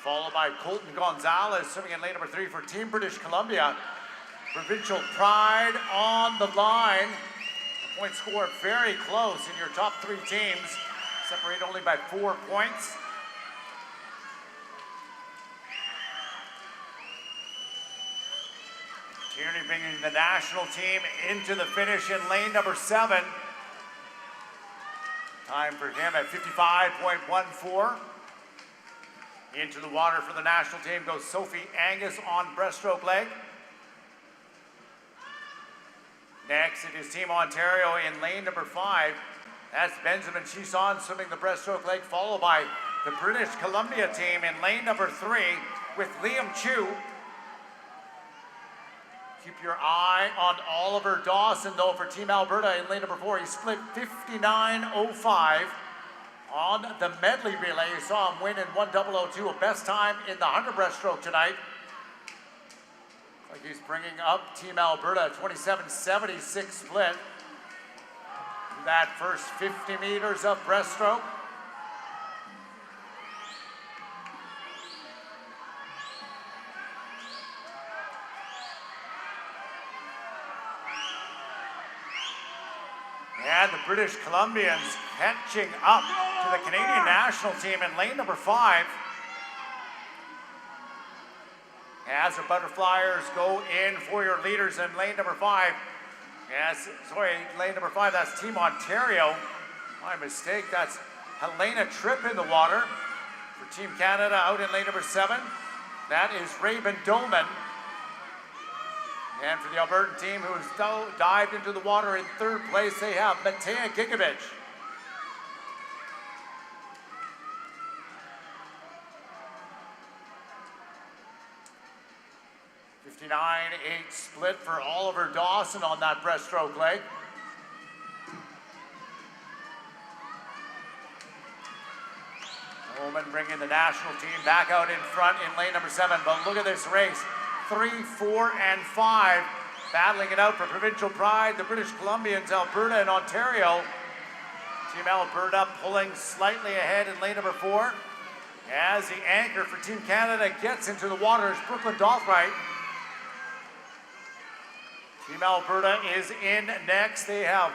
Followed by Colton Gonzalez, swimming in lane number 3 for Team British Columbia. Provincial pride on the line. The point score very close in your top 3 teams. Separated only by 4 points. Tierney bringing the national team into the finish in lane number 7. Time for him at 55.14. Into the water for the national team goes Sophie Angus on breaststroke leg. Next, it is Team Ontario in lane number 5. That's Benjamin Chisson swimming the breaststroke leg, followed by the British Columbia team in lane number 3 with Liam Chu. Keep your eye on Oliver Dawson, though, for Team Alberta in lane number 4. He split 59.05 on the medley relay. You saw him win in 1:00:02, a best time in the 100 breaststroke tonight. Like he's bringing up Team Alberta, 27.76 split. That first 50 meters of breaststroke. And the British Columbians catching up to the Canadian national team in lane number 5. As the butterflyers go in for your leaders in lane number 5. Yes, sorry, lane number 5, that's Team Ontario. My mistake, that's Helena Tripp in the water. For Team Canada out in lane number 7, that is Raven Dolman. And for the Albertan team who's dived into the water in 3rd place, they have Matea Gigovich. .59.8 split for Oliver Dawson on that breaststroke leg. Dolman bringing the national team back out in front in lane number 7. But look at this race. 3, 4, and 5 battling it out for provincial pride. The British Columbians, Alberta, and Ontario. Team Alberta pulling slightly ahead in lane number 4. As the anchor for Team Canada gets into the water is Brooklyn Dothright. Team Alberta is in next. They have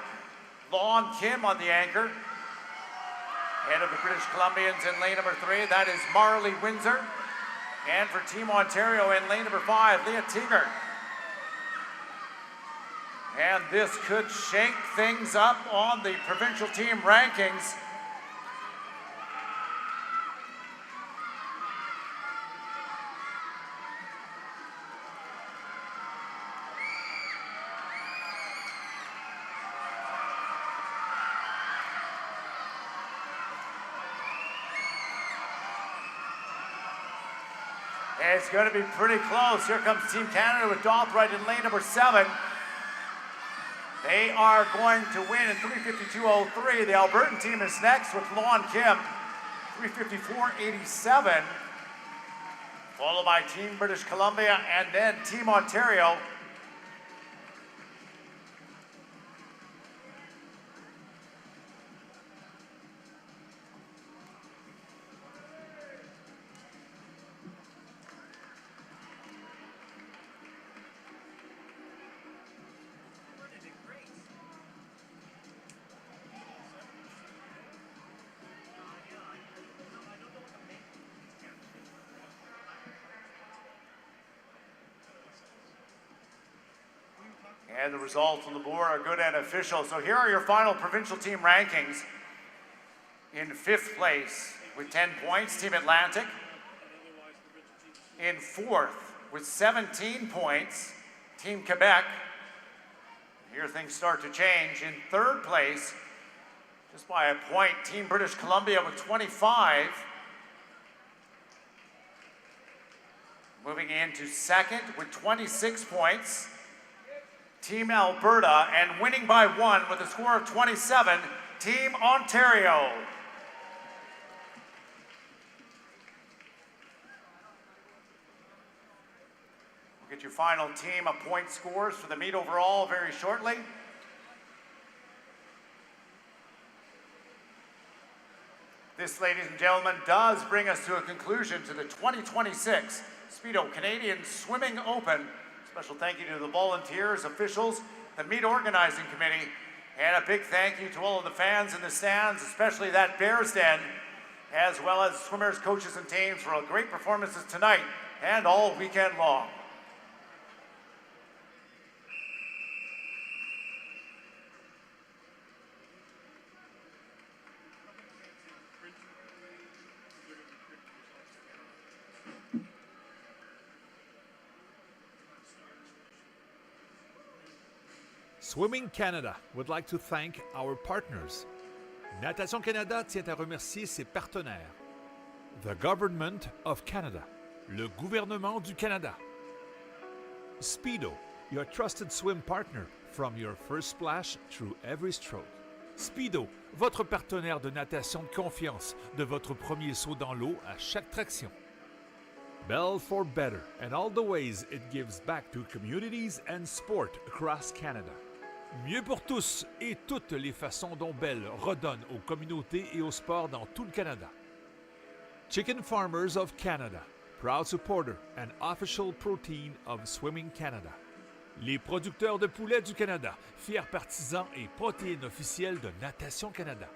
Lon Kim on the anchor. Head of the British Columbians in lane number 3, that is Marley Windsor. And for Team Ontario in lane number 5, Leah Teeger. And this could shake things up on the provincial team rankings. It's going to be pretty close. Here comes Team Canada with Dothright in lane number 7. They are going to win in 3:52.03. The Albertan team is next with Lon Kim, 3:54.87. Followed by Team British Columbia and then Team Ontario. And the results on the board are good and official. So here are your final provincial team rankings. In 5th place with 10 points, Team Atlantic. In 4th with 17 points, Team Quebec. Here things start to change. In 3rd place, just by a point, Team British Columbia with 25. Moving into 2nd with 26 points, Team Alberta, and winning by 1 with a score of 27, Team Ontario. We'll get your final team of point scores for the meet overall very shortly. This, ladies and gentlemen, does bring us to a conclusion to the 2026 Speedo Canadian Swimming Open. Special thank you to the volunteers, officials, the meet organizing committee, and a big thank you to all of the fans in the stands, especially that Bears Den, as well as swimmers, coaches, and teams for great performances tonight and all weekend long. Swimming Canada would like to thank our partners. Natation Canada tient à remercier ses partenaires. The Government of Canada, le gouvernement du Canada. Speedo, your trusted swim partner from your first splash through every stroke. Speedo, votre partenaire de natation de confiance, de votre premier saut dans l'eau à chaque traction. Bell for better and all the ways it gives back to communities and sport across Canada. Mieux pour tous et toutes les façons dont Bell redonne aux communautés et au sport dans tout le Canada. Chicken Farmers of Canada, proud supporter and official protein of Swimming Canada. Les producteurs de poulets du Canada, fiers partisans et protéines officielles de Natation Canada.